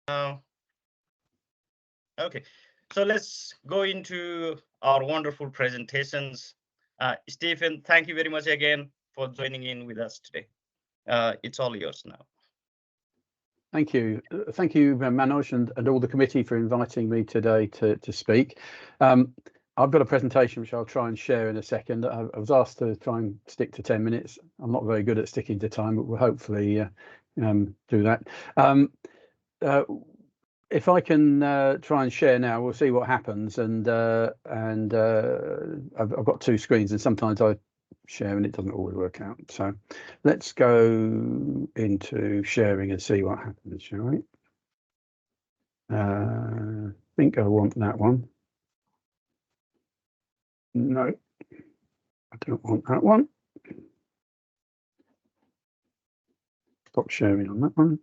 Uh, okay, so let's go into our wonderful presentations. Stephen, thank you very much again for joining in with us today. It's all yours now. Thank you, Manoj, and all the committee for inviting me today to speak. I've got a presentation which I'll try and share in a second. I was asked to try and stick to 10 minutes. I'm not very good at sticking to time, but we'll hopefully do that. If I can try and share now, we'll see what happens. And I've got two screens, and sometimes I share and it doesn't always work out. So let's go into sharing and see what happens, shall we? I think I want that one. No, I don't want that one. Stop sharing on that one.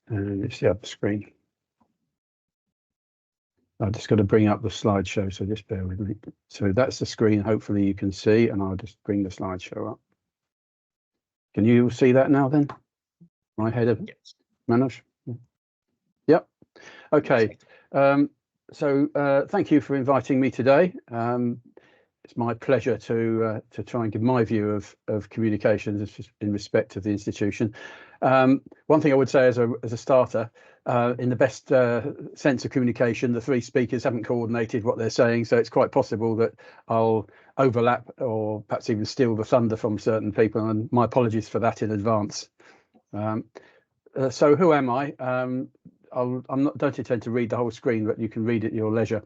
And it's the other screen. I've just got to bring up the slideshow, so just bear with me. So that's the screen, hopefully you can see, and I'll just bring the slideshow up. Can you see that now then? My head of Manoj? Yep. Okay. So thank you for inviting me today. It's my pleasure to try and give my view of communications in respect of the institution. One thing I would say as a starter, in the best sense of communication, the three speakers haven't coordinated what they're saying, so it's quite possible that I'll overlap or perhaps even steal the thunder from certain people, and my apologies for that in advance. So who am I? Don't intend to read the whole screen, but you can read it at your leisure.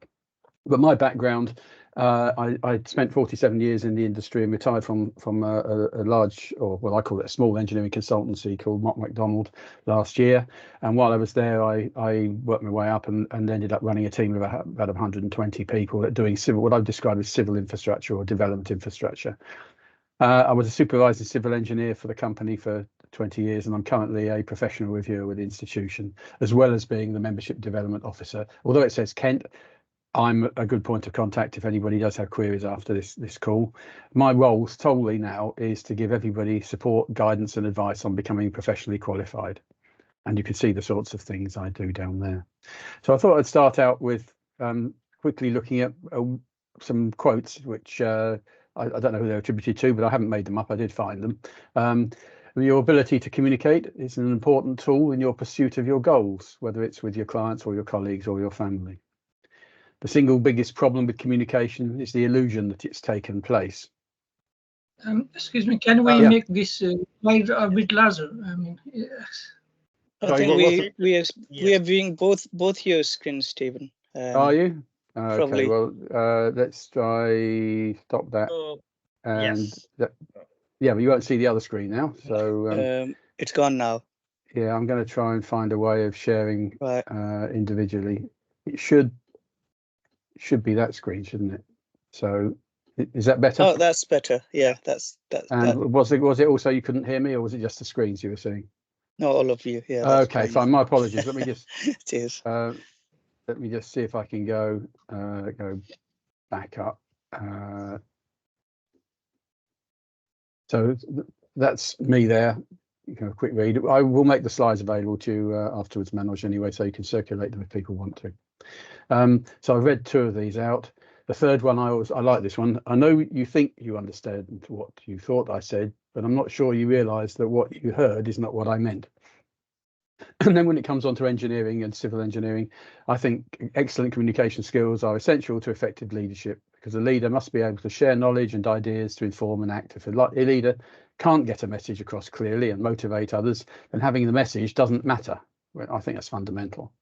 But my background, I spent 47 years in the industry and retired from a large, or well, I call it a small engineering consultancy called Mott MacDonald last year. And while I was there, I worked my way up and ended up running a team of about 120 people at doing what I describe as civil infrastructure or development infrastructure. I was a supervising civil engineer for the company for 20 years, and I'm currently a professional reviewer with the institution, as well as being the membership development officer. Although it says Kent, I'm a good point of contact if anybody does have queries after this call. My role solely now is to give everybody support, guidance and advice on becoming professionally qualified. And you can see the sorts of things I do down there. So I thought I'd start out with quickly looking at some quotes, which I don't know who they're attributed to, but I haven't made them up. I did find them. Your ability to communicate is an important tool in your pursuit of your goals, whether it's with your clients or your colleagues or your family. The single biggest problem with communication is the illusion that it's taken place. Excuse me, can we make this slide a bit larger? I mean, yes. I think we are viewing both your screens, Stephen. Are you? Probably. Okay, well, let's try stop that. And yes. Yeah, but you won't see the other screen now. So it's gone now. Yeah, I'm going to try and find a way of sharing individually. It should be that screen, shouldn't it? So is that better? Oh, that's better. Yeah, that's. And was it also you couldn't hear me, or was it just the screens you were seeing? No, all of you. Yeah. Okay, fine. My apologies. Let me just. Cheers. Let me just see if I can go back up. So that's me there. You can have a quick read. I will make the slides available to you afterwards, Manoj, anyway, so you can circulate them if people want to. So I've read two of these out. The third one, I like this one. I know you think you understand what you thought I said, but I'm not sure you realise that what you heard is not what I meant. And then when it comes on to engineering and civil engineering, I think excellent communication skills are essential to effective leadership, because a leader must be able to share knowledge and ideas to inform and act. If a leader can't get a message across clearly and motivate others, then having the message doesn't matter. I think that's fundamental.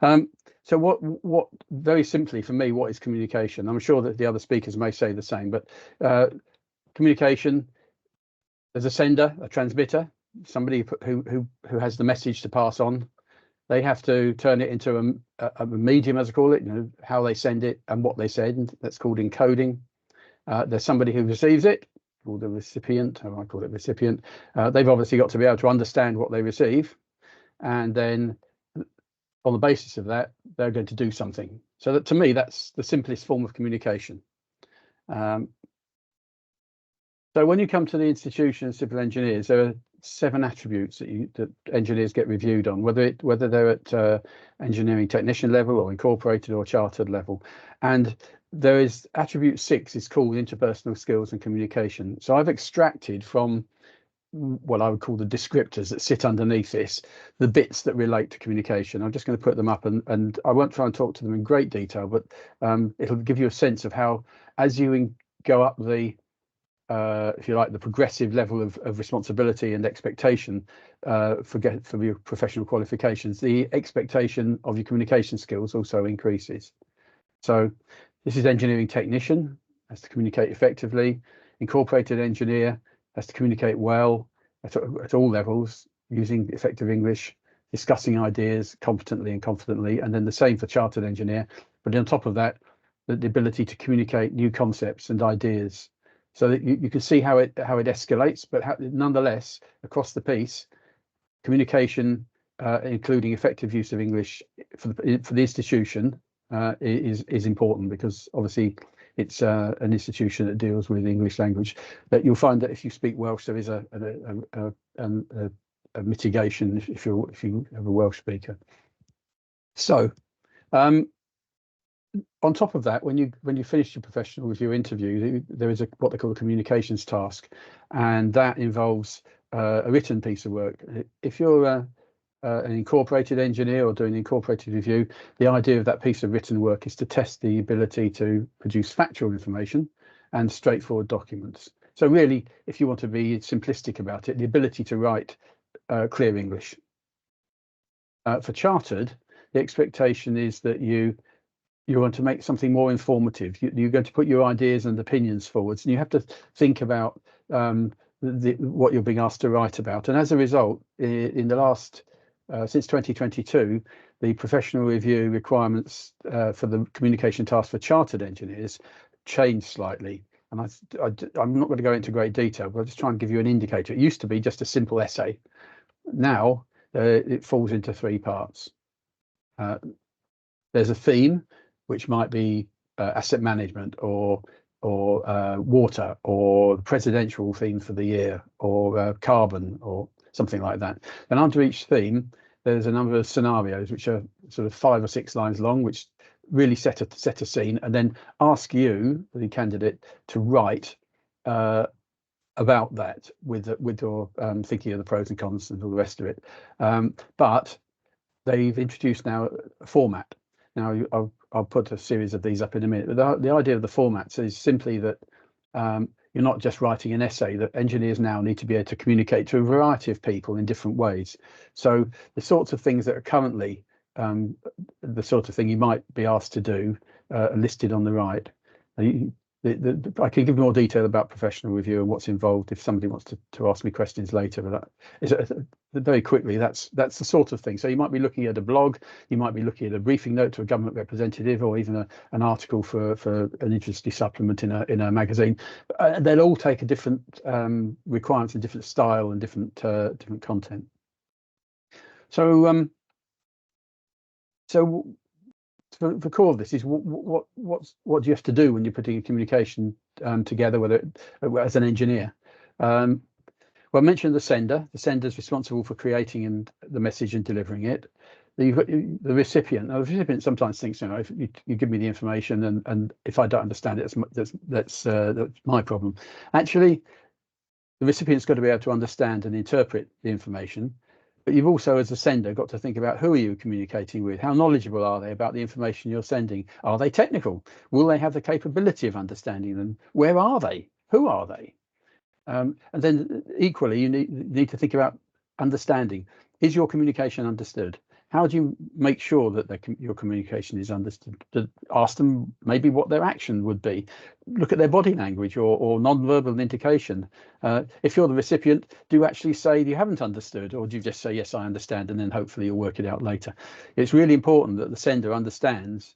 So what very simply for me, what is communication? I'm sure that the other speakers may say the same, but communication, there's a sender, a transmitter, somebody who has the message to pass on. They have to turn it into a medium, as I call it, how they send it and what they said, and that's called encoding. There's somebody who receives it, called the recipient, or I call it recipient. They've obviously got to be able to understand what they receive, and then on the basis of that, they're going to do something. So that, to me, that's the simplest form of communication. So when you come to the institution of civil engineers, there are 7 attributes that engineers get reviewed on, whether they're at engineering technician level or incorporated or chartered level. And there is attribute 6 is called interpersonal skills and communication. So I've extracted from what I would call the descriptors that sit underneath this, the bits that relate to communication. I'm just going to put them up, and I won't try and talk to them in great detail, but it'll give you a sense of how, as you go up the, if you like, the progressive level of responsibility and expectation for your professional qualifications, the expectation of your communication skills also increases. So this is engineering technician, has to communicate effectively. Incorporated engineer has to communicate well at all levels, using effective English, discussing ideas competently and confidently, and then the same for chartered engineer. But on top of that, the ability to communicate new concepts and ideas. So that you can see how it escalates, but nonetheless, across the piece, communication, including effective use of English for the institution, is important, because obviously it's an institution that deals with the English language. That you'll find that if you speak Welsh, there is a mitigation if you have a Welsh speaker. So on top of that, when you finish your professional review interview, there is what they call a communications task, and that involves a written piece of work. If you're an incorporated engineer or doing an incorporated review, the idea of that piece of written work is to test the ability to produce factual information and straightforward documents. So really, if you want to be simplistic about it, the ability to write clear English. For chartered, the expectation is that you want to make something more informative. You're going to put your ideas and opinions forwards, and you have to think about what you're being asked to write about. And as a result, in the last since 2022, the professional review requirements for the communication task for chartered engineers changed slightly. And I'm not going to go into great detail, but I'll just try and give you an indicator. It used to be just a simple essay. Now it falls into 3 parts. There's a theme, which might be asset management or water, or the presidential theme for the year, or carbon, or something like that. And under each theme, there's a number of scenarios which are sort of 5 or 6 lines long, which really set a scene, and then ask you, the candidate, to write about that with your thinking of the pros and cons and all the rest of it. But they've introduced now a format. Now I'll put a series of these up in a minute. But the idea of the formats is simply that you're not just writing an essay, that engineers now need to be able to communicate to a variety of people in different ways. So the sorts of things that are currently the sort of thing you might be asked to do are listed on the right. I can give more detail about professional review and what's involved if somebody wants to ask me questions later, but very quickly, that's the sort of thing. So you might be looking at a blog, you might be looking at a briefing note to a government representative, or even an article for an industry supplement in a magazine. They'll all take a different requirements and different style and different content. So the core of this is what do you have to do when you're putting a communication together, whether as an engineer. Well, I mentioned the sender. The sender is responsible for creating the message and delivering it. You've got the recipient. Now, the recipient sometimes thinks, if you give me the information, and if I don't understand it, that's my problem. Actually, the recipient's got to be able to understand and interpret the information. But you've also, as a sender, got to think about who are you communicating with? How knowledgeable are they about the information you're sending? Are they technical? Will they have the capability of understanding them? Where are they? Who are they? And then equally, you need to think about understanding. Is your communication understood? How do you make sure that your communication is understood? Ask them maybe what their action would be. Look at their body language or non-verbal indication. If you're the recipient, do you actually say you haven't understood, or do you just say, yes, I understand, and then hopefully you'll work it out later? It's really important that the sender understands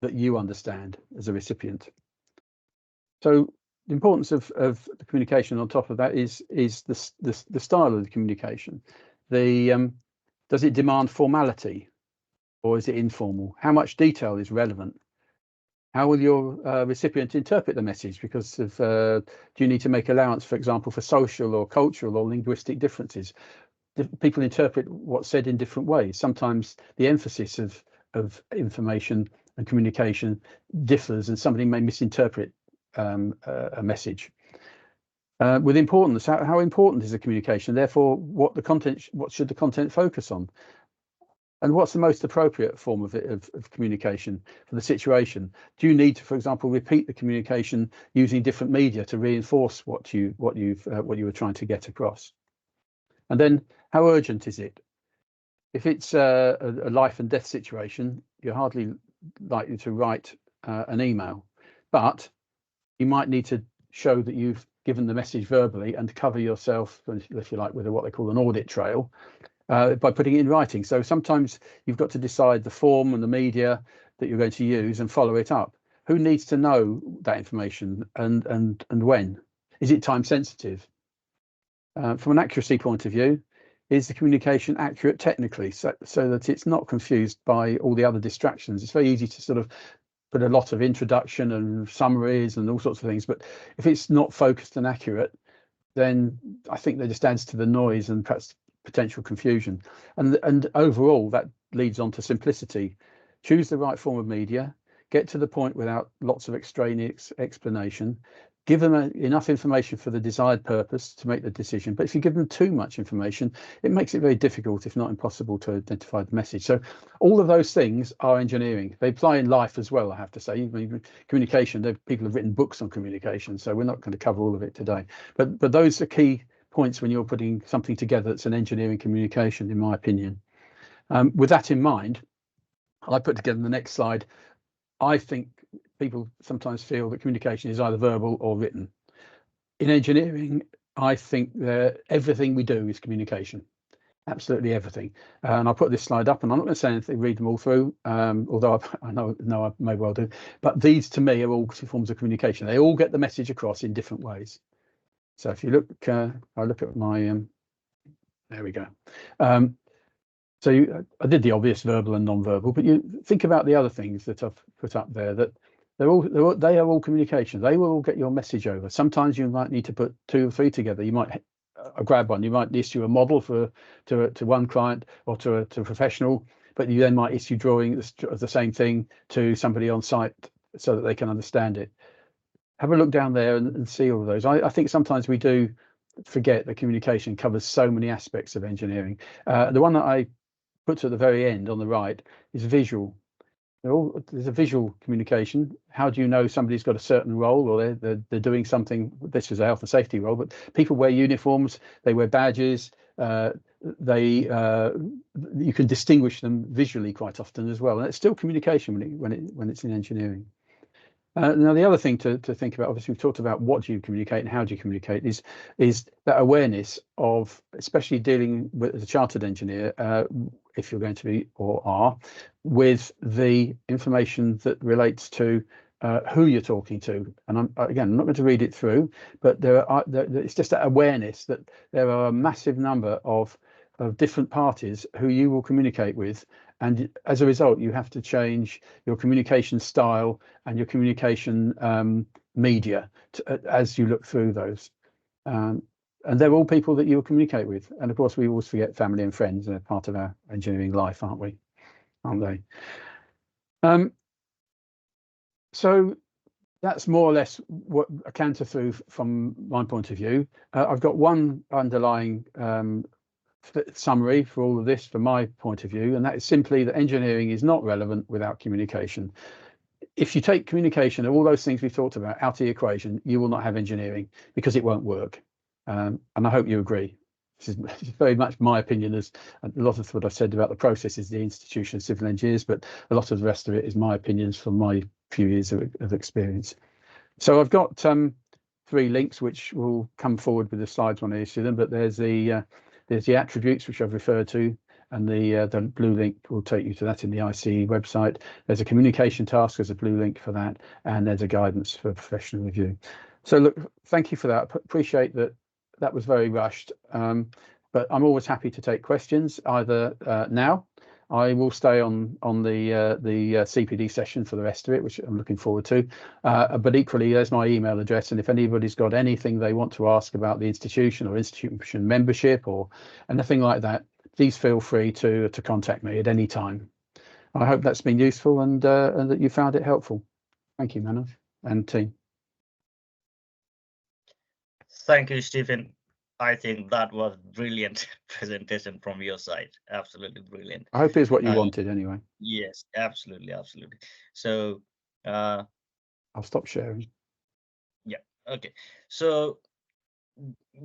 that you understand as a recipient. So the importance of the communication on top of that is the style of the communication. Does it demand formality, or is it informal? How much detail is relevant? How will your recipient interpret the message? Because of do you need to make allowance, for example, for social or cultural or linguistic differences? People interpret what's said in different ways. Sometimes the emphasis of information and communication differs, and somebody may misinterpret a message. With importance, how important is the communication? Therefore, what should the content focus on? And what's the most appropriate form of communication for the situation? Do you need to, for example, repeat the communication using different media to reinforce what you were trying to get across? And then, how urgent is it? If it's a life and death situation, you're hardly likely to write an email, but you might need to show that you've given the message verbally and to cover yourself, if you like, with what they call an audit trail. By putting it in writing. So sometimes you've got to decide the form and the media that you're going to use and follow it up. Who needs to know that information and when? Is it time sensitive? From an accuracy point of view, is the communication accurate technically so that it's not confused by all the other distractions? It's very easy to sort of put a lot of introduction and summaries and all sorts of things, but if it's not focused and accurate, then I think that just adds to the noise and perhaps potential confusion. And overall, that leads on to simplicity. Choose the right form of media, get to the point without lots of extraneous explanation, give them enough information for the desired purpose to make the decision. But if you give them too much information, it makes it very difficult, if not impossible, to identify the message. So all of those things are engineering. They apply in life as well, I have to say. Even communication, people have written books on communication, so we're not going to cover all of it today. But those are key points when you're putting something together that's an engineering communication, in my opinion. With that in mind, I put together the next slide. I think people sometimes feel that communication is either verbal or written. In engineering, I think that everything we do is communication, absolutely everything. And I'll put this slide up, and I'm not going to say anything, read them all through, although I know I may well do. But these, to me, are all forms of communication. They all get the message across in different ways. So if you look, I look at my, there we go. So I did the obvious verbal and non-verbal, but you think about the other things that I've put up there, that they are all communication. They will all get your message over. Sometimes you might need to put 2 or 3 together. You might grab one. You might issue a model to one client or to a professional, but you then might issue drawings of the same thing to somebody on site so that they can understand it. Have a look down there and see all of those. I think sometimes we do forget that communication covers so many aspects of engineering. The one that I put to the very end on the right is visual. There's a visual communication. How do you know somebody's got a certain role or they're doing something? This is a health and safety role, but people wear uniforms, they wear badges, you can distinguish them visually quite often as well. And it's still communication when it's in engineering. Now, the other thing to think about, obviously, we've talked about what do you communicate and how do you communicate, is that awareness of, especially dealing with as a chartered engineer, if you're going to be or are, with the information that relates to who you're talking to. And I'm not going to read it through, but it's just that awareness that there are a massive number of different parties who you will communicate with. And as a result, you have to change your communication style and your communication media as you look through those. And they're all people that you'll communicate with. And of course, we always forget family and friends. They're part of our engineering life, aren't we? Aren't they? So that's more or less what a canter through from my point of view. I've got one underlying summary for all of this from my point of view, and that is simply that engineering is not relevant without communication. If you take communication and all those things we've talked about out of the equation, you will not have engineering because it won't work. And I hope you agree. This is very much my opinion, as a lot of what I've said about the process is the institution of civil engineers, but a lot of the rest of it is my opinions from my few years of experience. So I've got 3 links which will come forward with the slides when I issue them, but there's the attributes which I've referred to, and the blue link will take you to that in the ICE website. There's a communication task, there's a blue link for that, and there's a guidance for professional review. So look, thank you for that. Appreciate that. That was very rushed, but I'm always happy to take questions either now I will stay on the CPD session for the rest of it, which I'm looking forward to. But equally, there's my email address, and if anybody's got anything they want to ask about the institution or institution membership or anything like that, please feel free to contact me at any time. I hope that's been useful and that you found it helpful. Thank you, Manoj and team. Thank you, Stephen. I think that was brilliant presentation from your side. Absolutely brilliant. I hope it's what you wanted anyway. Yes, absolutely, absolutely. So I'll stop sharing. Yeah, okay. So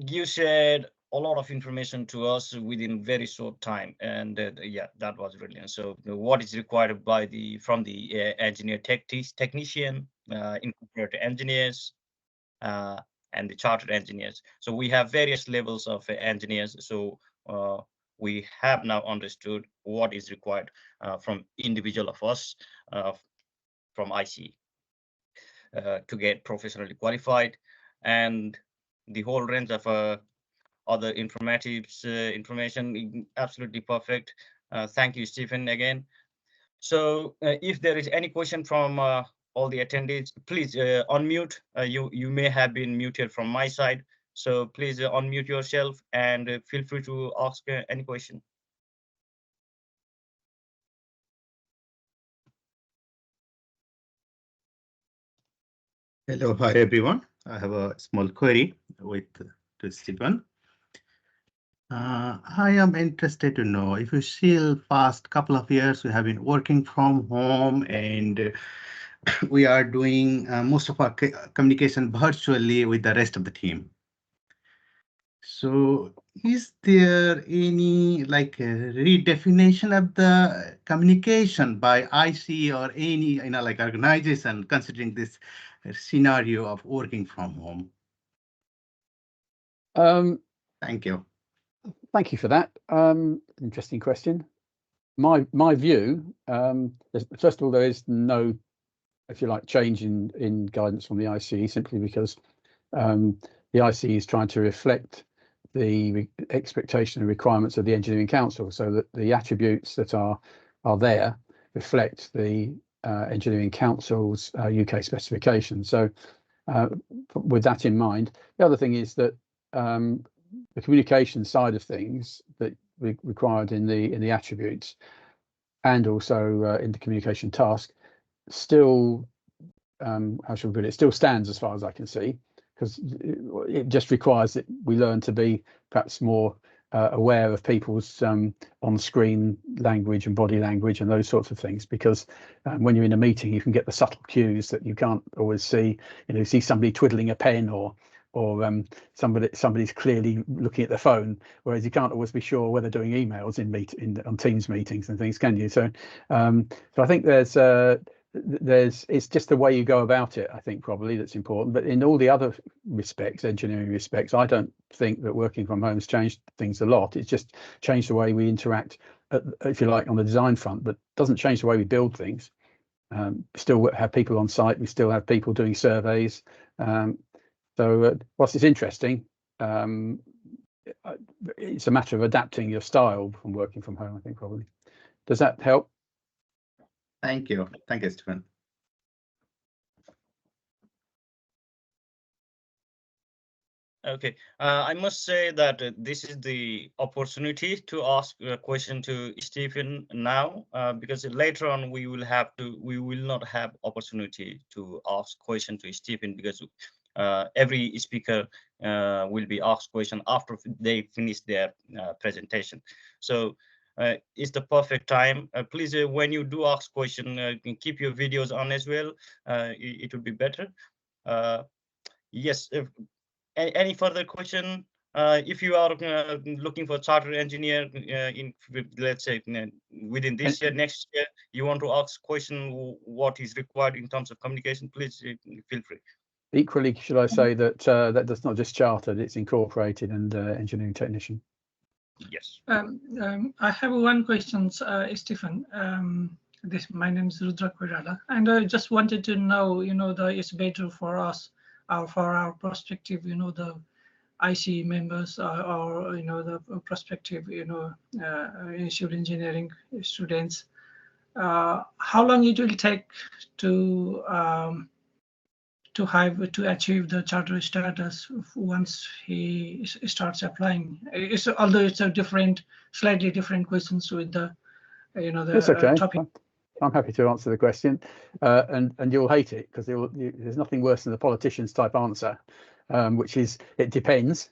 you shared a lot of information to us within very short time, and yeah, that was brilliant. So what is required by from the engineer technician, incorporated engineers, and the chartered engineers. So we have various levels of engineers. So we have now understood what is required from individual of us from IC to get professionally qualified, and the whole range of other informatives information absolutely perfect. Thank you, Stephen, again. So if there is any question from all the attendees, please unmute. You may have been muted from my side, so please unmute yourself and feel free to ask any question. Hello, hi everyone. I have a small query to Stephen. I am interested to know if you see past couple of years we have been working from home and we are doing most of our communication virtually with the rest of the team. So is there any like redefinition of the communication by IC or any like organization considering this scenario of working from home? Thank you. Thank you for that. Interesting question. My view, first of all, there is no, if you like, change in guidance from the IC simply because the IC is trying to reflect the expectation and requirements of the Engineering Council, so that the attributes that are there reflect the Engineering Council's UK specification. So with that in mind, the other thing is that the communication side of things that required in the attributes and also in the communication task still, how should we put it, still stands as far as I can see, because it just requires that we learn to be perhaps more aware of people's on-screen language and body language and those sorts of things, because when you're in a meeting you can get the subtle cues that you can't always see. You know, see somebody twiddling a pen or somebody's clearly looking at their phone, whereas you can't always be sure whether doing emails on Teams meetings and things, can you? So so I think there's it's just the way you go about it, I think, probably that's important. But in all the other respects, engineering respects, I don't think that working from home has changed things a lot. It's just changed the way we interact, if you like, on the design front, but doesn't change the way we build things. Still have people on site, we still have people doing surveys. So whilst it's interesting, it's a matter of adapting your style from working from home, I think, probably. Does that help? Thank you. Thank you, Stephen. Okay, I must say that this is the opportunity to ask a question to Stephen now, because later on we will not have opportunity to ask question to Stephen, because every speaker will be asked question after they finish their presentation. So it's the perfect time. Please, when you do ask question, keep your videos on as well. It would be better. Yes. Any further question? If you are looking for chartered engineer in, let's say, within this year, next year, you want to ask question what is required in terms of communication, please feel free. Equally, should I say that that's not just chartered, it's incorporated and engineering technician. Yes. I have one question, Stephen. My name is Rudra Koirala, and I just wanted to know, it's better for us, for our perspective, the IC members or the prospective institute engineering students, how long it will take to achieve the charter status once he starts applying? Although it's a slightly different questions with the It's okay. topic. I'm happy to answer the question, and you'll hate it because there's nothing worse than the politician's type answer, which is it depends.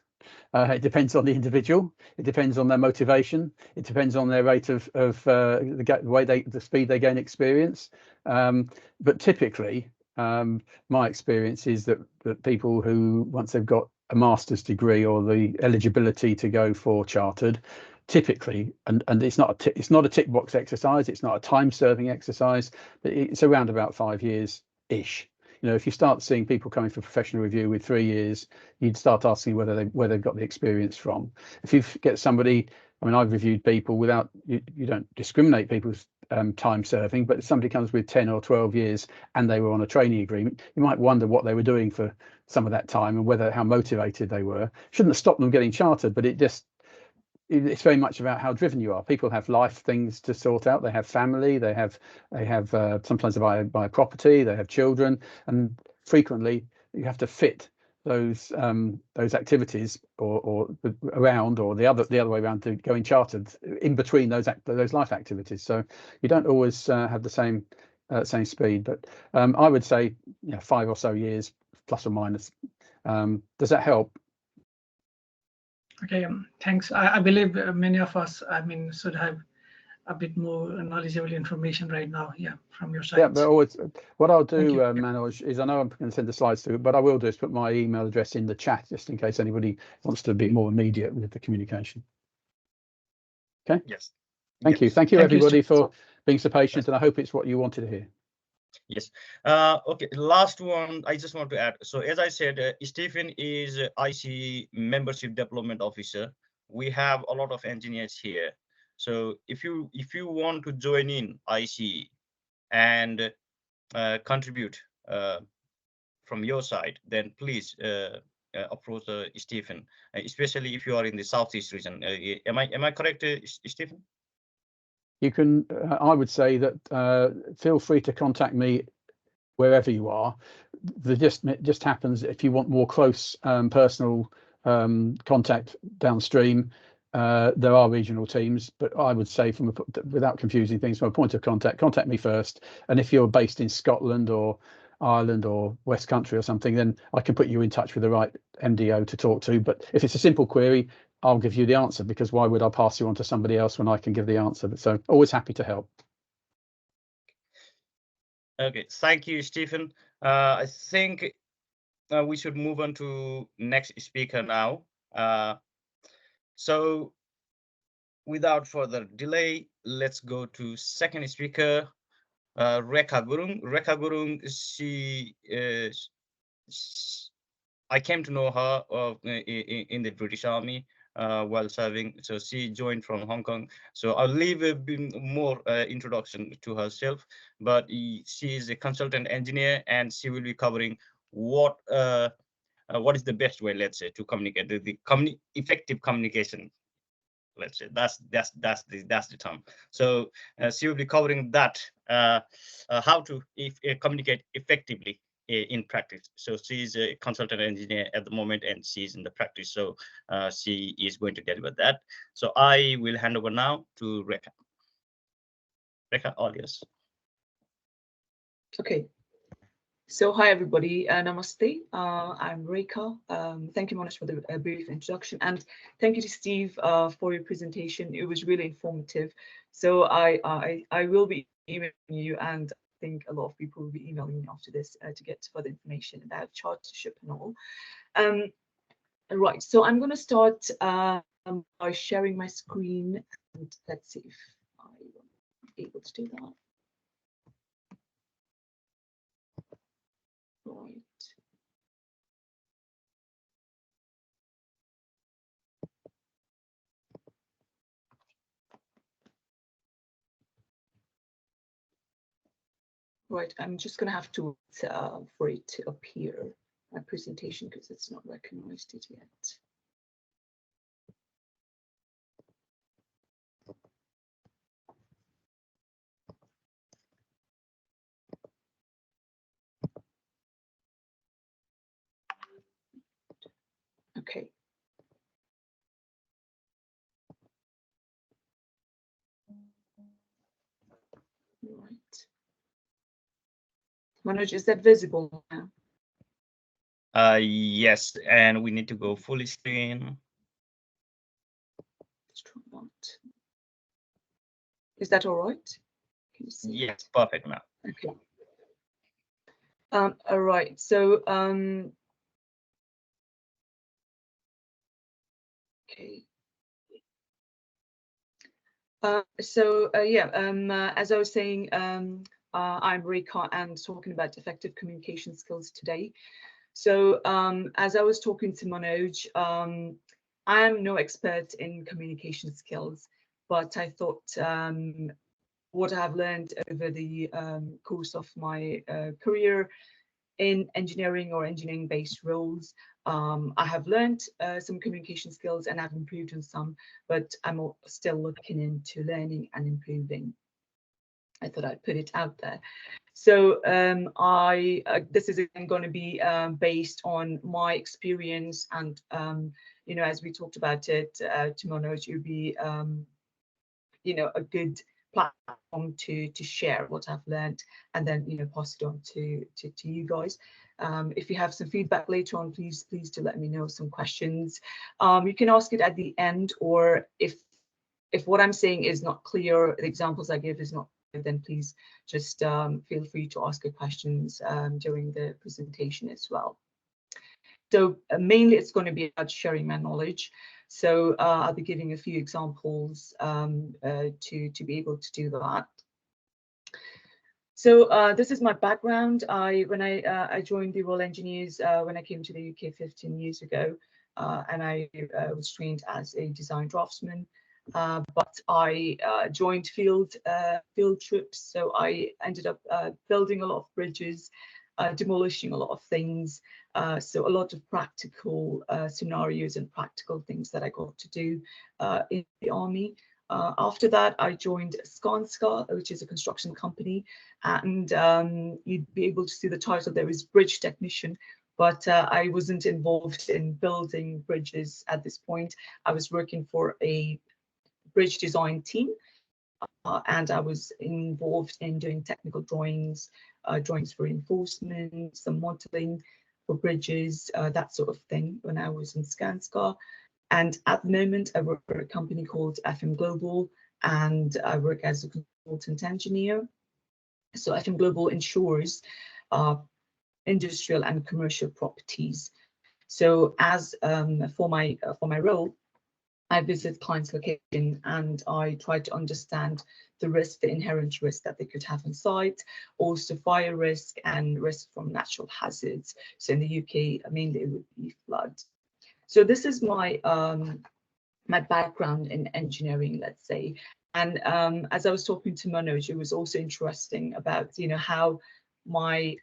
It depends on the individual. It depends on their motivation. It depends on their rate of the speed they gain experience. But typically, my experience is that people who, once they've got a master's degree or the eligibility to go for chartered, typically, and it's not a tick box exercise, it's not a time serving exercise, but it's around about 5 years ish. If you start seeing people coming for professional review with 3 years, you'd start asking where they've got the experience from. If you get somebody, I mean, I've reviewed people without, you don't discriminate people's time serving, but if somebody comes with 10 or 12 years and they were on a training agreement, you might wonder what they were doing for some of that time and how motivated they were. Shouldn't have stopped them getting chartered, but it's very much about how driven you are. People have life things to sort out. They have family. They have sometimes they buy property. They have children, and frequently you have to fit those activities or around, or the other way around, to going chartered in between those life activities. So you don't always have the same speed. But I would say 5 or so years plus or minus. Does that help? Okay, thanks. I believe many of us, should have a bit more knowledgeable information right now, from your side. Yeah, but always, what I'll do, Manoj, is I know I'm going to send the slides to, but I will do is put my email address in the chat just in case anybody wants to be more immediate with the communication. Okay. Yes. Thank you. Thank you, everybody, for being so patient, and I hope it's what you wanted to hear. Yes. Okay. Last one, I just want to add. So as I said, Stephen is IC Membership Development Officer. We have a lot of engineers here. So if you want to join in IC and contribute from your side, then please approach Stephen, especially if you are in the Southeast region. Am I correct, Stephen? You can, I would say that feel free to contact me wherever you are. It just happens if you want more close personal contact downstream, there are regional teams, but I would say, without confusing things, from a point of contact me first. And if you're based in Scotland or Ireland or West Country or something, then I can put you in touch with the right MDO to talk to. But if it's a simple query, I'll give you the answer, because why would I pass you on to somebody else when I can give the answer? So always happy to help. Okay, thank you, Stephen. I think we should move on to next speaker now. So without further delay, let's go to second speaker, Rekha Gurung. Rekha Gurung, I came to know her in the British Army while serving. So she joined from Hong Kong. So I'll leave a bit more introduction to herself, but she is a consultant engineer, and she will be covering what is the best way, let's say, to communicate, the effective communication. Let's say that's the term. So she will be covering that, how to communicate effectively in practice. So she's a consultant engineer at the moment, and she's in the practice. So she is going to deliver that. So I will hand over now to Rekha. Rekha, all yours. Okay. So hi everybody, namaste. I'm Rekha. Thank you, Manoj, for the brief introduction, and thank you to Steve for your presentation. It was really informative. So I will be emailing you, and I think a lot of people will be emailing me after this to get further information about chartership and all. Right. So I'm going to start by sharing my screen, and let's see if I'm able to do that. Right. Right, I'm just going to have to wait for it to appear, my presentation, because it's not recognized it yet. Manoj, is that visible now? Yes, and we need to go full screen. Is that all right? Can you see Yes, it? perfect now. Okay. All right. So okay. As I was saying, I'm Rekha and talking about effective communication skills today. So as I was talking to Manoj, I am no expert in communication skills, but I thought what I've learned over the course of my career in engineering or engineering-based roles, I have learned some communication skills and I've improved on some, but I'm still looking into learning and improving. I thought I'd put it out there. So this is going to be based on my experience, and you know, as we talked about it, to Manoj, it would be you know, a good platform to share what I've learned, and then you know, pass it on to you guys. If you have some feedback later on, please do let me know, some questions. You can ask it at the end, or if what I'm saying is not clear, the examples I give is not clear, then please just feel free to ask your questions during the presentation as well. So mainly it's going to be about sharing my knowledge. So I'll be giving a few examples to be able to do that. So this is my background. When I joined the Royal Engineers when I came to the UK 15 years ago, and I was trained as a design draftsman. But I joined field trips, so I ended up building a lot of bridges, demolishing a lot of things. So a lot of practical scenarios and practical things that I got to do in the army. After that, I joined SONEUK, which is a construction company, and you'd be able to see the title there is bridge technician. But I wasn't involved in building bridges at this point. I was working for a bridge design team, and I was involved in doing technical drawings, drawings for reinforcement, some modeling for bridges, that sort of thing when I was in SONEUK. And at the moment, I work for a company called FM Global, and I work as a consultant engineer. So FM Global insures industrial and commercial properties. So as for my role, I visit clients' location and I try to understand the risk, the inherent risk that they could have on site, also fire risk and risk from natural hazards. So in the UK, mainly it would be flood. So this is my my background in engineering, let's say. And as I was talking to Manoj, it was also interesting about, you know, how my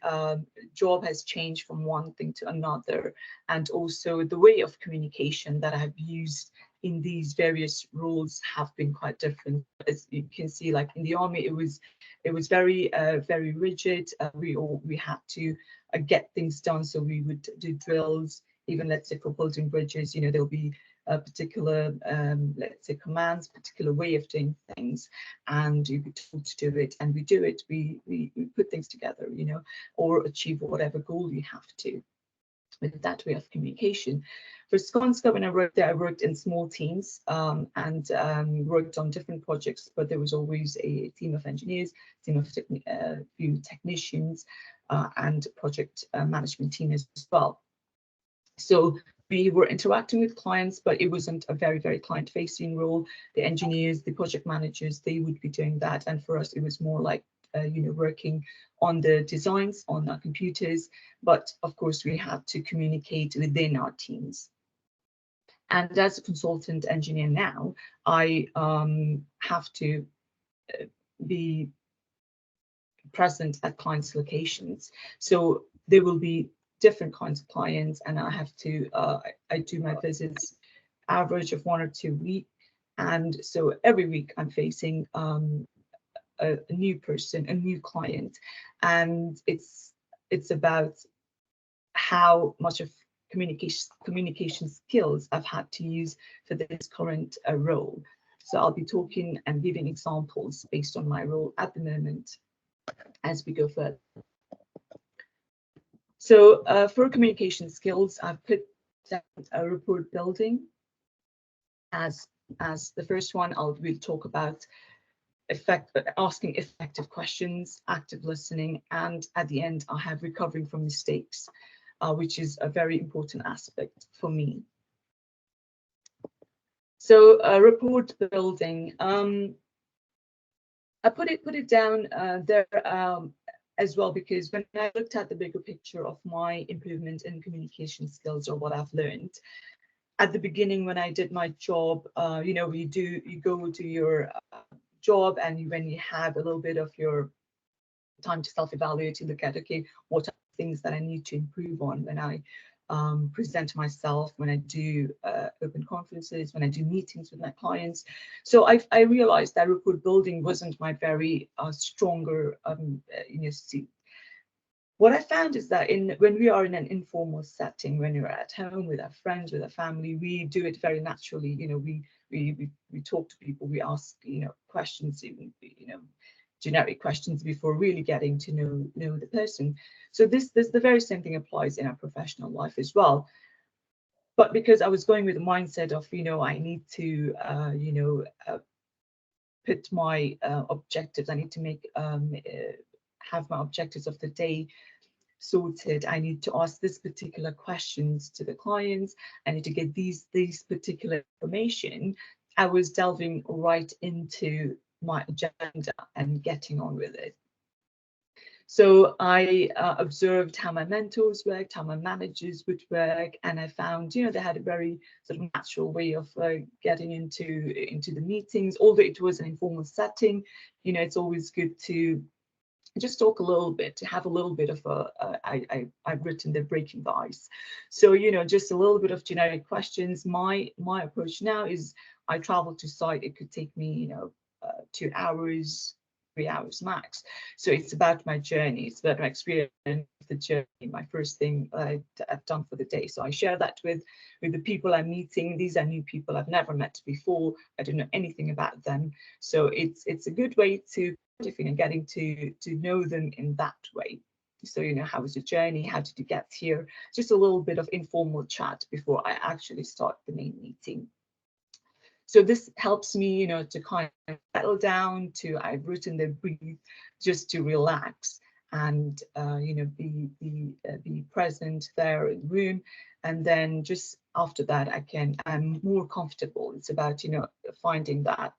job has changed from one thing to another, and also the way of communication that I have used in these various roles have been quite different. As you can see, like in the army, it was very very rigid. We had to get things done, so we would do drills. Even let's say for building bridges, you know, there'll be a particular let's say commands, particular way of doing things, and you'd be told to do it, and we do it. We put things together, you know, or achieve whatever goal you have to with that way of communication. For SONEUK, when I worked there, I worked in small teams and worked on different projects, but there was always a team of engineers, team of few technicians, and project management team as well. So we were interacting with clients, but it wasn't a very, very client-facing role. The engineers, the project managers, they would be doing that. And for us, it was more like, you know, working on the designs on our computers. But of course, we had to communicate within our teams. And as a consultant engineer now, I have to be present at clients' locations. So there will be different kinds of clients, and I have to I do my visits average of 1 or 2 weeks, and so every week I'm facing a new person, a new client, and it's about how much of communication skills I've had to use for this current role. So I'll be talking and giving examples based on my role at the moment as we go further. So for communication skills, I've put down a report building as the first one. We'll talk about asking effective questions, active listening, and at the end I have recovering from mistakes, which is a very important aspect for me. So report building, I put it down there as well, because when I looked at the bigger picture of my improvement in communication skills, or what I've learned at the beginning when I did my job, you know, you go to your job, and when you have a little bit of your time to self-evaluate, to look at, okay, what are things that I need to improve on when I present myself, when I do open conferences, when I do meetings with my clients. So I realized that report building wasn't my very stronger, you know, suit. What I found is that when we are in an informal setting, when you're at home with our friends, with our family, we do it very naturally. You know, we talk to people, we ask, you know, questions, even, you know, generic questions before really getting to know the person. So the very same thing applies in our professional life as well. But because I was going with the mindset of, you know, I need to, you know, put my objectives, I need to make have my objectives of the day sorted. I need to ask this particular questions to the clients. I need to get these particular information. I was delving right into my agenda and getting on with it. So I observed how my mentors worked, how my managers would work, and I found, you know, they had a very sort of natural way of getting into the meetings. Although it was an informal setting, you know, it's always good to just talk a little bit, to have a little bit of I've written the breaking the ice. So, you know, just a little bit of generic questions. My approach now is I travel to site. It could take me, you know, 2 hours, 3 hours max. So it's about my journey. It's about my experience, the journey, my first thing I've done for the day. So I share that with the people I'm meeting. These are new people I've never met before. I don't know anything about them. So it's a good way to, you know, getting to know them in that way. So, you know, how was your journey? How did you get here? Just a little bit of informal chat before I actually start the main meeting. So this helps me, you know, to kind of settle down, I've written the brief just to relax and, you know, be present there in the room. And then just after that, I'm more comfortable. It's about, you know, finding that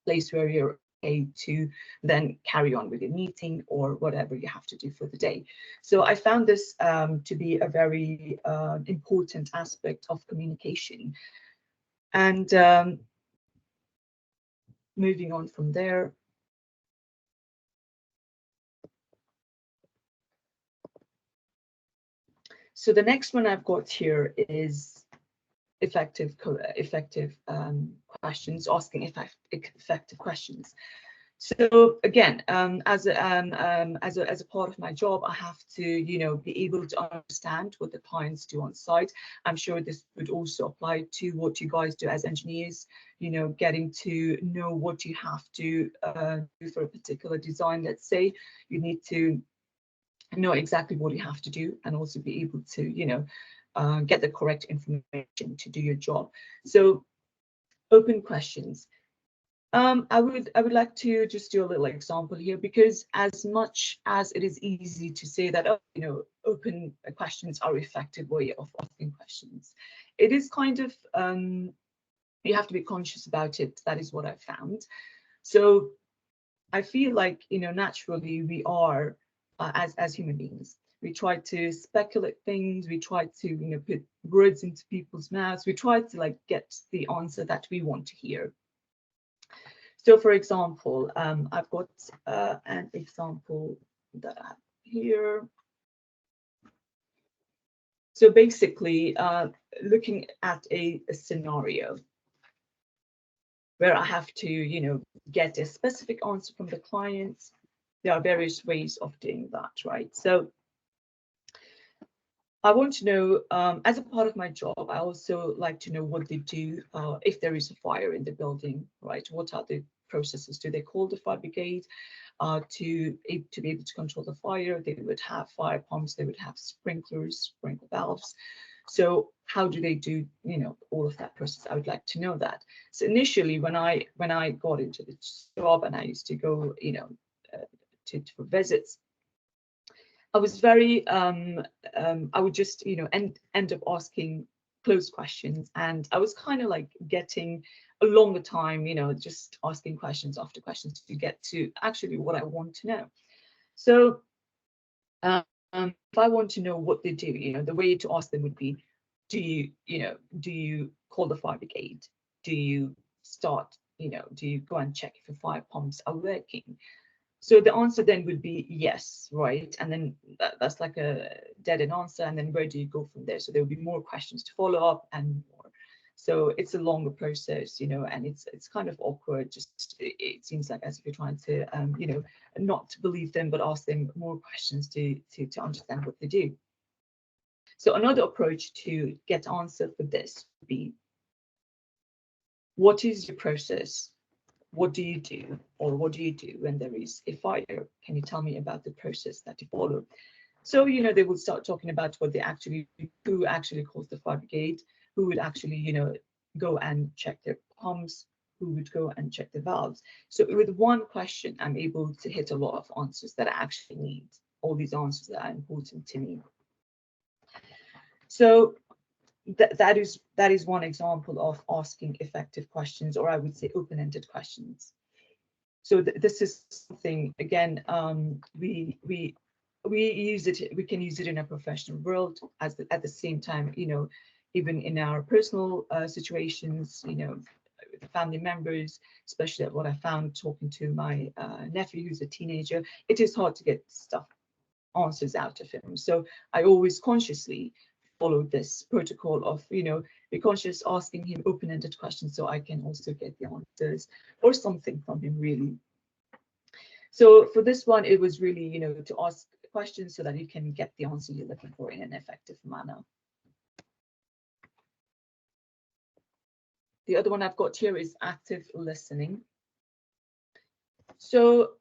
place where you're okay to then carry on with your meeting or whatever you have to do for the day. So I found this to be a very important aspect of communication. And moving on from there. So the next one I've got here is effective questions, asking effective questions. So again, as a part of my job, I have to, you know, be able to understand what the clients do on site. I'm sure this would also apply to what you guys do as engineers, you know, getting to know what you have to do for a particular design. Let's say you need to know exactly what you have to do and also be able to, you know, get the correct information to do your job. So open questions. I would like to just do a little example here, because as much as it is easy to say that, oh, you know, open questions are effective way of asking questions, it is kind of you have to be conscious about it. That is what I found. So I feel like, you know, naturally we are as human beings, we try to speculate things, we try to, you know, put words into people's mouths, we try to like get the answer that we want to hear. So for example, I've got an example that I have here. So basically, looking at a scenario where I have to, you know, get a specific answer from the client. There are various ways of doing that, right? So I want to know, as a part of my job, I also like to know what they do if there is a fire in the building, right? What are the processes? Do they call the fire brigade? to be able to control the fire. They would have fire pumps, they would have sprinklers, sprinkler valves. So how do they do, all of that process? I would like to know that. So initially, when I got into the job and I used to go, for visits, I was very, I would just, end up asking close questions, and I was kind of like getting a longer time, just asking questions after questions to get to actually what I want to know. So if I want to know what they do, the way to ask them would be, do you call the fire brigade? Do you start, do you go and check if your fire pumps are working? So the answer then would be yes, right? And then that's like a dead-end answer. And then where do you go from there? So there will be more questions to follow up and more. So it's a longer process, and it's kind of awkward. Just it seems like as if you're trying to, not believe them, but ask them more questions to understand what they do. So another approach to get answer for this would be, what is your process? What do you do, or what do you do when there is a fire? Can you tell me about the process that you follow? So, they would start talking about what they actually do, who actually calls the fire brigade, who would actually, go and check their pumps, who would go and check the valves. So with one question, I'm able to hit a lot of answers that I actually need, all these answers that are important to me. So that is one example of asking effective questions, or I would say open-ended questions. So this is something, again, we use it. We can use it in a professional world at the same time, even in our personal situations, with family members, especially what I found talking to my nephew who's a teenager. It is hard to get answers out of him. So I always consciously follow this protocol of, be conscious, asking him open-ended questions so I can also get the answers or something from him, really. So for this one, it was really, to ask questions so that you can get the answer you're looking for in an effective manner. The other one I've got here is active listening. So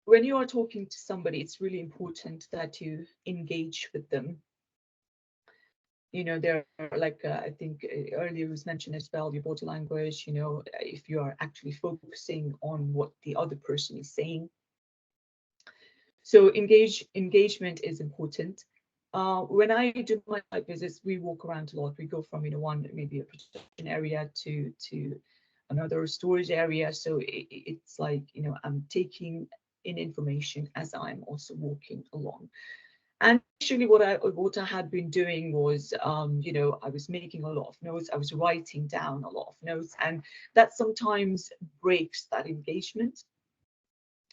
when you are talking to somebody, it's really important that you engage with them. There are, like, I think earlier it was mentioned as well, your body language, if you are actually focusing on what the other person is saying. So engagement is important. When I do my visits, we walk around a lot. We go from, maybe a production area to another storage area. So it's like, I'm taking in information as I'm also walking along. And actually what I had been doing was, I was making a lot of notes. I was writing down a lot of notes, and that sometimes breaks that engagement,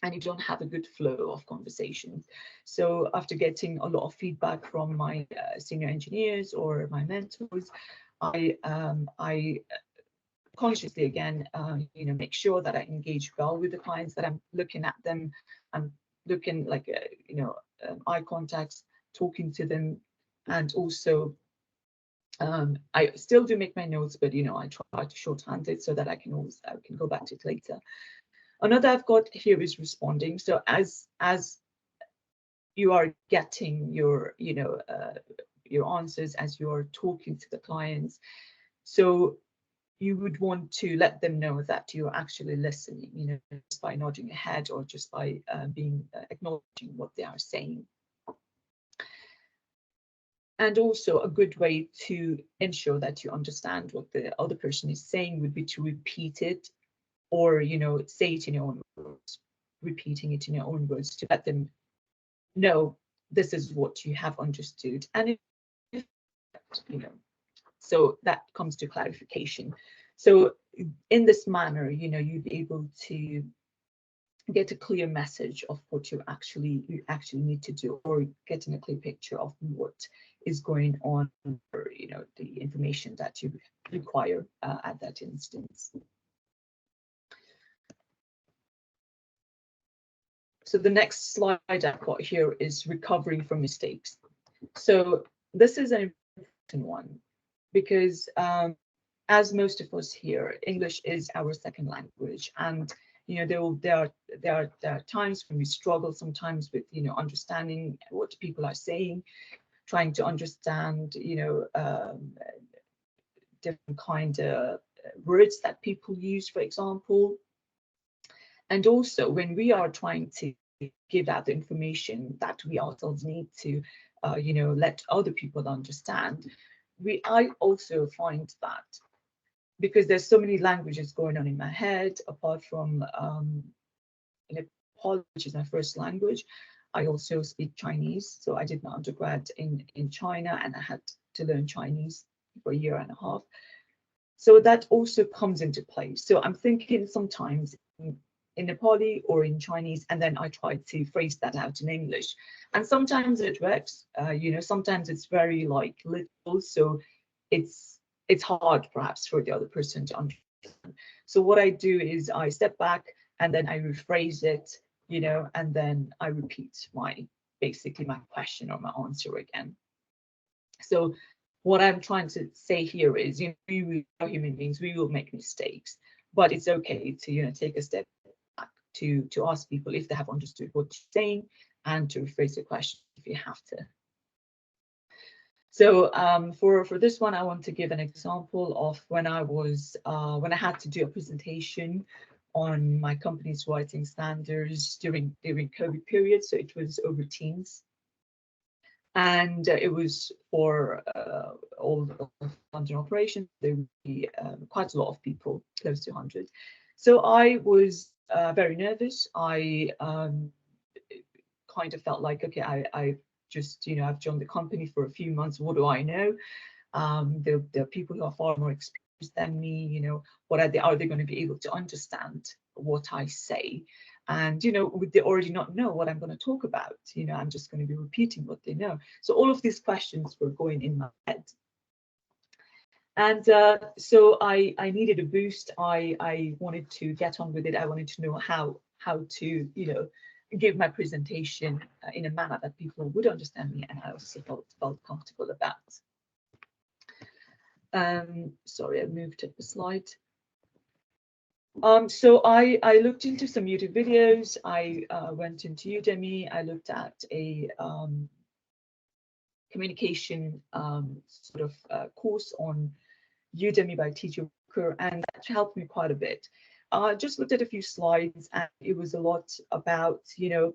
and you don't have a good flow of conversation. So after getting a lot of feedback from my senior engineers or my mentors, I consciously, again, make sure that I engage well with the clients, that I'm looking at them, I'm looking like, eye contact, talking to them, and also I still do make my notes, but I try to shorthand it so that I can go back to it later. Another I've got here is responding. So as you are getting your answers, as you're talking to the clients, so you would want to let them know that you're actually listening, just by nodding your head or just by acknowledging what they are saying. And also a good way to ensure that you understand what the other person is saying would be to repeat it, or say it in your own words, repeating it in your own words to let them know this is what you have understood. And so that comes to clarification. So in this manner, you'd be able to get a clear message of what you actually need to do, or getting a clear picture of what is going on, or the information that you require at that instance. So the next slide I've got here is recovering from mistakes. So this is an important one, because as most of us here, English is our second language, and You know, there are times when we struggle sometimes with, you know, understanding what people are saying, trying to understand, you know, different kind of words that people use, for example. And also when we are trying to give out the information that we ourselves need to, you know, let other people understand, I also find that because there's so many languages going on in my head, apart from Nepali, which is my first language, I also speak Chinese. So I did my undergrad in China, and I had to learn Chinese for a year and a half. So that also comes into play. So I'm thinking sometimes in Nepali or in Chinese, and then I try to phrase that out in English. And sometimes it works, you know, sometimes it's very like literal. So it's hard perhaps for the other person to understand. So what I do is I step back and then I rephrase it, you know, and then I repeat basically my question or my answer again. So what I'm trying to say here is, you know, we are human beings, we will make mistakes, but it's okay to, you know, take a step back to ask people if they have understood what you're saying, and to rephrase the question if you have to. So for this one, I want to give an example of when I had to do a presentation on my company's writing standards during COVID period. So it was over Teams, and it was for all of London operations. There would be quite a lot of people, close to 100. So I was very nervous. I kind of felt like, okay, I just, you know, I've joined the company for a few months. What do I know? There are people who are far more experienced than me. You know, what are they going to be able to understand what I say? And, you know, would they already not know what I'm going to talk about? You know, I'm just going to be repeating what they know. So all of these questions were going in my head. And so I needed a boost. I wanted to get on with it. I wanted to know how to, you know, give my presentation in a manner that people would understand me, and I also felt comfortable about. Sorry, I moved up the slide. So I looked into some YouTube videos. I went into Udemy. I looked at a communication sort of course on Udemy by Teacher Walker, and that helped me quite a bit. Just looked at a few slides, and it was a lot about, you know,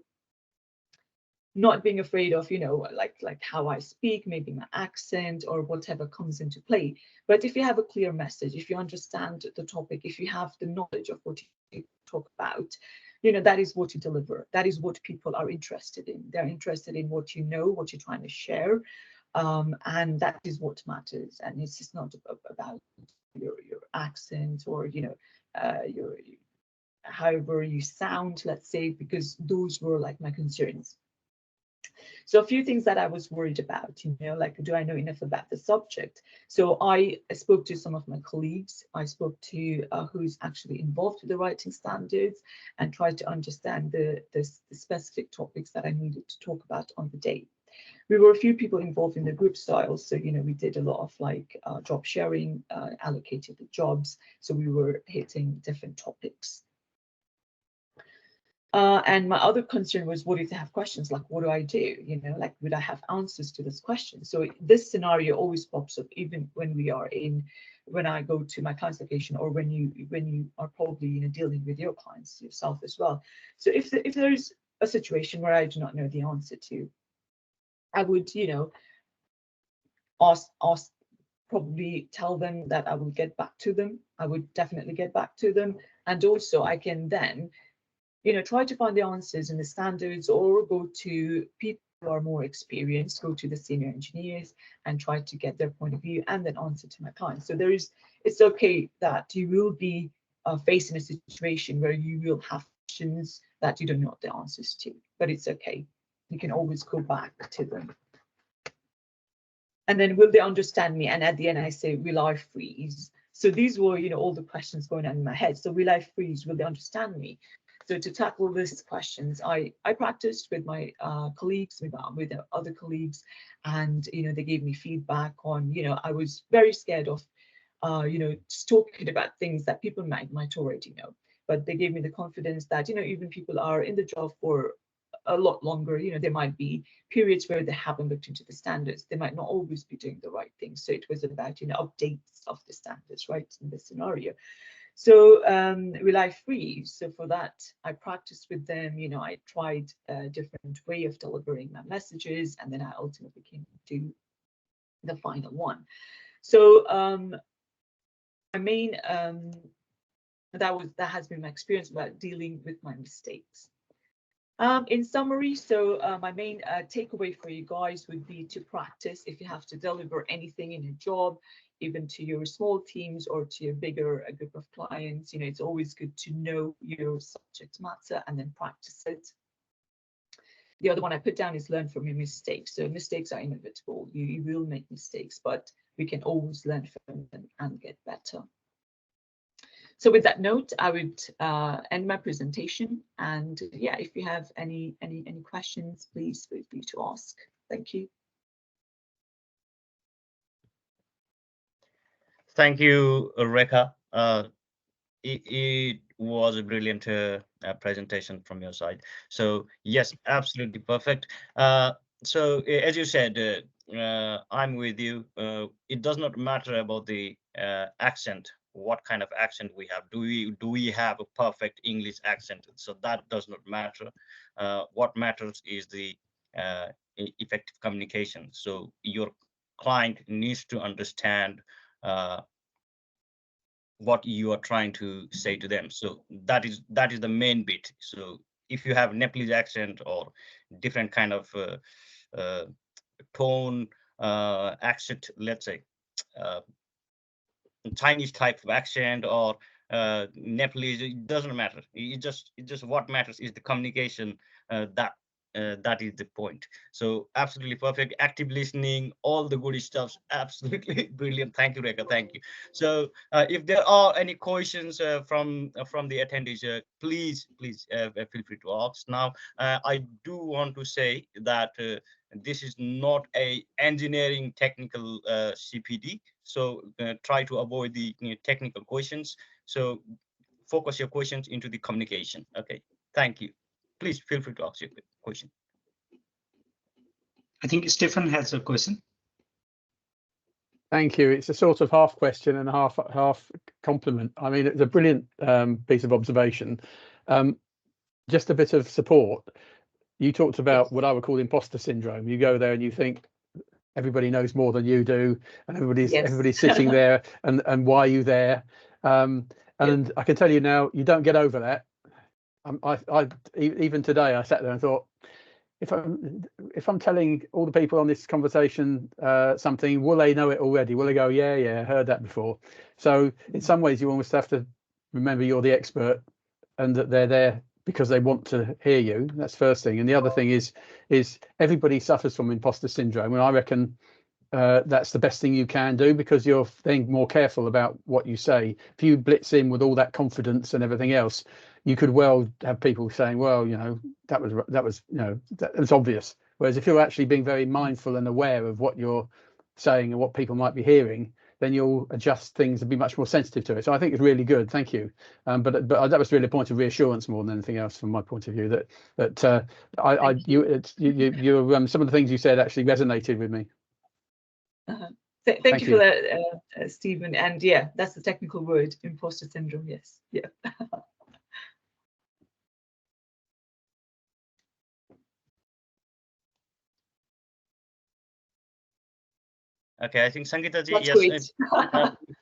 not being afraid of, you know, like how I speak, maybe my accent or whatever comes into play. But if you have a clear message, if you understand the topic, if you have the knowledge of what you talk about, you know, that is what you deliver. That is what people are interested in. They're interested in what you know, what you're trying to share. And that is what matters. And it's just not about your accent or, you know, your however you sound, let's say, because those were like my concerns. So a few things that I was worried about, you know, like, do I know enough about the subject? So I spoke to some of my colleagues. I spoke to who's actually involved with the writing standards, and tried to understand the specific topics that I needed to talk about on the day. We were a few people involved in the group style. So, you know, we did a lot of like job sharing, allocated the jobs. So we were hitting different topics. And my other concern was, what if they have questions? Like, what do I do? You know, like, would I have answers to this question? So this scenario always pops up, even when I go to my client's location, or when you are probably, you know, dealing with your clients yourself as well. So if there's a situation where I do not know the answer to, I would, you know, ask, probably tell them that I will get back to them. I would definitely get back to them. And also I can then, you know, try to find the answers in the standards, or go to people who are more experienced, go to the senior engineers and try to get their point of view, and then answer to my clients. So it's okay that you will be facing a situation where you will have questions that you don't know the answers to, but it's okay. You can always go back to them. And then, will they understand me? And at the end, I say, will I freeze? So these were, you know, all the questions going on in my head. So will I freeze? Will they understand me? So to tackle these questions, I practiced with my colleagues, with other colleagues, and, you know, they gave me feedback on, you know, I was very scared of, you know, just talking about things that people might already know. but they gave me the confidence that, you know, even people are in the job for a lot longer, you know, there might be periods where they haven't looked into the standards. They might not always be doing the right thing. So it was about, you know, updates of the standards, right, in this scenario. So rely free. So for that, I practiced with them. You know, I tried a different way of delivering my messages, and then I ultimately came to the final one. So my main that has been my experience about dealing with my mistakes. In summary, so my main takeaway for you guys would be to practice. If you have to deliver anything in a job, even to your small teams or to your bigger group of clients, you know, it's always good to know your subject matter and then practice it. The other one I put down is learn from your mistakes. So mistakes are inevitable. You will make mistakes, but we can always learn from them and get better. So with that note, I would end my presentation. And yeah, if you have any questions, please feel free to ask. Thank you. Thank you, Rekha. It was a brilliant presentation from your side. So yes, absolutely perfect. So as you said, I'm with you. It does not matter about the accent, what kind of accent we have. Do we have a perfect English accent? So that does not matter. What matters is the effective communication. So your client needs to understand what you are trying to say to them. So that is the main bit. So if you have Nepalese accent or different kind of tone, accent, let's say Chinese type of accent or Nepalese, it doesn't matter. It just what matters is the communication. That is the point. So absolutely perfect. Active listening, all the good stuff. Absolutely brilliant. Thank you, Rekha. Thank you. So if there are any questions from the attendees, please feel free to ask. Now, I do want to say that this is not a engineering technical CPD. So try to avoid the technical questions. So focus your questions into the communication. Okay. Thank you. Please feel free to ask your question. I think Stephen has a question. Thank you. It's a sort of half question and half compliment. I mean, it's a brilliant piece of observation. Just a bit of support. You talked about what I would call imposter syndrome. You go there and you think everybody knows more than you do, and everybody's sitting there, and why are you there? And I can tell you now, you don't get over that. Even today, I sat there and thought, if I'm telling all the people on this conversation something, will they know it already? Will they go, yeah, I heard that before? So in some ways, you almost have to remember you're the expert, and that they're there because they want to hear you. That's first thing. And the other thing is everybody suffers from imposter syndrome, and I reckon that's the best thing you can do, because you're then more careful about what you say. If you blitz in with all that confidence and everything else, you could well have people saying, well, you know, that was obvious. Whereas if you're actually being very mindful and aware of what you're saying and what people might be hearing, then you'll adjust things and be much more sensitive to it. So I think it's really good. Thank you. But that was really a point of reassurance more than anything else from my point of view. That some of the things you said actually resonated with me. Thank you for that, Stephen. And yeah, that's the technical word, imposter syndrome. Yes. Yeah. Okay, I think Sangeeta ji, that's yes.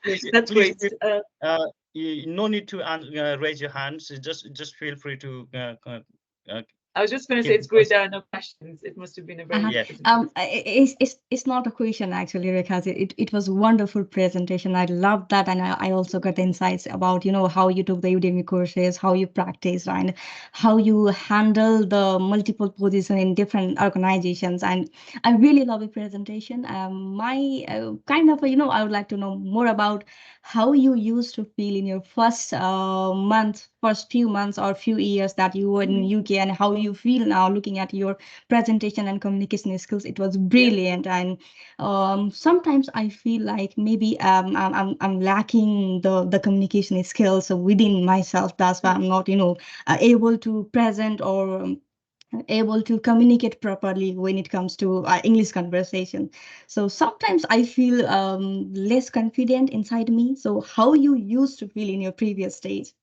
Great. That's great. No need to raise your hands. Just feel free to. I was just going to say it's great. There are no questions. It must have been a very it's not a question actually, Rekha. It was a wonderful presentation. I loved that, and I also got insights about, you know, how you took the Udemy courses, how you practice, and how you handle the multiple positions in different organizations. And I really love the presentation. My kind of, you know, I would like to know more about how you used to feel in your first month first few months or few years that you were in UK and how you feel now looking at your presentation and communication skills. It was brilliant. And sometimes I feel like maybe I'm lacking the communication skills within myself. That's why I'm not, able to present or able to communicate properly when it comes to English conversation. So sometimes I feel less confident inside me. So how you used to feel in your previous stage?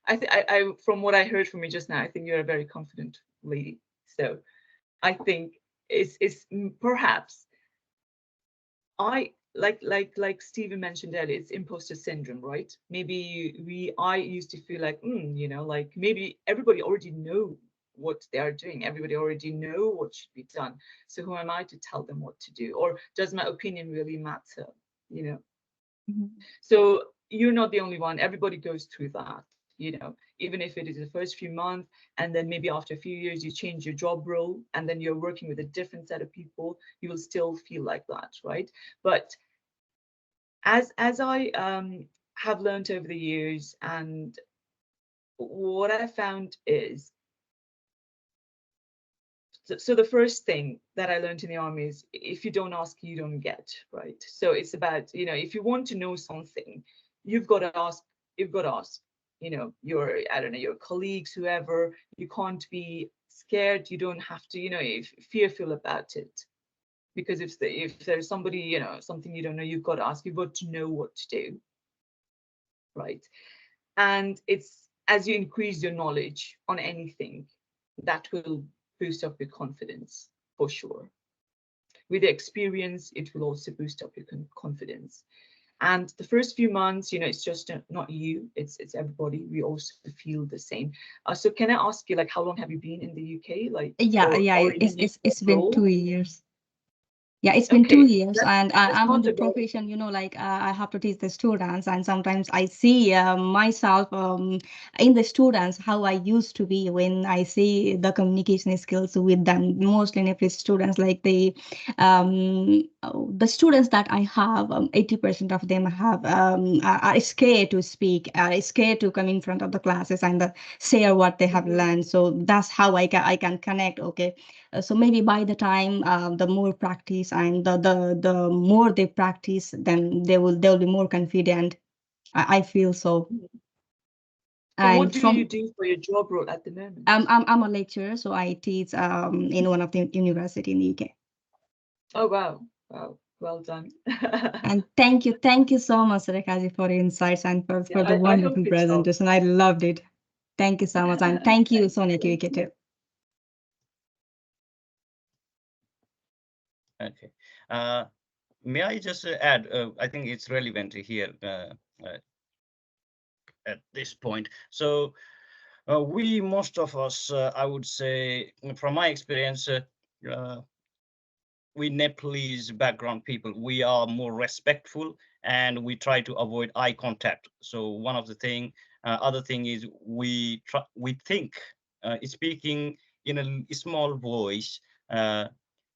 I from what I heard from you just now, I think you're a very confident lady. So I think it's perhaps like Stephen mentioned earlier, it's imposter syndrome, right? Maybe I used to feel like, like maybe everybody already know what they are doing. Everybody already know what should be done. So who am I to tell them what to do? Or does my opinion really matter? Mm-hmm. So you're not the only one. Everybody goes through that, even if it is the first few months, and then maybe after a few years you change your job role, and then you're working with a different set of people, you will still feel like that, right? But as I have learned over the years, and what I found is, so the first thing that I learned in the army is, if you don't ask, you don't get, right? So it's about, if you want to know something, you've got to ask. You've got to ask, your, I don't know, your colleagues, whoever. You can't be scared. You don't have to, if fearful about it, because if there's somebody, something you don't know, you've got to ask. You've got to know what to do, right? And it's as you increase your knowledge on anything, that will boost up your confidence for sure. With the experience, it will also boost up your confidence. And the first few months, it's just not you, it's everybody. We also feel the same. So can I ask you, like, how long have you been in the UK? Like, Yeah, or it's been 2 years. Yeah, it's been Okay, 2 years, and that's I'm on not the a very profession, I have to teach the students, and sometimes I see myself in the students how I used to be when I see the communication skills with them. Mostly Nepalese students, like the students that I have, 80% of them are scared to speak, are scared to come in front of the classes and share what they have learned. So that's how I can connect. Okay. So maybe by the time the more practice and the more they practice, then they'll be more confident. I feel so. So what And do from you do for your job role at the moment? I'm a lecturer, so I teach in one of the university in the UK. Oh wow, well done. And thank you so much, Rekaji, for your insights and for Yeah, the I hope wonderful it's helped. presentation. I loved it. Thank you so much, and thank you, SONEUK CPD too. Okay. May I just add? I think it's relevant here at this point. So most of us, I would say, from my experience, we Nepalese background people, we are more respectful and we try to avoid eye contact. So one of the other thing is we think speaking in a small voice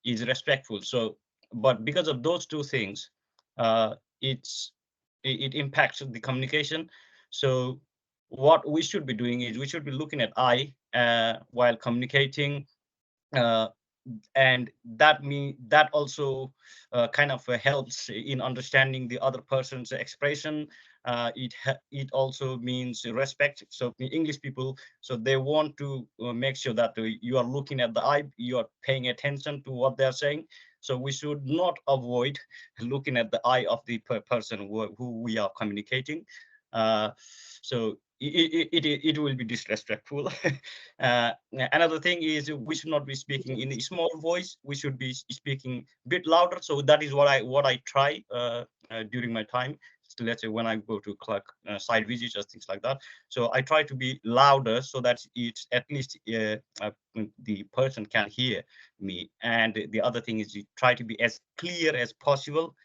is respectful. So, but because of those two things, uh, it impacts the communication. So what we should be doing is we should be looking at eye while communicating. And that also kind of helps in understanding the other person's expression. It also means respect. So the English people, so they want to make sure that you are looking at the eye, you are paying attention to what they're saying. So we should not avoid looking at the eye of the person who we are communicating. So it will be disrespectful. Another thing is we should not be speaking in a small voice. We should be speaking a bit louder. So that is what I try during my time. So let's say when I go to site visits or things like that. So I try to be louder so that it's at least the person can hear me. And the other thing is you try to be as clear as possible.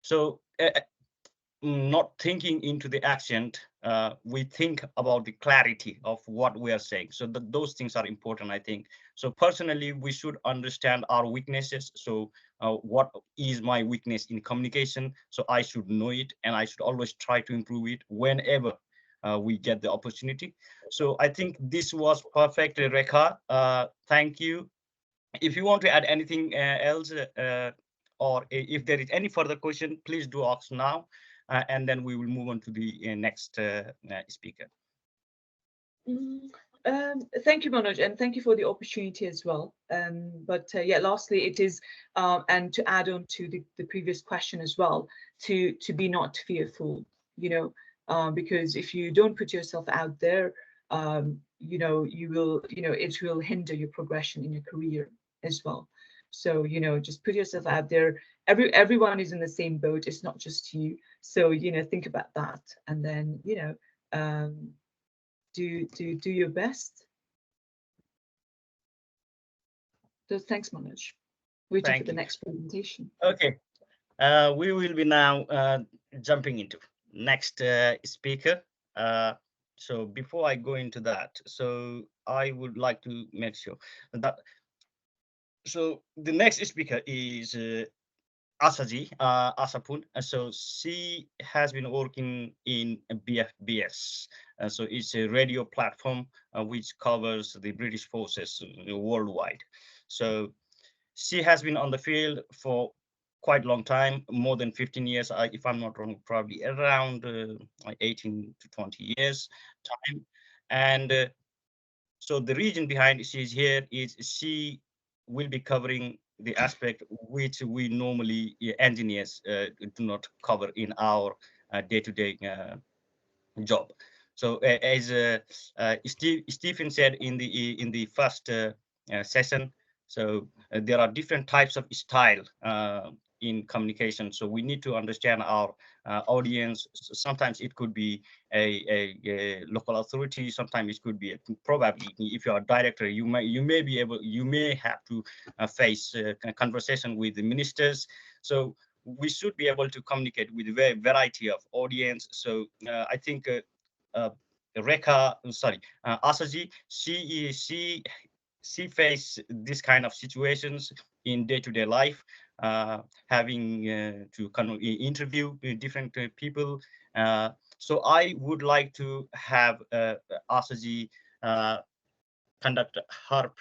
So not thinking into the accent, we think about the clarity of what we are saying. So those things are important, I think. So personally, we should understand our weaknesses. So what is my weakness in communication. So I should know it, and I should always try to improve it whenever we get the opportunity. So I think this was perfect, Rekha. Thank you. If you want to add anything else, or if there is any further question, please do ask now, and then we will move on to the next speaker. Thank you, Manoj, and thank you for the opportunity as well. But yeah, lastly, it is, and to add on to the previous question as well, to be not fearful, you know, because if you don't put yourself out there, you know, you will, you know, it will hinder your progression in your career as well. So, you know, just put yourself out there. Everyone is in the same boat. It's not just you. So, you know, think about that, and then, you know, do your best. So thanks, Manoj. Waiting for the next presentation. Okay, we will be now jumping into next speaker. So before I go into that, so I would like to make sure that, so the next speaker is Asaji Asapun. So she has been working in BFBS. So it's a radio platform which covers the British forces worldwide. So she has been on the field for quite a long time, more than 15 years, if I'm not wrong, probably around like 18 to 20 years time. And so the reason behind she's here is she will be covering the aspect which we normally engineers do not cover in our day-to-day job. So as Stephen said in the first session, so there are different types of style in communication. So we need to understand our audience. Sometimes it could be a local authority. Sometimes it could be probably if you are a director, you may have to face a conversation with the ministers. So we should be able to communicate with a variety of audience. So I think Asaji, she face this kind of situations in day-to-day life, having to kind of interview different people. So I would like to have Asaji conduct her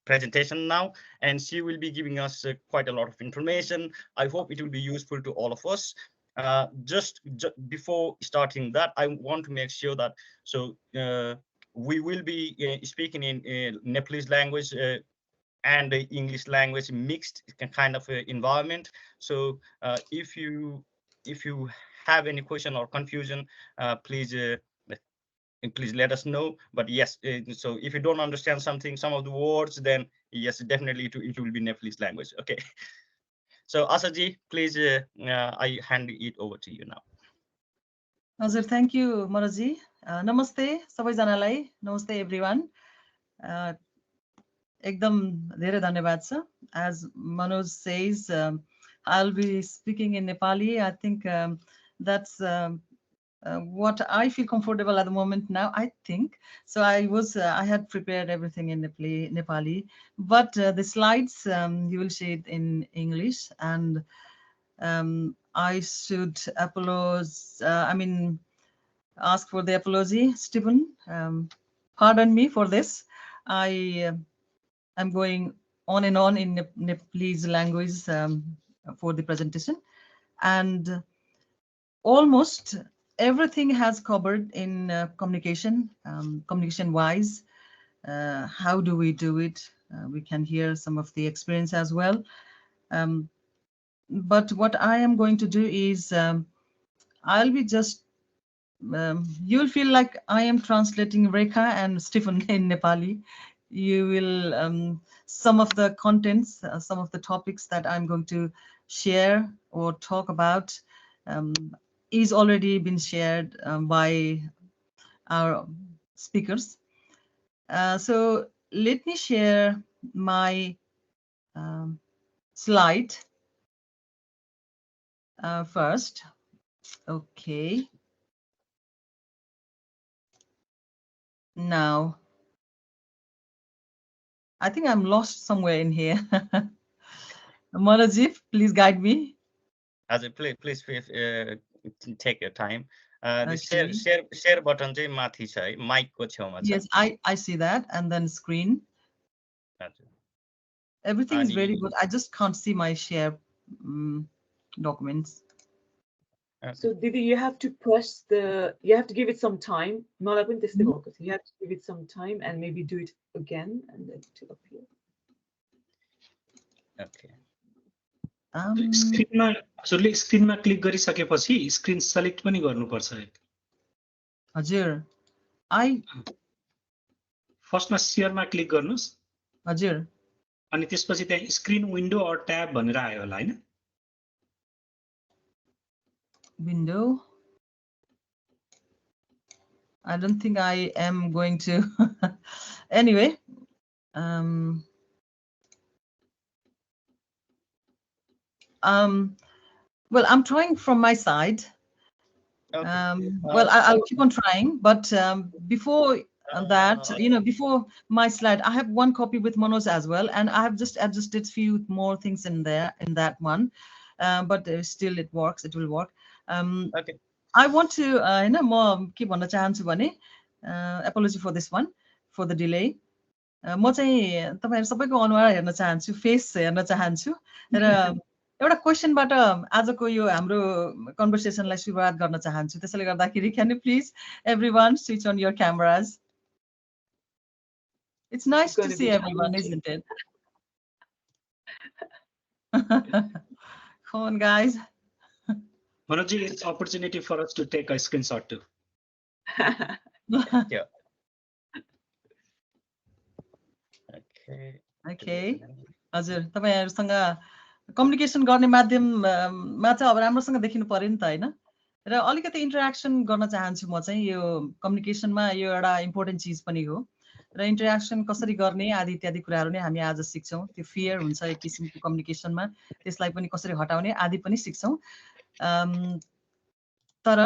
presentation now, and she will be giving us quite a lot of information. I hope it will be useful to all of us. Just before starting that, I want to make sure that we will be speaking in Nepalese language and the English language mixed kind of environment. So if you have any question or confusion, please let us know. But yes, so if you don't understand some of the words, then yes, definitely it will be Nepalese language. Okay. So Asaji, please, I hand it over to you now. Hazur, thank you, Maraji. Namaste, सबैजनालाई. Namaste, everyone. Ekdam धेरै धन्यवाद छ. As Manoj says, I'll be speaking in Nepali. I think that's what I feel comfortable at the moment now, I think. So I had prepared everything in Nepali, but the slides you will see it in English, and I should ask for the apology, Stephen. Pardon me for this. I am going on and on in Nepalese language for the presentation, and almost everything has covered in communication, communication-wise. How do we do it? We can hear some of the experience as well. But what I am going to do is I'll be just, you'll feel like I am translating Rekha and Stephen in Nepali. You will, some of the contents, some of the topics that I'm going to share or talk about is already been shared by our speakers. So let me share my slide first. Okay. Now, I think I'm lost somewhere in here. Manojji, please guide me. Please take your time. The Okay. share button चाहिँ माथि छ है, mic को छेउमा छ. Yes, I see that, and then screen. Everything is very good. I just can't see my share documents. So Didi, you have to press you have to give it some time. You have to give it some time and maybe do it again and then to appear. Okay. स्क्रिनमा हजुरले स्क्रिनमा click गरिसकेपछि screen select पनि गर्नुपर्छ. हजुर, फर्स्टमा शेयरमा click गर्नुस्. हजुर. अनि त्यसपछि त्यहाँ स्क्रिन विन्डो अर ट्याब भनेर आयो होला हैन? Window. I don't think I am going to. Anyway, well, I'm trying from my side. Okay. Well, I'll keep on trying, but before that, before my slide, I have one copy with Manoj as well, and I have just adjusted few more things in there in that one, but still it works. It will work. Okay. I want to, म के भन्न चाहन्छु भने, apology for this one, for the delay. म चाहिँ तपाईहरु सबैको अनुहार हेर्न चाहन्छु, फेस हेर्न चाहन्छु र एउटा क्वेशनबाट आजको यो हाम्रो कन्भर्सेसनलाई सुरुवात गर्न चाहन्छु. त्यसैले गर्दाखेरि can you please everyone switch on your cameras? It's nice to see everyone, isn't it? Come on, guys. Manojji, it's opportunity for us to take a screenshot too. Yeah. Okay. Okay. हजुर, तपाईहरुसँग communication गर्ने माध्यममा चाहिँ अब राम्रोसँग देखिनु पर्यो नि त हैन? र अलिकति interaction गर्न चाहन्छु म चाहिँ यो कम्युनिकेसनमा यो एउटा इम्पोर्टेन्ट चीज पनि हो र इन्टरेक्सन कसरी गर्ने आदि इत्यादि कुराहरु नै हामी आज सिक्छौं. त्यो फियर हुन्छ एक किसिमको कम्युनिकेसनमा, त्यसलाई पनि कसरी हटाउने आदि पनि सिक्छौं. तर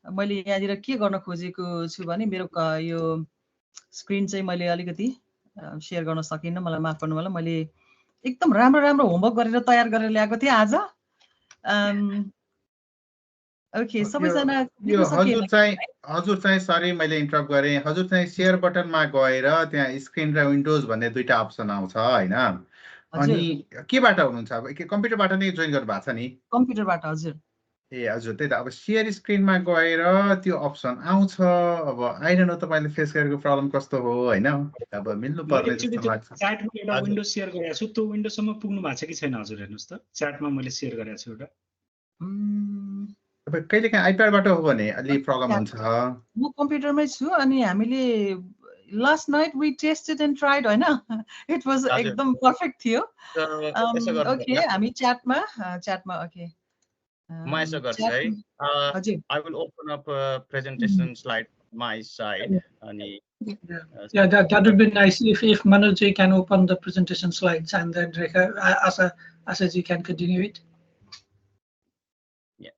मैले यहाँनिर के गर्न खोजेको छु भने मेरो यो स्क्रिन चाहिँ मैले अलिकति शेयर गर्न सकिनँ, मलाई माफ गर्नु होला. मैले एकदम राम्रो होमवर्क गरेर तयार गरेर ल्याएको थिएँ आज. ओके, सबैजना हजुर चाहिँ सरी मैले इन्टरप्ट गरे. हजुर चाहिँ शेयर बटनमा गएर त्यहाँ स्क्रिन र विन्डोज भन्ने दुईटा अप्सन आउँछ हैन? अनि केबाट हुनुहुन्छ? अब कम्प्युटरबाट नै जोइन गर्नु भएको छ नि? कम्प्युटरबाट. हजुर. ए हजुर, त्यही त. अब शेयर स्क्रिनमा गएर त्यो अप्सन आउँछ. अब आई डोन्ट नो तपाईले फेस गरेको प्रब्लम कस्तो हो हैन? अब मिल्नु पर्ने जस्तो लाग्छ. च्याटमा एउटा विन्डो शेयर गरेको छु, त्यो विन्डोसम्म पुग्नु भएको छ कि छैन हजुर? हेर्नुस् त, च्याटमा मैले शेयर गरेको छु एउटा. अब कहिलेकाहीँ आइप्याडबाट हो भने अलि प्रब्लम हुन्छ. म कम्प्युटरमै छु अनि हामीले last night we tested and tried हैन? It was एकदम पर्फेक्ट थियो. ओके, हामी च्याटमा okay. My secretary, I will open up a presentation slide my side. Yeah, that would be nice if Manojji can open the presentation slides and then Rekha, Asaji can continue it. Yeah.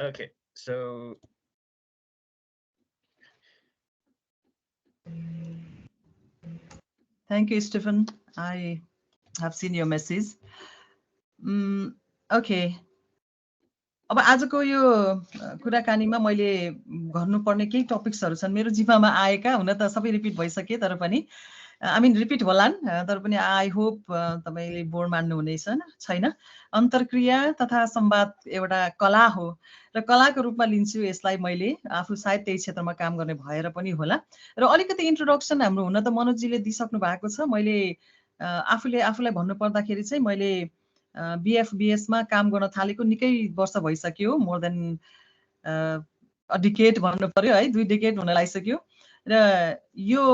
Okay. So. Thank you, Stephen. I have seen your message. Okay. अब आजको यो कुराकानीमा मैले गर्नुपर्ने केही टपिक्सहरु छन् मेरो जिम्मामा आएका. हुन त सबै रिपिट भइसके तर पनि रिपिट होलान्, तर पनि आई होप तपाईले बोर मान्नु हुनेछ छैन. अन्तरक्रिया तथा संवाद एउटा कला हो र कलाको रूपमा लिन्छु यसलाई. मैले आफू सायद त्यही क्षेत्रमा काम गर्ने भएर पनि होला. र अलिकति इन्ट्रोडक्सन हाम्रो हुन त मनोजजीले दिइसक्नु भएको छ. मैले आफूलाई भन्नु पर्दाखेरि चाहिँ मैले BF-BS मा काम गर्न थालेको निकै वर्ष भइसक्यो. मोर देन अ डिकेड भन्नु पर्यो है, 2 डिकेड हुन लागिसक्यो. र यो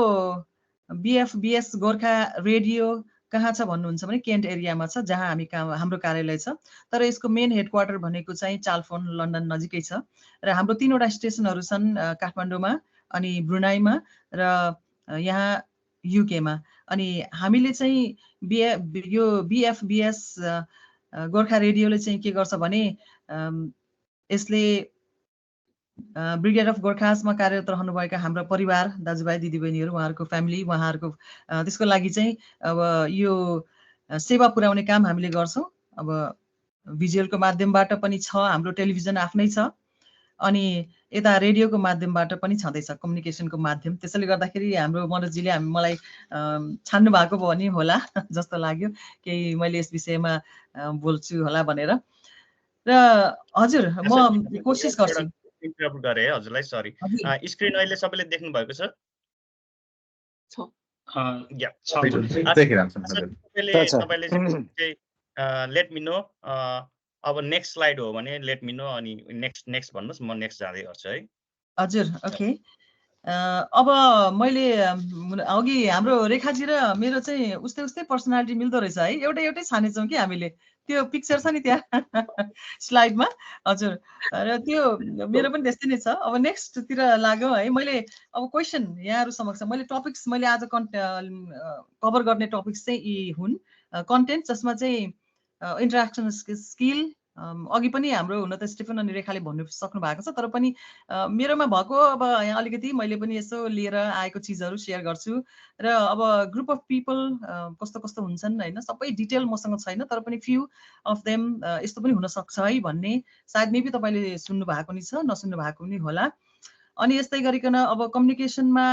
BF-BS गोर्खा रेडियो कहाँ छ भन्नुहुन्छ भने केन्ट एरियामा छ, जहाँ हाम्रो कार्यालय छ. तर यसको मेन हेडक्वार्टर भनेको चाहिँ चालफोन लन्डन नजिकै छ. र हाम्रो 3 वटा स्टेसनहरु छन्, काठमाडौँमा अनि ब्रुनाईमा र यहाँ UK मा. अनि हामीले चाहिँ यो BF-BS गोर्खा रेडियोले चाहिँ के गर्छ भने यसले ब्रिगेड अफ गोर्खासमा कार्यरत रहनुभएका हाम्रो परिवार दाजुभाइ दिदीबहिनीहरु, उहाँहरुको फ्यामिली, उहाँहरुको त्यसको लागि चाहिँ अब यो सेवा पुर्याउने काम हामीले गर्छौं. अब भिजुअलको माध्यमबाट पनि छ, हाम्रो टेलिभिजन आफ्नै छ, अनि यता रेडियोको माध्यमबाट पनि छँदैछ, कम्युनिकेसनको माध्यम। त्यसैले गर्दाखेरि हाम्रो मनोजजीले मलाई छान्नु भएको पनि होला जस्तो लाग्यो, केही मैले यस विषयमा बोल्छु होला भनेर। र हजुर म कोसिस गर्छु। इन्टरप्ट गरे है हजुरलाई, सरी। स्क्रिन अहिले सबैले देख्नु भएको छ? Let me know. अब नेक्स्ट स्लाइड हो भने लेट मी नो, अनि नेक्स्ट भन्नुहोस्, म नेक्स्ट जाँदै गर्छु है। हजुर, ओके। अब मैले अघि हाम्रो रेखाजी र मेरो चाहिँ उस्तै पर्सनालिटी मिल्दो रहेछ है, एउटै छानेछौँ कि हामीले। त्यो पिक्चर छ नि त्यहाँ स्लाइडमा, हजुर, र त्यो मेरो पनि त्यस्तै नै छ। अब नेक्स्टतिर लाग्यो है। मैले अब क्वेसन यहाँहरू समक्ष मैले टपिक्स मैले आज कभर गर्ने टपिक्स चाहिँ यी हुन्। कन्टेन्ट जसमा चाहिँ इन्टरेक्सन स्किल, अघि पनि हाम्रो हुन त स्टिफन अनि रेखाले भन्नु सक्नु भएको छ, तर पनि मेरोमा भएको अब यहाँ अलिकति मैले पनि यसो लिएर आएको चिजहरू सेयर गर्छु। र अब ग्रुप अफ पिपल कस्तो कस्तो हुन्छन् होइन, सबै डिटेल मसँग छैन, तर पनि फ्यु अफ देम यस्तो पनि हुनसक्छ है भन्ने सायद मेबी तपाईँले सुन्नु भएको नि छ, नसुन्नु भएको पनि होला। अनि यस्तै गरिकन अब कम्युनिकेसनमा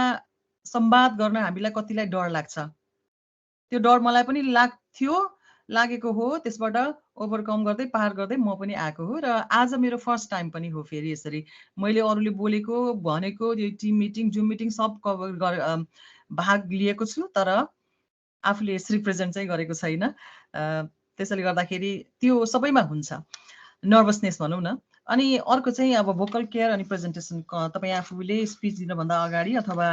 संवाद गर्न हामीलाई कतिलाई डर लाग्छ, त्यो डर मलाई पनि लागेको हो। त्यसबाट ओभरकम गर्दै पार गर्दै म पनि आएको हो, र आज मेरो फर्स्ट टाइम पनि हो फेरि यसरी मैले अरूले बोलेको भनेको यो टिम मिटिङ, जुम मिटिङ सब भाग लिएको छु, तर आफूले यसरी प्रेजेन्ट चाहिँ गरेको छैन। त्यसैले गर्दाखेरि त्यो सबैमा हुन्छ, नर्भसनेस भनौँ न। अनि अर्को चाहिँ अब भोकल केयर अनि प्रेजेन्टेसन, तपाईँ आफूले स्पिच दिनुभन्दा अगाडि अथवा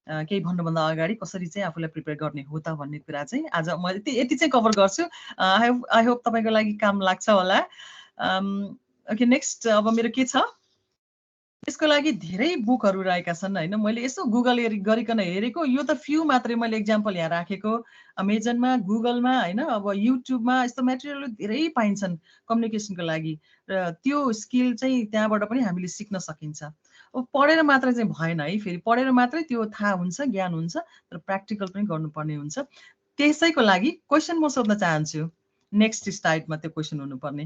केही भन्नुभन्दा अगाडि कसरी चाहिँ आफूलाई प्रिपेयर गर्ने हो त भन्ने कुरा चाहिँ आज म यति चाहिँ कभर गर्छु। आई होप तपाईँको लागि काम लाग्छ होला। ओके, नेक्स्ट अब मेरो के छ, यसको लागि धेरै बुकहरू रहेका छन् होइन। मैले यसो गुगल गरिकन हेरेको, यो त फ्यु मात्रै मैले इक्जाम्पल यहाँ राखेको। अमेजनमा, गुगलमा होइन, अब युट्युबमा यस्तो मेटेरियलहरू धेरै पाइन्छन् कम्युनिकेसनको लागि, र त्यो स्किल चाहिँ त्यहाँबाट पनि हामीले सिक्न सकिन्छ। अब पढेर मात्रै चाहिँ भएन है, फेरि पढेर मात्रै त्यो थाहा हुन्छ, ज्ञान हुन्छ, तर प्र्याक्टिकल पनि गर्नुपर्ने हुन्छ। त्यसैको लागि क्वेसन म सोध्न चाहन्छु, नेक्स्ट स्लाइडमा त्यो क्वेसन हुनुपर्ने।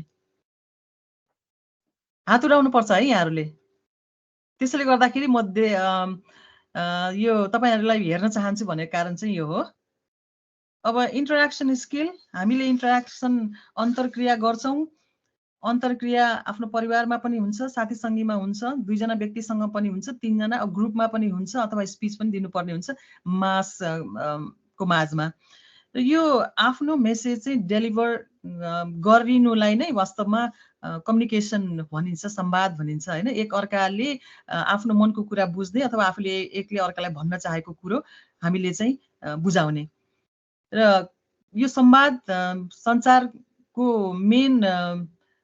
हात उठाउनु पर्छ है यहाँहरूले। त्यसैले गर्दाखेरि म यो तपाईँहरूलाई हेर्न चाहन्छु भनेको कारण चाहिँ यो हो। अब इन्टरेक्सन स्किल, हामीले इन्टरेक्सन अन्तर्क्रिया गर्छौँ। अन्तर्क्रिया आफ्नो परिवारमा पनि हुन्छ, साथीसँगीमा हुन्छ, दुईजना व्यक्तिसँग पनि हुन्छ, तीनजना ग्रुपमा पनि हुन्छ, अथवा स्पिच पनि दिनुपर्ने हुन्छ मासको माझमा। र यो आफ्नो मेसेज चाहिँ डेलिभर गरिनुलाई नै वास्तवमा कम्युनिकेसन भनिन्छ, संवाद भनिन्छ होइन। एक अर्काले आफ्नो मनको कुरा बुझ्दै अथवा आफूले एकले अर्कालाई भन्न चाहेको कुरो हामीले चाहिँ बुझाउने, र यो संवाद सञ्चारको मेन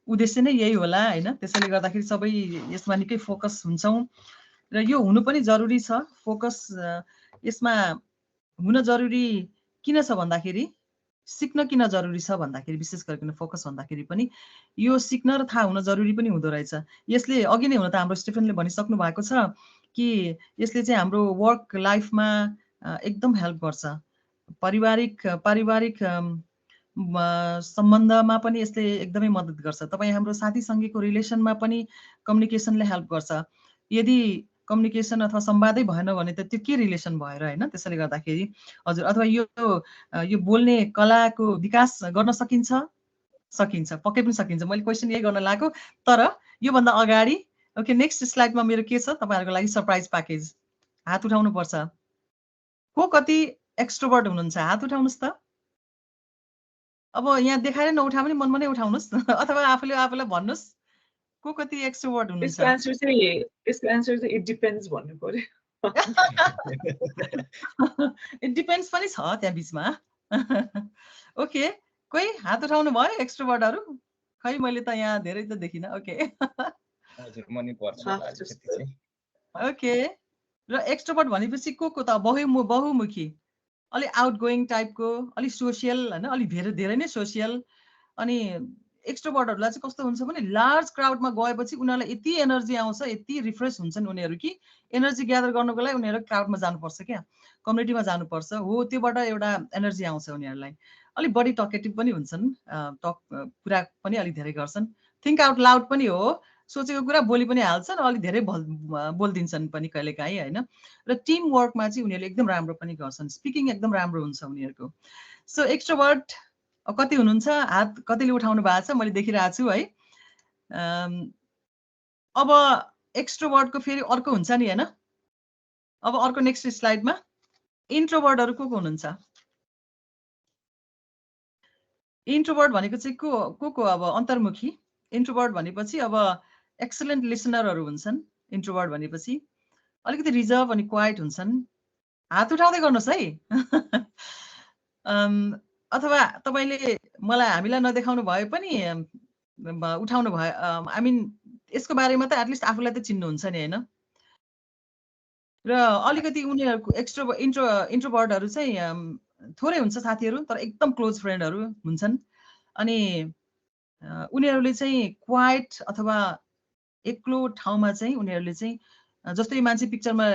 उद्देश्य नै यही होला होइन। त्यसैले गर्दाखेरि सबै यसमा निकै फोकस हुन्छौँ, र यो हुनु पनि जरुरी छ। फोकस यसमा हुन जरुरी किन छ भन्दाखेरि, सिक्न किन जरुरी छ भन्दाखेरि, विशेष गरिकन फोकस भन्दाखेरि पनि यो सिक्न र थाहा हुन जरुरी पनि हुँदो रहेछ। यसले अघि नै हुन त हाम्रो स्टिफनले भनिसक्नु भएको छ कि यसले चाहिँ हाम्रो वर्क लाइफमा एकदम हेल्प गर्छ। पारिवारिक सम्बन्धमा पनि यसले एकदमै मद्दत गर्छ। तपाईँ हाम्रो साथीसँगीको रिलेसनमा पनि कम्युनिकेसनले हेल्प गर्छ। यदि कम्युनिकेसन अथवा संवादै भएन भने त त्यो के रिलेसन भयो र होइन। त्यसैले गर्दाखेरि हजुर, अथवा यो बोल्ने कलाको विकास गर्न सकिन्छ, पक्कै पनि सकिन्छ। मैले क्वेसन यही गर्न लागेको, तर योभन्दा अगाडि ओके, नेक्स्ट स्लाइडमा मेरो के छ तपाईँहरूको लागि सरप्राइज प्याकेज। हात उठाउनु पर्छ। को कति एक्सट्रोभर्ट हुनुहुन्छ, हात उठाउनुहोस् त। अब यहाँ देखाएर नउठा पनि मनमा नै उठाउनुहोस् अथवा आफूलाई भन्नुहोस् को कति एक्सट्रोभर्ट हुनुहुन्छ। यसको आन्सर चाहिँ इट डिपेन्ड्स भन्नु पर्यो। इट डिपेन्ड्स पनि छ त्यहाँ बिचमा। ओके, कोही हात उठाउनु भयो एक्सट्रोभर्टहरू? खै मैले त यहाँ धेरै त देखिनँ। ओके, ओके, र एक्सट्रोभर्ट भनेपछि को त बहुमुखी, अलि आउटगोइङ टाइपको, अलि सोसियल होइन, अलि धेरै नै सोसियल। अनि एक्सट्रोभर्टहरूलाई चाहिँ कस्तो हुन्छ भने लार्ज क्राउडमा गएपछि उनीहरूलाई यति एनर्जी आउँछ, यति रिफ्रेस हुन्छन् उनीहरू कि एनर्जी ग्यादर गर्नको लागि उनीहरू क्राउडमा जानुपर्छ, क्या कम्युनिटीमा जानुपर्छ हो, त्योबाट एउटा एनर्जी आउँछ उनीहरूलाई। अलिक बढी टकेटिभ पनि हुन्छन्, कुरा पनि अलिक धेरै गर्छन्, थिङ्क आउट लाउड पनि हो, सोचेको कुरा बोली पनि हाल्छन्, अलिक धेरै बोलिदिन्छन् पनि कहिलेकाहीँ होइन। र टिम वर्कमा चाहिँ उनीहरूले एकदम राम्रो पनि गर्छन्, स्पिकिङ एकदम राम्रो हुन्छ उनीहरूको। सो एक्स्ट्रोभर्ट कति हुनुहुन्छ? हात कतिले उठाउनु भएको छ मैले देखिरहेको छु है। अब एक्स्ट्रोभर्टको फेरि अर्को हुन्छ नि होइन। अब अर्को नेक्स्ट स्लाइडमा इन्ट्रोभर्टहरू को हुनुहुन्छ? इन्ट्रोभर्ट भनेको चाहिँ को अब अन्तर्मुखी। इन्ट्रोभर्ट भनेपछि अब एक्सलेन्ट लिसनरहरू हुन्छन्। इन्ट्रोभर्ट भनेपछि अलिकति रिजर्भ अनि क्वाइट हुन्छन्। हात उठाउँदै गर्नुहोस् है। अथवा तपाईँले हामीलाई नदेखाउनु भए पनि उठाउनु भयो, आई मिन यसको बारेमा त एटलिस्ट आफूलाई त चिन्नुहुन्छ नि होइन। र अलिकति उनीहरूको इन्ट्रोभर्टहरू चाहिँ थोरै हुन्छ साथीहरू, तर एकदम क्लोज फ्रेन्डहरू हुन्छन्। अनि उनीहरूले चाहिँ क्वाइट अथवा एक्लो ठाउँमा चाहिँ उनीहरूले चाहिँ जस्तै मान्छे पिक्चरमा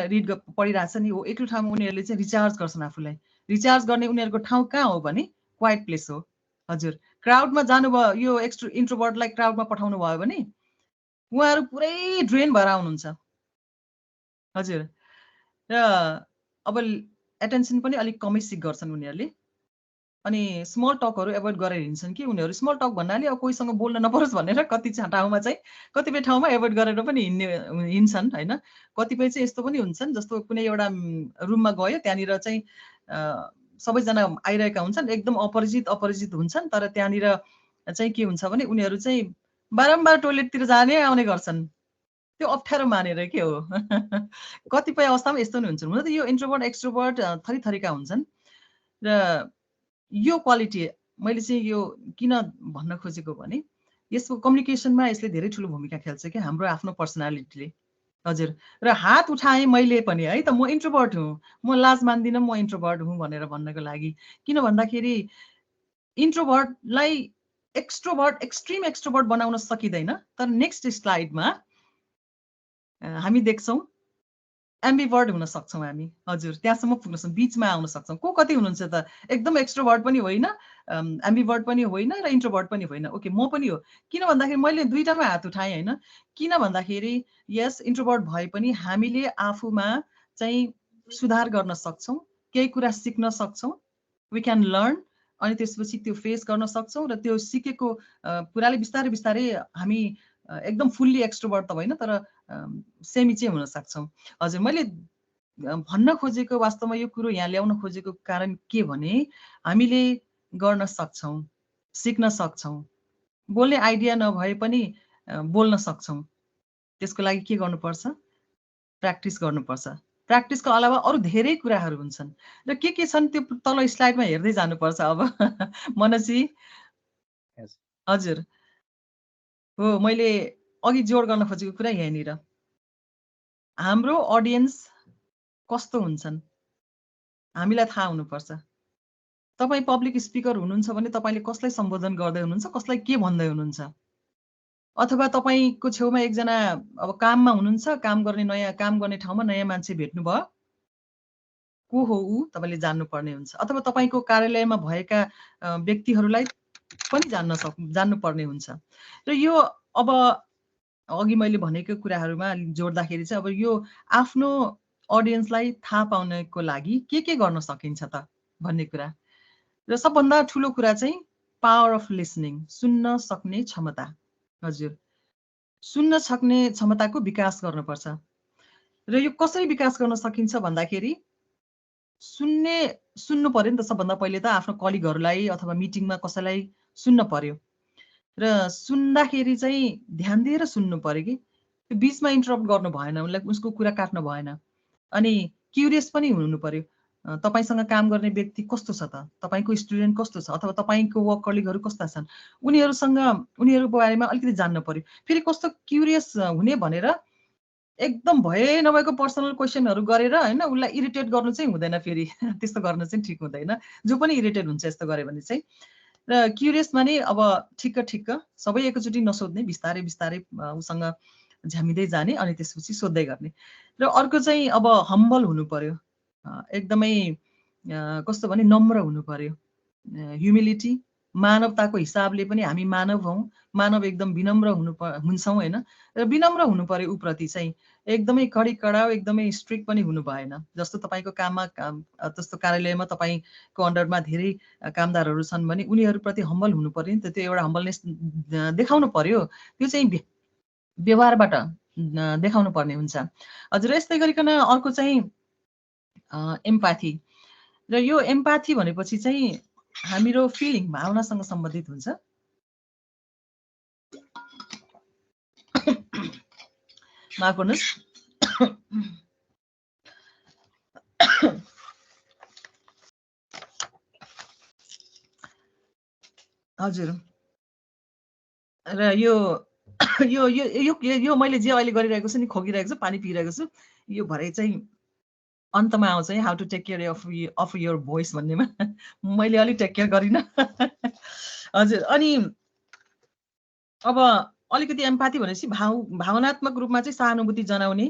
पढिरहेछ नि, हो एक्लो ठाउँमा उनीहरूले चाहिँ रिचार्ज गर्छन् आफूलाई। रिचार्ज गर्ने उनीहरूको ठाउँ कहाँ हो भने क्वाइट प्लेस हो। हजुर, क्राउडमा जानुभयो, यो इन्ट्रोभर्टलाई क्राउडमा पठाउनु भयो भने उहाँहरू पुरै ड्रेन भएर आउनुहुन्छ। हजुर, र अब एटेन्सन पनि अलिक कमै सिक गर्छन् उनीहरूले। अनि स्मल टकहरू एभोइड गरेर हिँड्छन् कि उनीहरू। स्मल टक भन्नाले अब कोहीसँग बोल्न नपरोस् भनेर कति ठाउँमा चाहिँ कतिपय ठाउँमा एभोइड गरेर पनि हिँड्छन् होइन। कतिपय चाहिँ यस्तो पनि हुन्छन्, जस्तो कुनै एउटा रुममा गयो, त्यहाँनिर चाहिँ सबैजना आइरहेका हुन्छन्, एकदम अपरिचित हुन्छन्, तर त्यहाँनिर चाहिँ के हुन्छ भने उनीहरू चाहिँ बारम्बार टोइलेटतिर जाने आउने गर्छन्। त्यो अप्ठ्यारो मानेर के हो। कतिपय अवस्थामा यस्तो नि हुन्छ। हुन त यो इन्ट्रोभर्ट एक्सट्रोभर्ट थरी थरीका हुन्छन्। र यो क्वालिटी मैले चाहिँ यो किन भन्न खोजेको भने यसको कम्युनिकेसनमा यसले धेरै ठुलो भूमिका खेल्छ कि हाम्रो आफ्नो पर्सनालिटीले। हजुर, र हात उठाएँ मैले पनि है त, म इन्ट्रोभर्ट हुँ, म लाज मान्दिनँ, म इन्ट्रोभर्ट हुँ भनेर भन्नको लागि। किन भन्दाखेरि इन्ट्रोभर्टलाई एक्स्ट्रिम एक्स्ट्रोभर्ट बनाउन सकिँदैन। तर नेक्स्ट स्लाइडमा हामी देख्छौँ एम्बिभर्ट हुन सक्छौँ हामी। हजुर, त्यहाँसम्म पुग्न सक्छौँ, बिचमा आउन सक्छौँ। कति हुनुहुन्छ त? एकदम एक्स्ट्रोभर्ट पनि होइन, एम्बिभर्ट पनि होइन, र इन्ट्रोभर्ट पनि होइन। ओके, म पनि हो। किन भन्दाखेरि मैले दुईटामा हात उठाएँ होइन। किन भन्दाखेरि यस इन्ट्रोभर्ट भए पनि हामीले आफूमा चाहिँ सुधार गर्न सक्छौँ, केही कुरा सिक्न सक्छौँ, वी क्यान लर्न। अनि त्यसपछि त्यो फेस गर्न सक्छौँ र त्यो सिकेको कुराले बिस्तारै बिस्तारै हामी एकदम फुल्ली एक्स्ट्रोभर्ट त होइन, तर सेमी चाहिँ हुन सक्छौँ। हजुर, मैले भन्न खोजेको वास्तवमा यो कुरो यहाँ ल्याउन खोजेको कारण के भने हामीले गर्न सक्छौँ, सिक्न सक्छौँ, बोल्ने आइडिया नभए पनि बोल्न सक्छौँ। त्यसको लागि के गर्नुपर्छ? प्र्याक्टिस गर्नुपर्छ। प्र्याक्टिसको अलावा अरू धेरै कुराहरू हुन्छन् र के छन् त्यो तल स्लाइडमा हेर्दै जानुपर्छ। अब मनजी हजुर हो, मैले अघि जोड गर्न खोजेको कुरा यहाँनिर हाम्रो अडियन्स कस्तो हुन्छन् हामीलाई थाहा हुनुपर्छ। तपाईँ पब्लिक स्पिकर हुनुहुन्छ भने तपाईँले कसलाई सम्बोधन गर्दै हुनुहुन्छ, कसलाई के भन्दै हुनुहुन्छ, अथवा तपाईँको छेउमा एकजना अब काममा हुनुहुन्छ, काम गर्ने ठाउँमा नयाँ मान्छे भेट्नुभयो, को हो ऊ तपाईँले जान्नुपर्ने हुन्छ। अथवा तपाईँको कार्यालयमा भएका व्यक्तिहरूलाई पनि जान्नुपर्ने हुन्छ। र यो अब अघि मैले भनेको कुराहरूमा जोड्दाखेरि चाहिँ अब यो आफ्नो अडियन्सलाई थाहा पाउनको लागि के गर्न सकिन्छ त भन्ने कुरा। र सबभन्दा ठुलो कुरा चाहिँ पावर अफ लिसनिङ, सुन्न सक्ने क्षमता। हजुर, सुन्न सक्ने क्षमताको विकास गर्नुपर्छ। र यो कसरी विकास गर्न सकिन्छ भन्दाखेरि सुन्नु पर्यो नि त। सबभन्दा पहिले त आफ्नो कलिगहरूलाई अथवा मिटिङमा कसैलाई सुन्न पर्यो र सुन्दाखेरि चाहिँ ध्यान दिएर सुन्नु पर्यो कि बिचमा इन्टरप्ट गर्नु भएन, उसलाई उसको कुरा काट्नु भएन। अनि क्युरियस पनि हुनु पर्यो। तपाईसँग काम गर्ने व्यक्ति कस्तो छ त, तपाईँको स्टुडेन्ट कस्तो छ, अथवा तपाईँको वर्क कलिगहरू कस्ता छन्, उनीहरूको बारेमा अलिकति जान्नु पर्यो। फेरि कस्तो क्युरियस हुने भनेर एकदम भए नभएको पर्सनल क्वेसनहरू गरेर होइन उसलाई इरिटेट गर्नु चाहिँ हुँदैन। फेरि त्यस्तो गर्न चाहिँ ठिक हुँदैन। जो पनि इरिटेट हुन्छ यस्तो गर्यो भने चाहिँ। र क्युरियस माने अब ठिक्क सबै एकैचोटि नसोध्ने, बिस्तारै बिस्तारै उसँग झ्यामिँदै जाने अनि त्यसपछि सोध्दै गर्ने। र अर्को चाहिँ अब हम्बल हुनु पर्यो, एकदमै कस्तो भने नम्र हुनु पर्यो। ह्युमिलिटी, मानवताको हिसाबले पनि हामी मानव हौँ, मानव एकदम विनम्र हुन्छौँ होइन। र विनम्र हुनु पर्यो उप्रति चाहिँ, एकदमै कडी कडाउ एकदमै स्ट्रिक्ट पनि हुनु भएन। जस्तो तपाईँको काममा त्यस्तो कार्यालयमा तपाईँको अन्डरमा धेरै कामदारहरू छन् भने उनीहरूप्रति हम्बल हुनु पर्यो नि त, त्यो एउटा हम्बलनेस देखाउनु पर्यो, त्यो चाहिँ व्यवहारबाट देखाउनु पर्ने हुन्छ। हजुर, यस्तै गरिकन अर्को चाहिँ एम्पाथी। र यो एम्पाथी भनेपछि चाहिँ हाम्रो फिलिङ, भावनासँग सम्बन्धित हुन्छ। माफ गर्नुहोस्। हजुर, र यो यो यो यो यो मैले जे अहिले गरिरहेको छु नि, खोकिरहेको छु, पानी पिइरहेको छु, यो भरे चाहिँ अन्तमा आउँछ है, how to take care of your voice भन्नेमा। मैले अलिक टेक केयर गरिनँ। हजुर, अनि अब अलिकति एम्पाथी भनेपछि भावनात्मक रूपमा चाहिँ सहानुभूति जनाउने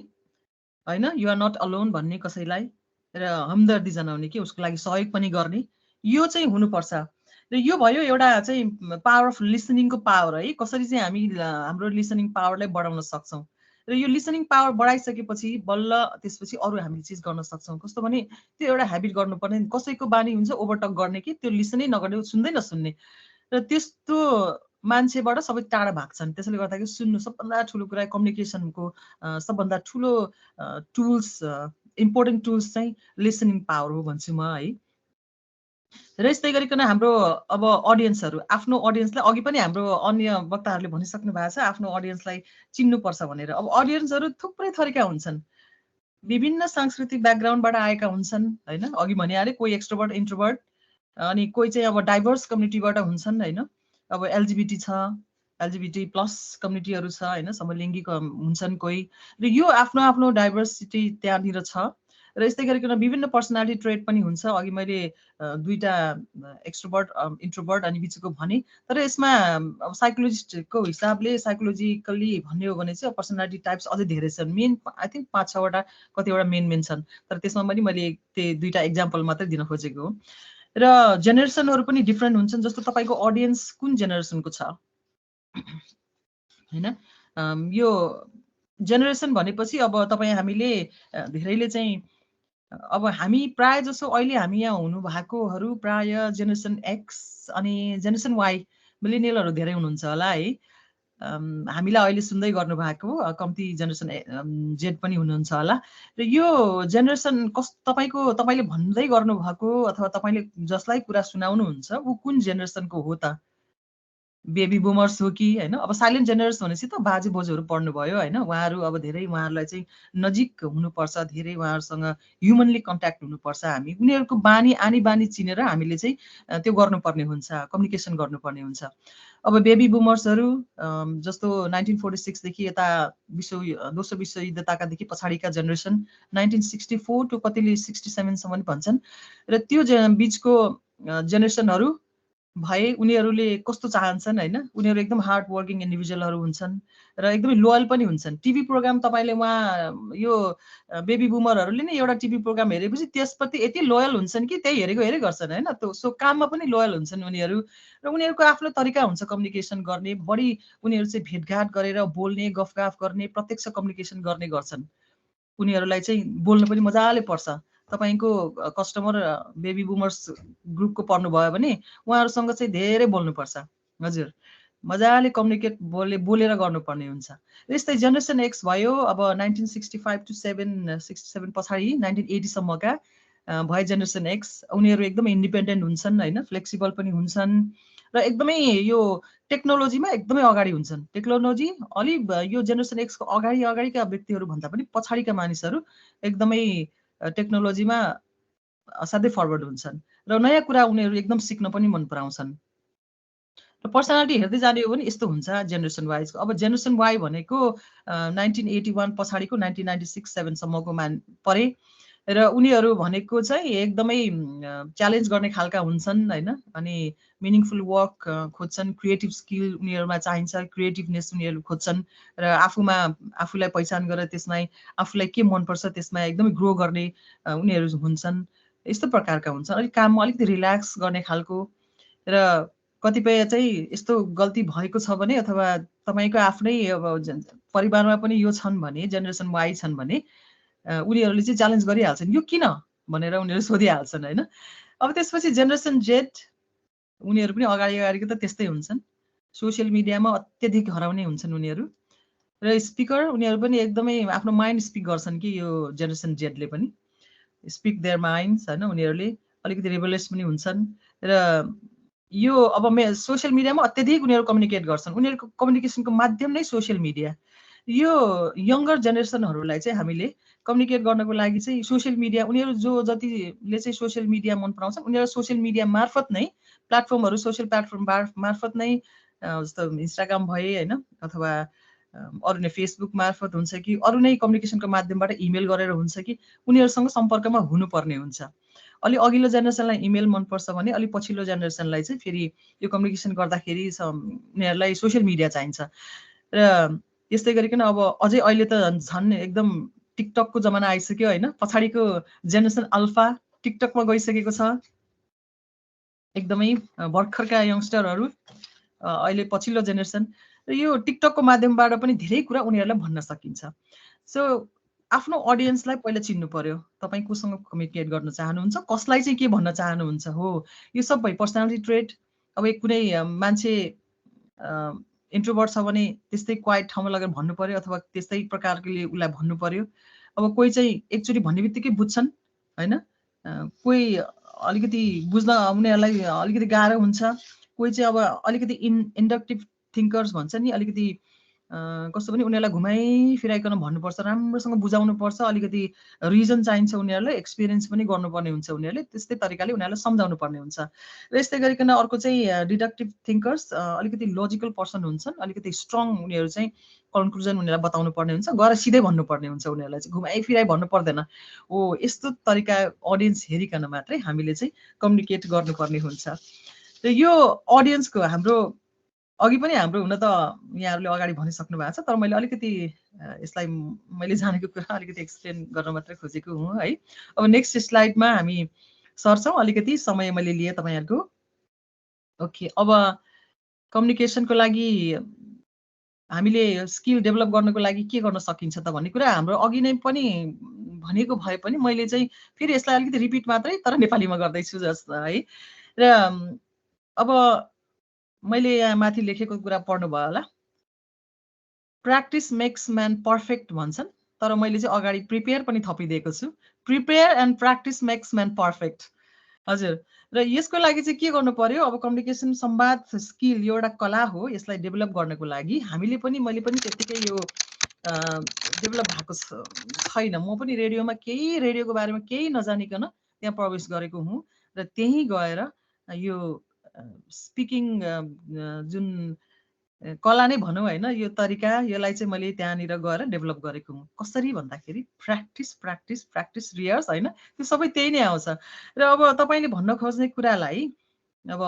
होइन, यु आर नट अलोन भन्ने कसैलाई, र हमदर्दी जनाउने कि उसको लागि सहयोग पनि गर्ने, यो चाहिँ हुनुपर्छ। र यो भयो एउटा चाहिँ पावर अफ लिसनिङको पावर है, कसरी चाहिँ हामी हाम्रो लिसनिङ पावरलाई बढाउन सक्छौँ। र यो लिसनिङ पावर बढाइसकेपछि बल्ल त्यसपछि अरू हामीले चिज गर्न सक्छौँ। कस्तो भने त्यो एउटा हेबिट गर्नुपर्ने, कसैको बानी हुन्छ ओभरटक गर्ने कि त्यो लिसनै नगर्ने, सुन्दै नसुन्ने, र त्यस्तो मान्छेबाट सबै टाढा भाग्छन्। त्यसैले गर्दाखेरि सुन्नु सबभन्दा ठुलो कुरा, कम्युनिकेसनको सबभन्दा ठुलो टुल्स, इम्पोर्टेन्ट टुल्स चाहिँ लिसनिङ पावर हो भन्छु म है। र यस्तै गरिकन हाम्रो अब अडियन्सहरू, आफ्नो अडियन्सलाई अघि पनि हाम्रो अन्य वक्ताहरूले भनिसक्नु भएको छ, आफ्नो अडियन्सलाई चिन्नुपर्छ भनेर। अब अडियन्सहरू थुप्रै थरीका हुन्छन्, विभिन्न सांस्कृतिक ब्याकग्राउन्डबाट आएका हुन्छन् होइन। अघि भनिहालेँ, कोही एक्सट्रोभर्ट, इन्ट्रोभर्ट, अनि कोही चाहिँ अब डाइभर्स कम्युनिटीबाट हुन्छन् होइन। अब एलजिबिटी छ, एलजिबिटी प्लस कम्युनिटीहरू छ होइन, समलिङ्गी हुन्छन् कोही, र यो आफ्नो आफ्नो डाइभर्सिटी त्यहाँनिर छ। र यस्तै गरिकन विभिन्न पर्सनालिटी ट्रेड पनि हुन्छ। अघि मैले दुईटा एक्सट्रोभर्ट, इन्ट्रोभर्ट अनि बिचको भने, तर यसमा अब साइकोलोजिस्टको हिसाबले साइकोलोजिकल्ली भन्ने हो भने चाहिँ पर्सनालिटी टाइप्स अझै धेरै छन्। मेन आई थिङ्क 5-6वटा कतिवटा मेन छन्, तर त्यसमा पनि मैले त्यो दुईटा इक्जाम्पल मात्रै दिन खोजेको हो। र जेनेरेसनहरू पनि डिफ्रेन्ट हुन्छन्। जस्तो तपाईँको अडियन्स कुन जेनेरेसनको छ होइन। यो जेनेरेसन भनेपछि अब तपाईँ हामीले धेरैले चाहिँ अब हामी प्राय जसो अहिले हामी यहाँ हुनु भएकोहरू प्राय जेनेरेसन एक्स अनि जेनेरेसन वाई, मिलेनियलहरू धेरै हुनुहुन्छ होला है। हामीलाई अहिले सुन्दै गर्नु भएको कम्ती जेनेरेसन जेड पनि हुनुहुन्छ होला। र यो जेनेरेसन तपाईँले भन्दै गर्नुभएको अथवा तपाईँले जसलाई कुरा सुनाउनुहुन्छ ऊ कुन जेनेरेसनको हो त? बेबी बुमर्स हो कि होइन। अब साइलेन्ट जेनेरेसन भनेपछि त बाजे बोजूहरू पढ्नुभयो होइन, उहाँहरू अब धेरै उहाँहरूलाई चाहिँ नजिक हुनुपर्छ, धेरै उहाँहरूसँग ह्युमनली कन्ट्याक्ट हुनुपर्छ। हामी उनीहरूको आनी बानी चिनेर हामीले चाहिँ त्यो गर्नुपर्ने हुन्छ, कम्युनिकेसन गर्नुपर्ने हुन्छ। अब बेबी बुमर्सहरू जस्तो 1946देखि यता दोस्रो विश्वयुद्धताकादेखि पछाडिका जेनेरेसन, 1964 टु कतिले 67सम्म भन्छन्। र त्यो बिचको जेनेरेसनहरू भए उनीहरूले कस्तो चाहन्छन् होइन, उनीहरू एकदम हार्ड वर्किङ इन्डिभिजुअलहरू हुन्छन् र एकदमै लोयल पनि हुन्छन्। टिभी प्रोग्राम तपाईँले उहाँ यो बेबी बुमरहरूले नै एउटा टिभी प्रोग्राम हेरेपछि त्यसप्रति यति लोयल हुन्छन् कि त्यही हेरेकै गर्छन् होइन। त्यो सो काममा पनि लोयल हुन्छन् उनीहरू, र उनीहरूको आफ्नो तरिका हुन्छ कम्युनिकेसन गर्ने। बढी उनीहरू चाहिँ भेटघाट गरेर बोल्ने, गफगाफ गर्ने, प्रत्यक्ष कम्युनिकेसन गर्ने गर्छन्। उनीहरूलाई चाहिँ बोल्न पनि मजाले पर्छ। तपाईँको कस्टमर बेबी बुमर्स ग्रुपको पर्नुभयो भने उहाँहरूसँग चाहिँ धेरै बोल्नुपर्छ। हजुर, मजाले कम्युनिकेट बोलेर गर्नुपर्ने हुन्छ। यस्तै जेनेरेसन एक्स भयो, अब 1965 टु 67 पछाडि 1980सम्मका भए जेनेरेसन एक्स। उनीहरू एकदमै इन्डिपेन्डेन्ट हुन्छन् होइन, फ्लेक्सिबल पनि हुन्छन्, र एकदमै यो टेक्नोलोजीमा एकदमै अगाडि हुन्छन्। टेक्नोलोजी अलि यो जेनेरेसन एक्सको अगाडिका व्यक्तिहरू भन्दा पनि पछाडिका मानिसहरू एकदमै टेक्नोलोजीमा असाध्यै फरवर्ड हुन्छन्, र नयाँ कुरा उनीहरू एकदम सिक्न पनि मन पराउँछन्। र पर्सनालिटी हेर्दै जाने हो भने यस्तो हुन्छ जेनेरेसन वाइजको। अब जेनेरेसन वाई भनेको 1981 पछाडिको 1996-7सम्मको परे, र उनीहरू भनेको चाहिँ एकदमै च्यालेन्ज गर्ने खालका हुन्छन् होइन। अनि मिनिङफुल वर्क खोज्छन्, क्रिएटिभ स्किल उनीहरूमा चाहिन्छ, क्रिएटिभनेस उनीहरू खोज्छन्, र आफूलाई पहिचान गरेर त्यसमा आफूलाई के मनपर्छ त्यसमा एकदमै ग्रो गर्ने उनीहरू हुन्छन्। यस्तो प्रकारका हुन्छन्। अलिक काममा अलिकति रिल्याक्स गर्ने खालको र कतिपय चाहिँ यस्तो गल्ती भएको छ भने अथवा तपाईँको आफ्नै अब परिवारमा पनि यो छन् भने जेनेरेसन वाइ छन् भने उनीहरूले चाहिँ च्यालेन्ज गरिहाल्छन् यो किन भनेर उनीहरू सोधिहाल्छन् होइन। अब त्यसपछि जेनेरेसन जेड उनीहरू पनि अगाडिको त त्यस्तै हुन्छन्, सोसियल मिडियामा अत्यधिक हराउने हुन्छन् उनीहरू। र स्पिकर उनीहरू पनि एकदमै आफ्नो माइन्ड स्पिक गर्छन् कि यो जेनेरेसन जेडले पनि स्पिक देयर माइन्ड्स होइन। उनीहरूले अलिकति रेबलेस पनि हुन्छन् र यो अब सोसियल मिडियामा अत्यधिक उनीहरू कम्युनिकेट गर्छन्, उनीहरूको कम्युनिकेसनको माध्यम नै सोसियल मिडिया। यो यङ्गर जेनेरेसनहरूलाई चाहिँ हामीले कम्युनिकेट गर्नको लागि चाहिँ सोसियल मिडिया उनीहरू जो जतिले चाहिँ सोसियल मिडिया मन पराउँछन् उनीहरू सोसियल मिडिया मार्फत नै प्लेटफर्महरू सोसियल प्लेटफर्म मार्फत नै जस्तो इन्स्टाग्राम भए होइन अथवा अरू नै फेसबुक मार्फत हुन्छ कि अरू नै कम्युनिकेसनको माध्यमबाट इमेल गरेर हुन्छ कि उनीहरूसँग सम्पर्कमा हुनुपर्ने हुन्छ। अलि अघिल्लो जेनेरेसनलाई इमेल मनपर्छ भने अलि पछिल्लो जेनेरेसनलाई चाहिँ फेरि यो कम्युनिकेसन गर्दाखेरि उनीहरूलाई सोसियल मिडिया चाहिन्छ। र यस्तै गरिकन अब अझै अहिले त झन् एकदम टिकटकको जमाना आइसक्यो होइन। पछाडिको जेनेरेसन अल्फा टिकटकमा गइसकेको छ, एकदमै भर्खरका यङ्स्टरहरू अहिले पछिल्लो जेनेरेसन। र यो टिकटकको माध्यमबाट पनि धेरै कुरा उनीहरूलाई भन्न सकिन्छ। सो आफ्नो अडियन्सलाई पहिला चिन्नु पर्यो, तपाईँ कोसँग कम्युनिकेट गर्न चाहनुहुन्छ, कसलाई चाहिँ के भन्न चाहनुहुन्छ हो यो सबै पर्सनालिटी ट्रेट। अब कुनै मान्छे इन्ट्रोभर्ट छ भने त्यस्तै क्वाइट ठाउँमा लगेर भन्नु पर्यो अथवा त्यस्तै प्रकारले उसलाई भन्नु पर्यो। अब कोही चाहिँ एकचोटि भन्ने बित्तिकै बुझ्छन् होइन, कोही अलिकति बुझ्न उनीहरूलाई अलिकति गाह्रो हुन्छ, कोही चाहिँ अब अलिकति इन्डक्टिभ थिङ्कर्स भन्छ नि, अलिकति कस्तो पनि उनीहरूलाई घुमाइफिराइकन भन्नुपर्छ, राम्रोसँग बुझाउनुपर्छ, अलिकति रिजन चाहिन्छ उनीहरूलाई, एक्सपिरियन्स पनि गर्नुपर्ने हुन्छ उनीहरूले, त्यस्तै तरिकाले उनीहरूलाई सम्झाउनु पर्ने हुन्छ। र यस्तै गरिकन अर्को चाहिँ डिडक्टिभ थिङ्कर्स अलिकति लोजिकल पर्सन हुन्छन्, अलिकति स्ट्रङ उनीहरू चाहिँ कन्क्लुजन उनीहरूलाई बताउनु पर्ने हुन्छ, गएर सिधै भन्नुपर्ने हुन्छ उनीहरूलाई चाहिँ, घुमाइफिराइ भन्नु पर्दैन। हो यस्तो तरिका अडियन्स हेरिकन मात्रै हामीले चाहिँ कम्युनिकेट गर्नुपर्ने हुन्छ। र यो अडियन्सको हाम्रो अघि पनि हाम्रो हुन त यहाँहरूले अगाडि भनिसक्नु भएको छ, तर मैले अलिकति यसलाई मैले जानेको कुरा अलिकति एक्सप्लेन गर्न मात्रै खोजेको हुँ है। अब नेक्स्ट स्लाइडमा हामी सर्छौँ, अलिकति समय मैले लिएँ तपाईँहरूको। ओके, अब कम्युनिकेसनको लागि हामीले स्किल डेभलप गर्नको लागि के गर्न सकिन्छ त भन्ने कुरा हाम्रो अघि नै पनि भनेको भए पनि मैले चाहिँ फेरि यसलाई अलिकति रिपिट मात्रै तर नेपालीमा गर्दैछु जस्तो है। र अब मैले यहाँ माथि लेखेको कुरा पढ्नुभयो होला, प्र्याक्टिस मेक्स म्यान पर्फेक्ट भन्छन्, तर मैले चाहिँ अगाडि प्रिपेयर पनि थपिदिएको छु, प्रिपेयर एन्ड प्र्याक्टिस मेक्स म्यान पर्फेक्ट। हजुर, र यसको लागि चाहिँ के गर्नु पर्यो, अब कम्युनिकेसन संवाद स्किल यो एउटा कला हो, यसलाई डेभलप गर्नको लागि हामीले पनि मैले पनि त्यत्तिकै यो डेभलप भएको छैन, म पनि रेडियोमा रेडियोको बारेमा केही नजानिकन त्यहाँ प्रवेश गरेको हुँ र त्यहीँ गएर यो स्पिकिङ जुन कला नै भनौँ होइन, यो तरिका यसलाई चाहिँ मैले त्यहाँनिर गएर डेभलप गरेको हुँ। कसरी भन्दाखेरि प्र्याक्टिस प्र्याक्टिस प्र्याक्टिस रिहर्स होइन, त्यो सबै त्यही नै आउँछ। र अब तपाईँले भन्न खोज्ने कुरालाई अब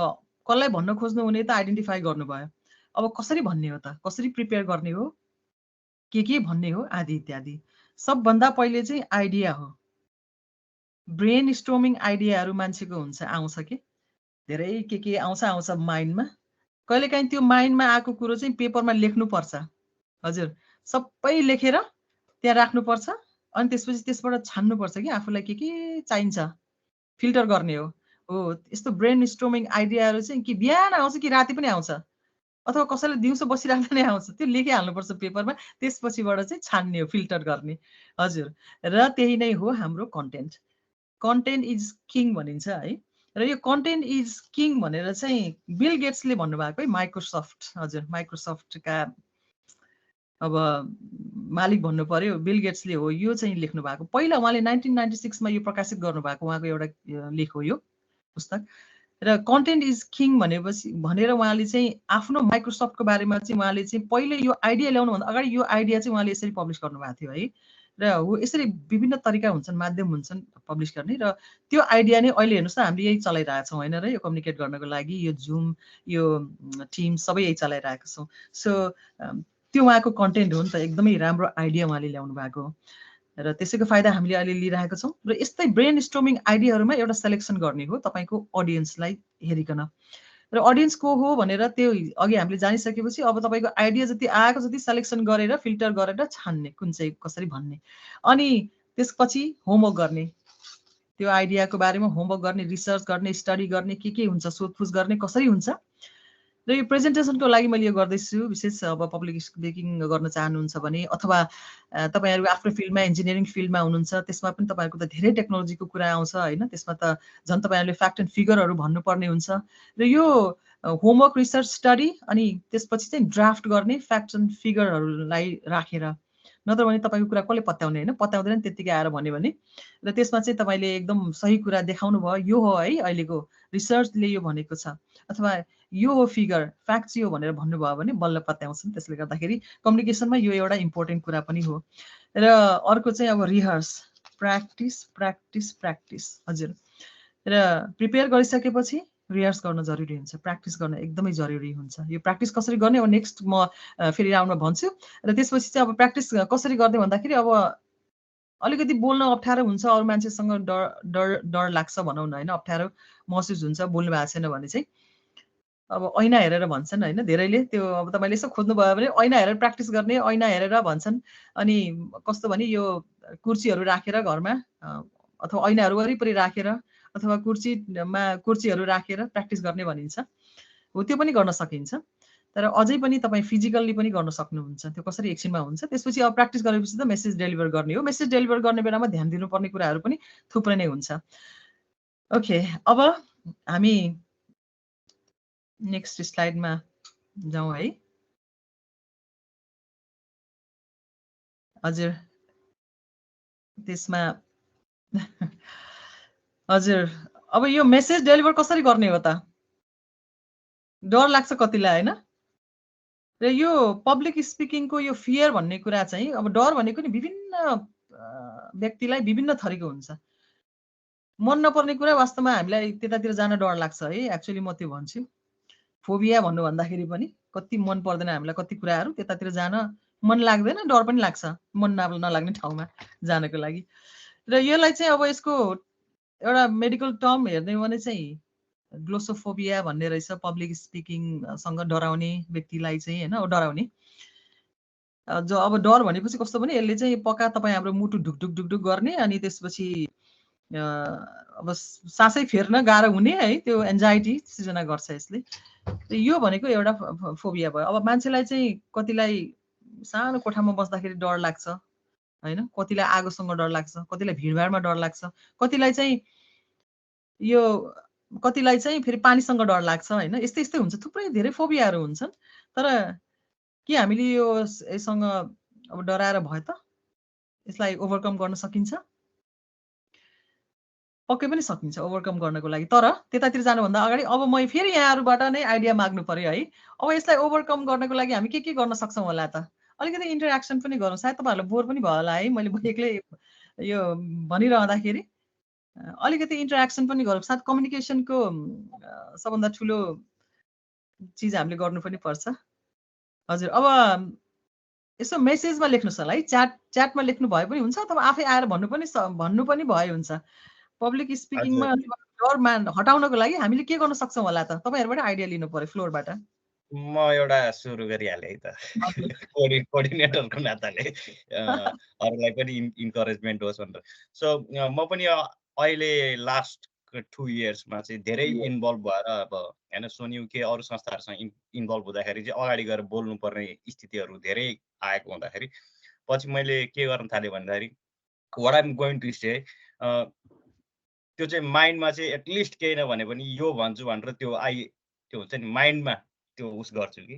कसलाई भन्न खोज्नु हुने त आइडेन्टिफाई गर्नुभयो, अब कसरी भन्ने हो त, कसरी प्रिपेयर गर्ने हो, के भन्ने हो आदि इत्यादि। सबभन्दा पहिले चाहिँ आइडिया हो, ब्रेन स्टोमिङ आइडियाहरू मान्छेको हुन्छ, आउँछ कि धेरै के आउँछ माइन्डमा। कहिलेकाहीँ त्यो माइन्डमा आएको कुरो चाहिँ पेपरमा लेख्नुपर्छ। हजुर, सबै लेखेर त्यहाँ राख्नुपर्छ, अनि त्यसपछि त्यसबाट छान्नुपर्छ कि आफूलाई के चाहिन्छ, फिल्टर गर्ने हो। यस्तो ब्रेन स्टोमिङ आइडियाहरू चाहिँ कि बिहान आउँछ कि राति पनि आउँछ, अथवा कसैले दिउँसो बसिराख्दा नै आउँछ, त्यो लेखिहाल्नुपर्छ पेपरमा, त्यसपछिबाट चाहिँ छान्ने हो, फिल्टर गर्ने। हजुर, र त्यही नै हो हाम्रो कन्टेन्ट। कन्टेन्ट इज किङ भनिन्छ है। र यो कन्टेन्ट इज किङ भनेर चाहिँ बिल गेट्सले भन्नुभएको है, माइक्रोसफ्ट। हजुर, माइक्रोसफ्टका अब मालिक भन्नु पर्यो, बिल गेट्सले हो यो चाहिँ लेख्नु भएको। पहिला उहाँले 1996मा यो प्रकाशित गर्नुभएको उहाँको एउटा लेख हो यो पुस्तक। र कन्टेन्ट इज किङ भनेपछि भनेर उहाँले चाहिँ आफ्नो माइक्रोसफ्टको बारेमा चाहिँ उहाँले चाहिँ पहिले यो आइडिया ल्याउनुभन्दा अगाडि यो आइडिया चाहिँ उहाँले यसरी पब्लिस गर्नुभएको थियो है। र हो यसरी विभिन्न तरिका हुन्छन्, माध्यम हुन्छन् पब्लिस गर्ने, र त्यो आइडिया नै अहिले हेर्नुहोस् त हामीले यही चलाइरहेछौँ होइन र, यो कम्युनिकेट गर्नको लागि यो जुम यो टिम सबै यही चलाइरहेको छौँ। सो त्यो उहाँको कन्टेन्ट हो नि त, एकदमै राम्रो आइडिया उहाँले ल्याउनु भएको हो र त्यसैको फाइदा हामीले अहिले लिइरहेको छौँ। र यस्तै ब्रेन स्टोमिङ आइडियाहरूमा एउटा सेलेक्सन गर्ने हो तपाईँको अडियन्सलाई हेरिकन। र अडियन्स को हो भनेर त्यो अघि हामीले जानिसकेपछि अब तपाईँको आइडिया जति आएको जति सेलेक्सन गरेर फिल्टर गरेर छान्ने कुन चाहिँ कसरी भन्ने, अनि त्यसपछि होमवर्क गर्ने, त्यो आइडियाको बारेमा होमवर्क गर्ने, रिसर्च गर्ने, स्टडी गर्ने, के हुन्छ सोधपुछ गर्ने, कसरी हुन्छ। र यो प्रेजेन्टेसनको लागि मैले यो गर्दैछु। विशेष अब पब्लिक स्पिकिङ गर्न चाहनुहुन्छ भने अथवा तपाईँहरू आफ्नो फिल्डमा इन्जिनियरिङ फिल्डमा हुनुहुन्छ, त्यसमा पनि तपाईँहरूको त धेरै टेक्नोलोजीको कुरा आउँछ होइन, त्यसमा त झन् तपाईँहरूले फ्याक्ट एन्ड फिगरहरू भन्नुपर्ने हुन्छ। र यो होमवर्क, रिसर्च, स्टडी अनि त्यसपछि चाहिँ ड्राफ्ट गर्ने फ्याक्ट एन्ड फिगरहरूलाई राखेर, नत्र भने तपाईँको कुरा कसले पत्याउने होइन, पत्याउँदैन त्यत्तिकै आएर भन्यो भने। र त्यसमा चाहिँ तपाईँले एकदम सही कुरा देखाउनु भयो, यो हो है अहिलेको रिसर्चले यो भनेको छ, अथवा यो हो फिगर, फ्याक्ट चाहिँ हो भनेर भन्नुभयो भने बल्ल पत्याउँछन्। त्यसले गर्दाखेरि कम्युनिकेसनमा यो एउटा इम्पोर्टेन्ट कुरा पनि हो। र अर्को चाहिँ अब रिहर्स, प्र्याक्टिस प्र्याक्टिस प्र्याक्टिस। हजुर, र प्रिपेयर गरिसकेपछि रिहर्स गर्न जरुरी हुन्छ, प्र्याक्टिस गर्न एकदमै जरुरी हुन्छ। यो प्र्याक्टिस कसरी गर्ने अब नेक्स्ट म फेरि राउन्डमा भन्छु। र त्यसपछि चाहिँ अब प्र्याक्टिस कसरी गर्ने भन्दाखेरि अब अलिकति बोल्न अप्ठ्यारो हुन्छ, अरू मान्छेसँग डर लाग्छ भनौँ न होइन, अप्ठ्यारो महसुस हुन्छ बोल्नु भएको छैन भने चाहिँ अब ऐना हेरेर भन्छन् होइन धेरैले। त्यो अब तपाईँले यसो खोज्नुभयो भने ऐना हेरेर प्र्याक्टिस गर्ने, ऐना हेरेर भन्छन्। अनि कस्तो भने यो कुर्सीहरू राखेर घरमा अथवा ऐनाहरू वरिपरि राखेर अथवा कुर्सीहरू राखेर प्र्याक्टिस गर्ने भनिन्छ। हो, त्यो पनि गर्न सकिन्छ, तर अझै पनि तपाईँ फिजिकल्ली पनि गर्न सक्नुहुन्छ। त्यो कसरी एकछिनमा हुन्छ। त्यसपछि अब प्र्याक्टिस गरेपछि त मेसेज डेलिभर गर्ने हो। मेसेज डेलिभर गर्ने बेलामा ध्यान दिनुपर्ने कुराहरू पनि थुप्रै नै हुन्छ। ओके, अब हामी नेक्स्ट स्लाइडमा जाउँ है। हजुर, त्यसमा हजुर अब यो मेसेज डेलिभर कसरी गर्ने हो त, डर लाग्छ कतिलाई होइन। र यो पब्लिक स्पिकिङको यो फियर भन्ने कुरा चाहिँ अब डर भनेको नि विभिन्न व्यक्तिलाई विभिन्न थरीको हुन्छ। मन नपर्ने कुरा वास्तवमा हामीलाई त्यतातिर जान डर लाग्छ है, एक्चुअली म त्यो भन्छु। फोबिया भन्नु भन्दाखेरि पनि कति मन पर्दैन हामीलाई कति कुराहरू, त्यतातिर जान मन लाग्दैन, डर पनि लाग्छ मन नलाग्ने ठाउँमा जानको लागि। र यसलाई चाहिँ अब यसको एउटा मेडिकल टर्म हेर्ने हो भने चाहिँ ग्लोसोफोबिया भन्ने रहेछ, पब्लिक स्पिकिङसँग डराउने व्यक्तिलाई चाहिँ होइन, डराउने। जो अब डर भनेपछि कस्तो भने यसले चाहिँ पक्का तपाईँ हाम्रो मुटु ढुकढुक ढुकढुक गर्ने, अनि त्यसपछि अब सासै फेर्न गाह्रो हुने है, त्यो एन्जाइटी सृजना गर्छ यसले। यो भनेको एउटा फोबिया भयो। अब मान्छेलाई चाहिँ कतिलाई सानो कोठामा बस्दाखेरि डर लाग्छ होइन, कतिलाई आगोसँग डर लाग्छ, कतिलाई भिडभाडमा डर लाग्छ, कतिलाई चाहिँ फेरि पानीसँग डर लाग्छ होइन, यस्तै यस्तै हुन्छ, थुप्रै धेरै फोबियाहरू हुन्छन्। तर के हामीले यससँग अब डराएर भयो त, यसलाई ओभरकम गर्न सकिन्छ? पक्कै पनि सकिन्छ ओभरकम गर्नको लागि। तर त्यतातिर जानुभन्दा अगाडि अब म फेरि यहाँहरूबाट नै आइडिया माग्नु पर्यो है। अब यसलाई ओभरकम गर्नको लागि हामी के गर्न सक्छौँ होला त, अलिकति इन्टरेक्सन पनि गरौँ। सायद तपाईँहरूलाई बोर पनि भयो होला है मैले एक्लै यो भनिरहँदाखेरि, अलिकति इन्टरेक्सन पनि गरौँ। सायद कम्युनिकेसनको सबभन्दा ठुलो चिज हामीले गर्नु पनि पर्छ। हजुर, अब यसो मेसेजमा लेख्नुहोस् होला है, च्याटमा लेख्नु भए पनि हुन्छ, अथवा आफै आएर भन्नु पनि भए हुन्छ। पब्लिक स्पिकिङमा डर हटाउनको लागि हामीले के गर्न सक्छौँ होला त, तपाईँहरूबाट आइडिया लिनु पर्यो फ्लोरबाट। म एउटा सुरु गरिहालेँ है त कोअर्डिनेटरको नाताले, अरूलाई पनि इन्करेजमेन्ट होस् भनेर। सो म पनि अहिले लास्ट 2 इयर्समा चाहिँ धेरै इन्भल्भ भएर अब होइन सोन्युके अरू संस्थाहरूसँग इन्भल्भ हुँदाखेरि चाहिँ अगाडि गएर बोल्नुपर्ने स्थितिहरू धेरै आएको हुँदाखेरि पछि मैले के गर्न थालेँ भन्दाखेरि वाट आइम गोइङ टु से त्यो चाहिँ माइन्डमा चाहिँ एटलिस्ट केही नभने पनि यो भन्छु भनेर त्यो हुन्छ नि माइन्डमा त्यो उस गर्छु कि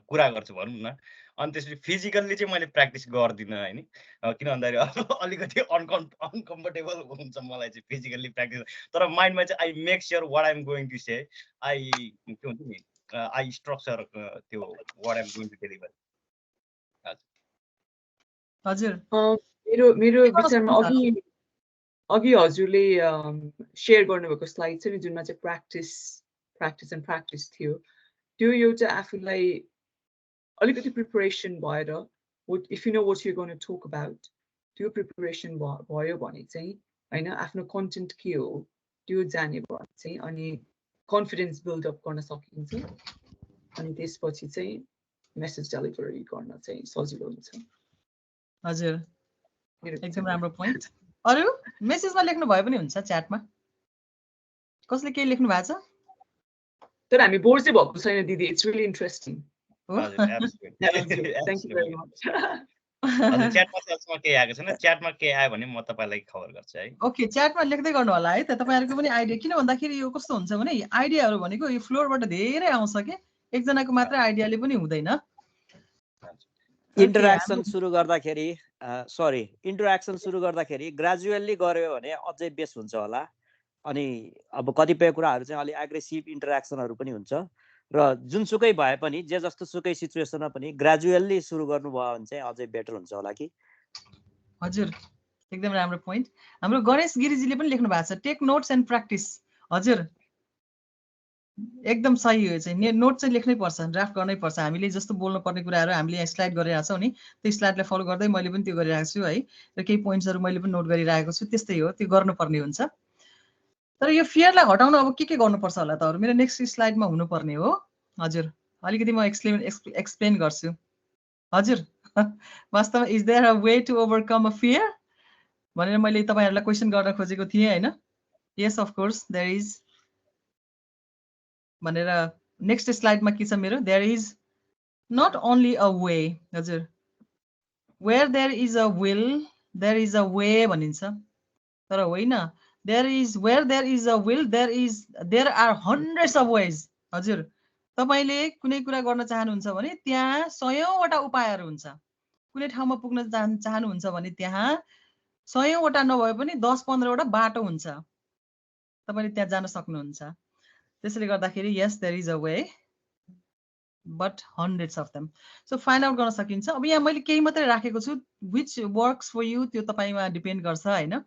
कुरा गर्छु भनौँ न। अनि त्यसपछि फिजिकल्ली चाहिँ मैले प्र्याक्टिस गर्दिनँ होइन, किन भन्दाखेरि अलिकति अनकम्फर्टेबल हुन्छ मलाई चाहिँ फिजिकल्ली प्र्याक्टिस। तर माइन्डमा चाहिँ आई मेक स्योर वाट आइम गोइङ टु से, के हुन्छ नि आई स्ट्रक्चर त्यो वाट आइम गोइङ टु डेलिभर। हजुर, मेरो विचारमा अघि हजुरले सेयर गर्नुभएको स्लाइड छ नि जुनमा चाहिँ प्र्याक्टिस एन्ड प्र्याक्टिस थियो, त्यो एउटा आफूलाई अलिकति प्रिपरेसन भएर if you know what you going to talk about त्यो प्रिपरेसन भयो भने चाहिँ होइन आफ्नो कन्टेन्ट के हो त्यो जाने भयो चाहिँ अनि कन्फिडेन्स बिल्ड अप गर्न सकिन्छ अनि त्यसपछि चाहिँ मेसेज डेलिभरी गर्न चाहिँ सजिलो हुन्छ। हजुर एकदम राम्रो पोइन्ट। अरु मेसेजमा लेख्नु भए पनि हुन्छ च्याटमा, कसले केही लेख्नु भएको छ? तर हामी बोर चाहिँ भएको छैन दिदी, it's really interesting. Thank you very much. हजुर च्याटमा सर्चमा के आएको छैन, च्याटमा के आयो भने म तपाईलाई खबर गर्छु है। ओके च्याटमा लेख्दै गर्नु होला है, त तपाईहरुको पनि आइडिया, किन भन्दाखेरि यो कस्तो हुन्छ भने आइडियाहरु भनेको यो फ्लोरबाट धेरै आउँछ के, एकजनाको मात्र आइडियाले पनि हुँदैन। इन्टरेक्सन सुरु गर्दाखेरि इन्टरेक्सन सुरु गर्दाखेरि ग्रेजुअली गर्यो भने अझै बेस्ट हुन्छ होला। अनि अब कतिपय कुराहरु चाहिँ अलि एग्रेसिभ इन्टरेक्सनहरु पनि हुन्छ र जुनसुकै भए पनि जे जस्तो सुकै सिचुएसनमा पनि ग्रेजुअली सुरु गर्नुभयो भने चाहिँ अझै बेटर हुन्छ होला कि। हजुर एकदम राम्रो पोइन्ट। हाम्रो गणेश गिरीजीले पनि लेख्नु भएको छ टेक नोट्स एन्ड प्र्याक्टिस। हजुर एकदम सही हो, चाहिँ नोट चाहिँ लेख्नै पर्छ, ड्राफ्ट गर्नै पर्छ। हामीले जस्तो बोल्नु पर्ने कुराहरू हामीले यहाँ स्लाइड गरिरहेको छौँ नि, त्यो स्लाइडलाई फलो गर्दै मैले पनि त्यो गरिरहेको छु है, र केही पोइन्ट्सहरू मैले पनि नोट गरिरहेको छु। त्यस्तै हो, त्यो गर्नुपर्ने हुन्छ। तर यो फियरलाई हटाउन अब के गर्नुपर्छ होला त? मेरो नेक्स्ट स्लाइडमा हुनुपर्ने हो। हजुर अलिकति म एक्सप्लेन गर्छु। हजुर वास्तवमा is there a way to overcome a fear भनेर मैले तपाईहरुलाई क्वेशन गर्न खोजेको थिएँ हैन? Yes of course there is भनेर नेक्स्ट स्लाइडमा के छ मेरो, there is not only a way. हजुर where there is a will there is a way भनिन्छ, तर होइन, there is where there is a will there are hundreds of ways. हजुर तपाईले कुनै कुरा गर्न चाहनुहुन्छ भने त्यहाँ सयौंवटा उपायहरू हुन्छ। कुनै ठाउँमा पुग्न चाहनुहुन्छ भने त्यहाँ सयौंवटा नभए पनि 10-15 वटा बाटो हुन्छ, तपाईले त्यहाँ जान सक्नुहुन्छ। त्यसैले गर्दाखेरि yes there is a way but hundreds of them. So find out गर्न सकिन्छ। अब यहाँ मैले केही मात्रै राखेको छु, विच वर्क्स फर यु, त्यो तपाईमा डिपेन्ड गर्छ हैन,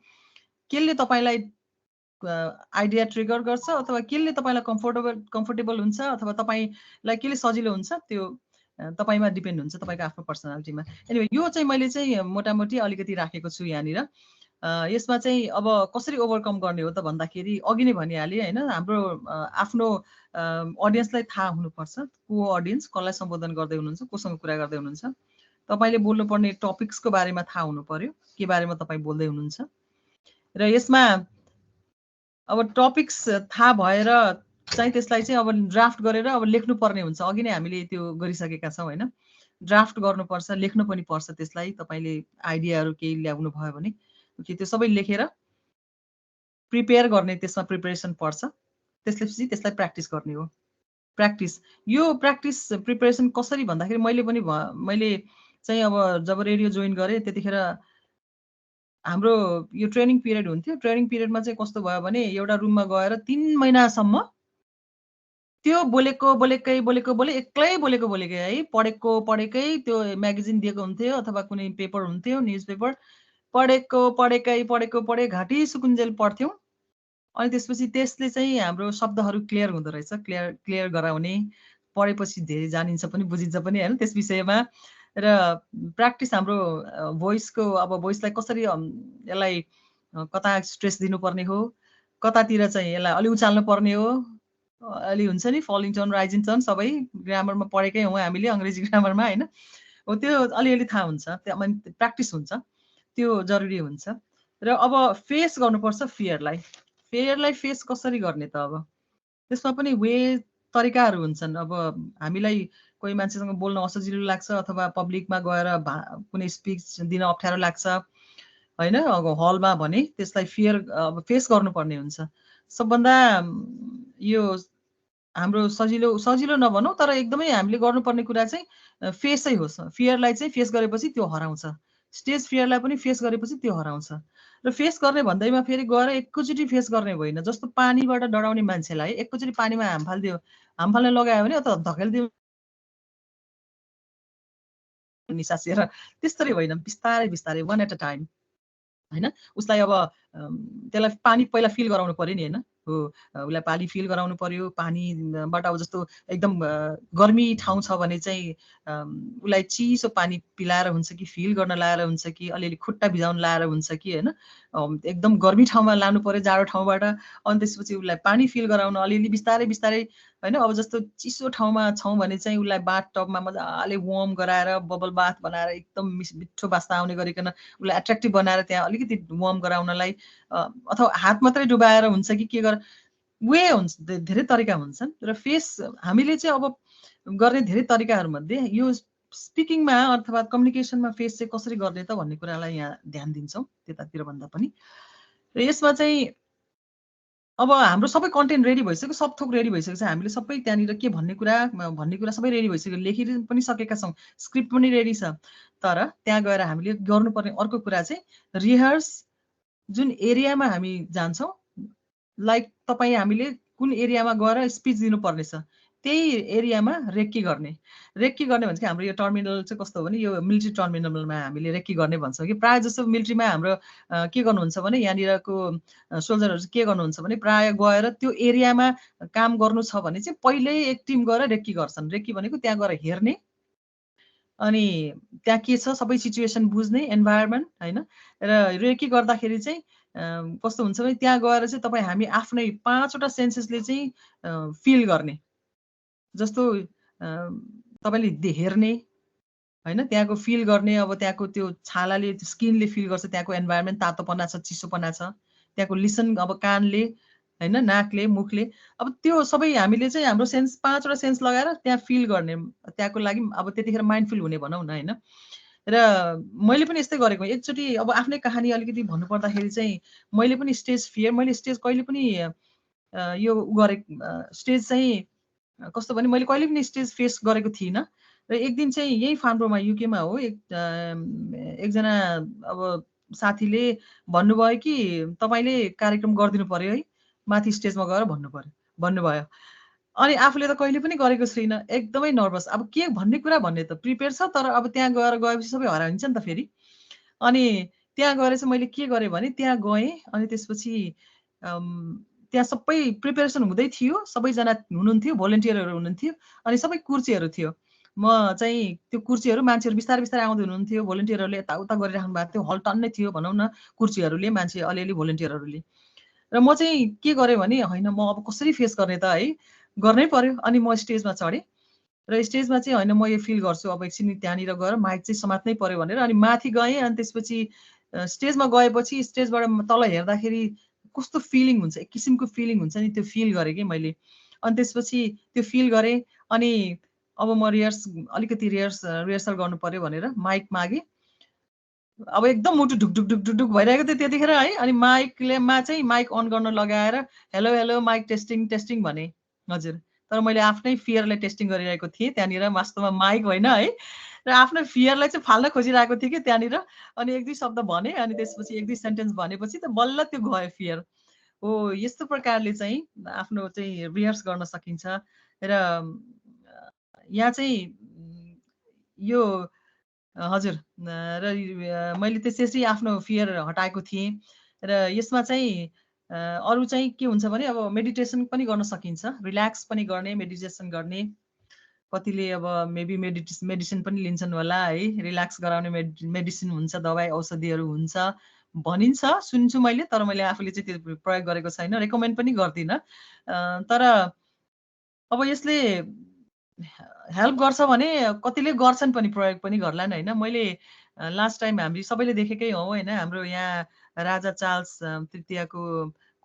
केले तपाईलाई आइडिया ट्रिगर गर्छ अथवा केले तपाईलाई कम्फर्टेबल हुन्छ अथवा तपाईलाई केले सजिलो हुन्छ, त्यो तपाईमा डिपेन्ड हुन्छ, तपाईको आफ्नो पर्सनालिटीमा। एनीवे यो चाहिँ मैले चाहिँ मोटामोटी अलिकति राखेको छु यहाँनिर। यसमा चाहिँ अब कसरी ओभरकम गर्ने हो त भन्दाखेरि अघि नै भनिहालेँ हैन, हाम्रो आफ्नो अडियन्सलाई थाहा हुनुपर्छ, को अडियन्स कसलाई सम्बोधन गर्दै हुनुहुन्छ, कोसँग कुरा गर्दै हुनुहुन्छ। तपाईले बोल्नुपर्ने टपिक्सको बारेमा थाहा हुनु पर्यो, के बारेमा तपाई बोल्दै हुनुहुन्छ। र यसमा अब टपिक्स थाहा भएर चाहिँ त्यसलाई चाहिँ अब ड्राफ्ट गरेर अब लेख्नु पर्ने हुन्छ। अघि नै हामीले त्यो गरिसकेका छौँ हैन, ड्राफ्ट गर्नुपर्छ, लेख्नु पनि पर्छ त्यसलाई। तपाईले आइडियाहरू केही ल्याउनु भयो भने त्यो सबै लेखेर प्रिपेयर गर्ने, त्यसमा प्रिपरेसन पर्छ। त्यसपछि त्यसलाई प्र्याक्टिस गर्ने हो। प्र्याक्टिस, यो प्र्याक्टिस प्रिपरेसन कसरी भन्दाखेरि मैले चाहिँ अब जब रेडियो जोइन गरेँ त्यतिखेर हाम्रो यो ट्रेनिङ पिरियड हुन्थ्यो। ट्रेनिङ पिरियडमा चाहिँ कस्तो भयो भने एउटा रुममा गएर 3 महिनासम्म त्यो बोलेकै एक्लै बोलेकै है, पढेकै त्यो म्यागजिन दिएको हुन्थ्यो अथवा कुनै पेपर हुन्थ्यो, न्युज पेपर, पढेकै घाँटी सुकुन्जेल पढ्थ्यौँ। अनि त्यसपछि त्यसले चाहिँ हाम्रो शब्दहरू क्लियर हुँदो रहेछ, क्लियर गराउने, पढेपछि धेरै जानिन्छ पनि बुझिन्छ पनि हैन त्यस विषयमा। र प्र्याक्टिस हाम्रो भोइसको, अब भोइसलाई कसरी यसलाई कता स्ट्रेस दिनुपर्ने हो, कतातिर चाहिँ यसलाई अलि उचाल्नु पर्ने हो, अलि हुन्छ नि फलिङ टोन राइजिङ टोन, सबै ग्रामरमा पढेकै हौँ हामीले अङ्ग्रेजी ग्रामरमा हैन, हो त्यो अलिअलि थाहा हुन्छ, त्यो प्र्याक्टिस हुन्छ, त्यो जरुरी हुन्छ। र अब फेस गर्नुपर्छ फियरलाई। फियरलाई फेस कसरी गर्ने त? अब त्यसमा पनि वे तरिकाहरू हुन्छन्। अब हामीलाई कोही मान्छेसँग बोल्न असजिलो लाग्छ अथवा पब्लिकमा गएर कुनै स्पिच दिन अप्ठ्यारो लाग्छ हैन, हलमा भने त्यसलाई फियर फेस गर्नुपर्ने हुन्छ। सबभन्दा यो हाम्रो सजिलो नभनौँ तर एकदमै हामीले गर्नुपर्ने कुरा चाहिँ फेसै हो। फियरलाई चाहिँ फेस गरेपछि त्यो हराउँछ, स्टेज फियरलाई पनि फेस गरेपछि त्यो हराउँछ। र फेस गर्ने भन्दैमा फेरि गएर एकैचोटि फेस गर्ने होइन। जस्तो पानीबाट डराउने मान्छेलाई एकैचोटि पानीमा हाम फाल्न लगायो भने अथवा धकेलिदियो निसासिएर, त्यस्तरी होइन, बिस्तारै बिस्तारै, वान एट अ टाइम हैन। उसलाई अब त्यसलाई पानी पहिला फिल गराउनु पर्यो नि हैन, हो उसलाई पानी फिल गराउनु पर्यो पानीबाट अब जस्तो एकदम गर्मी ठाउँ छ भने चाहिँ उसलाई चिसो पानी पिलाएर हुन्छ कि फिल गर्न लाएर हुन्छ कि अलिअलि खुट्टा भिजाउन लाएर हुन्छ कि होइन एकदम गर्मी ठाउँमा लानु पर्यो जाडो ठाउँबाट अनि त्यसपछि उसलाई पानी फिल गराउन अलिअलि बिस्तारै बिस्तारै होइन अब जस्तो चिसो ठाउँमा छौँ भने चाहिँ उसलाई बाथ टबमा मजाले वार्म गराएर बबल बाथ बनाएर एकदम मिठो बास्ना आउने गरिकन उसलाई एट्र्याक्टिभ बनाएर त्यहाँ अलिकति वार्म गराउनलाई अथवा हात मात्रै डुबाएर हुन्छ कि के गर वे हुन्छ धेरै तरिका हुन्छन् र फेस हामीले चाहिँ अब गर्ने धेरै तरिकाहरूमध्ये यो स्पिकिङमा अथवा कम्युनिकेसनमा फेस चाहिँ कसरी गर्ने त भन्ने कुरालाई यहाँ ध्यान दिन्छौँ त्यतातिर भन्दा पनि र यसमा चाहिँ अब हाम्रो सबै कन्टेन्ट रेडी भइसक्यो सब थोक रेडी भइसकेको छ हामीले सबै त्यहाँनिर के भन्ने कुरा सबै रेडी भइसक्यो लेखि पनि सकेका छौँ स्क्रिप्ट पनि रेडी छ तर त्यहाँ गएर हामीले गर्नुपर्ने अर्को कुरा चाहिँ रिहर्स जुन एरियामा हामी जान्छौँ लाइक तपाईँ हामीले कुन एरियामा गएर स्पिच दिनुपर्नेछ त्यही एरियामा रेक्की गर्ने भने चाहिँ हाम्रो यो टर्मिनल चाहिँ कस्तो हो भने यो मिलिट्री टर्मिनलमा हामीले रेक्की गर्ने भन्छौँ कि प्रायः जस्तो मिलिट्रीमा हाम्रो के गर्नुहुन्छ भने यहाँनिरको सोल्जरहरू चाहिँ के गर्नुहुन्छ भने प्रायः गएर त्यो एरियामा काम गर्नु छ भने चाहिँ पहिल्यै एक टिम गएर रेक्की गर्छन् रेक्की भनेको त्यहाँ गएर हेर्ने अनि त्यहाँ के छ सबै सिचुएसन बुझ्ने इन्भाइरोमेन्ट होइन र रेक्की गर्दाखेरि चाहिँ कस्तो हुन्छ भने त्यहाँ गएर चाहिँ तपाईँ हामी आफ्नै 5वटा सेन्सेसले चाहिँ फिल गर्ने जस्तो तपाईँले हेर्ने होइन त्यहाँको फिल गर्ने अब त्यहाँको त्यो छालाले स्किनले फिल गर्छ त्यहाँको इन्भाइरोमेन्ट तातोपना छ चिसोपना छ त्यहाँको लिसन अब कानले होइन नाकले मुखले अब त्यो सबै हामीले चाहिँ हाम्रो सेन्स 5वटा सेन्स लगाएर त्यहाँ फिल गर्ने त्यहाँको लागि अब त्यतिखेर माइन्डफुल हुने भनौँ न होइन र मैले पनि यस्तै गरेको एकचोटि अब आफ्नै कहानी अलिकति भन्नुपर्दाखेरि चाहिँ मैले पनि स्टेज फियर मैले स्टेज कहिले पनि यो गरे स्टेज चाहिँ कस्तो भने मैले कहिले पनि स्टेज फेस गरेको थिइनँ र एक दिन चाहिँ यही फार्ममा युकेमा हो एकजना अब साथीले भन्नुभयो कि तपाईँले कार्यक्रम गरिदिनु पर्यो है माथि स्टेजमा गएर भन्नुभयो अनि आफूले त कहिले पनि गरेको छुइनँ एकदमै नर्भस अब के भन्ने कुरा भन्ने त प्रिपेयर छ तर अब त्यहाँ गएपछि सबै हराइन्छ नि त फेरि अनि त्यहाँ गएर चाहिँ मैले के गरेँ भने त्यहाँ गएँ अनि त्यसपछि त्यहाँ सबै प्रिपेरेसन हुँदै थियो सबैजना हुनुहुन्थ्यो भोलिन्टियरहरू हुनुहुन्थ्यो अनि सबै कुर्सीहरू थियो म चाहिँ त्यो कुर्सीहरू मान्छेहरू बिस्तारै बिस्तारै आउँदै हुनुहुन्थ्यो भोलिन्टियरहरूले यताउता गरिराख्नु भएको थियो हल टन्नै थियो भनौँ न कुर्सीहरूले मान्छे अलिअलि भोलिन्टियरहरूले र म चाहिँ के गरेँ भने होइन म अब कसरी फेस गर्ने त है गर्नै पर्यो अनि म स्टेजमा चढेँ र स्टेजमा चाहिँ होइन म यो फिल गर्छु अब एकछिन त्यहाँनिर गएर माइक चाहिँ समात्नै पर्यो भनेर अनि माथि गएँ अनि त्यसपछि स्टेजमा गएपछि स्टेजबाट तल हेर्दाखेरि कस्तो फिलिङ हुन्छ एक किसिमको फिलिङ हुन्छ नि त्यो फिल गरेँ कि मैले अनि त्यसपछि त्यो फिल गरेँ अनि अब म अलिकति रिहर्सल गर्नु पर्यो भनेर माइक मागेँ अब एकदम मुटु ढुकढुक ढुकढुक ढुक भइरहेको थियो त्यतिखेर है अनि चाहिँ माइक अन गर्न लगाएर हेलो हेलो माइक टेस्टिङ भने हजुर तर मैले आफ्नै फियरलाई टेस्टिङ गरिरहेको थिएँ त्यहाँनिर वास्तवमा माइक होइन है र आफ्नो फियरलाई चाहिँ फाल्न खोजिरहेको थिएँ कि त्यहाँनिर अनि 1-2 शब्द भने अनि त्यसपछि 1-2 सेन्टेन्स भनेपछि त बल्ल त्यो गयो फियर हो यस्तो प्रकारले चाहिँ आफ्नो चाहिँ रिहर्स गर्न सकिन्छ र यहाँ चाहिँ यो हजुर र मैले त्यसरी आफ्नो फियर हटाएको थिएँ र यसमा चाहिँ अरू चाहिँ के हुन्छ भने अब मेडिटेसन पनि गर्न सकिन्छ रिल्याक्स पनि गर्ने मेडिटेसन गर्ने कतिले अब मेबी मेडिसिन पनि लिन्छन् होला है रिल्याक्स गराउने मेडिसिन हुन्छ दबाई औषधिहरू हुन्छ भनिन्छ सुन्छु मैले तर मैले आफूले चाहिँ त्यो प्रयोग गरेको छैन रेकमेन्ड पनि गर्दिनँ तर अब यसले हेल्प गर्छ भने कतिले गर्छन् पनि प्रयोग पनि गर्लान् होइन मैले लास्ट टाइम हामी सबैले देखेकै हौ होइन हाम्रो यहाँ राजा चार्ल्स तृतीयको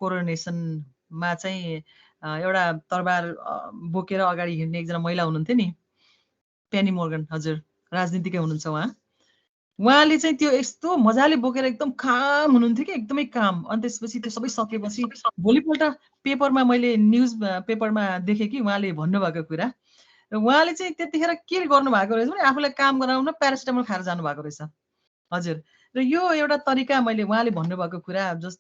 कोरोनेसनमा चाहिँ एउटा तरबार बोकेर अगाडि हिँड्ने एकजना महिला हुनुहुन्थ्यो नि पेनी मोर्गन हजुर राजनीतिकै हुनुहुन्छ उहाँले चाहिँ त्यो यस्तो मजाले बोकेर एकदम काम हुनुहुन्थ्यो कि एकदमै काम अनि त्यसपछि त्यो सबै सकेपछि भोलिपल्ट पेपरमा मैले न्युज पेपरमा देखेँ कि उहाँले भन्नुभएको कुरा र उहाँले चाहिँ त्यतिखेर के गर्नुभएको रहेछ भने आफूलाई काम गराउन प्यारासिटामोल खाएर जानुभएको रहेछ हजुर र यो एउटा तरिका मैले उहाँले भन्नुभएको कुरा जस्ट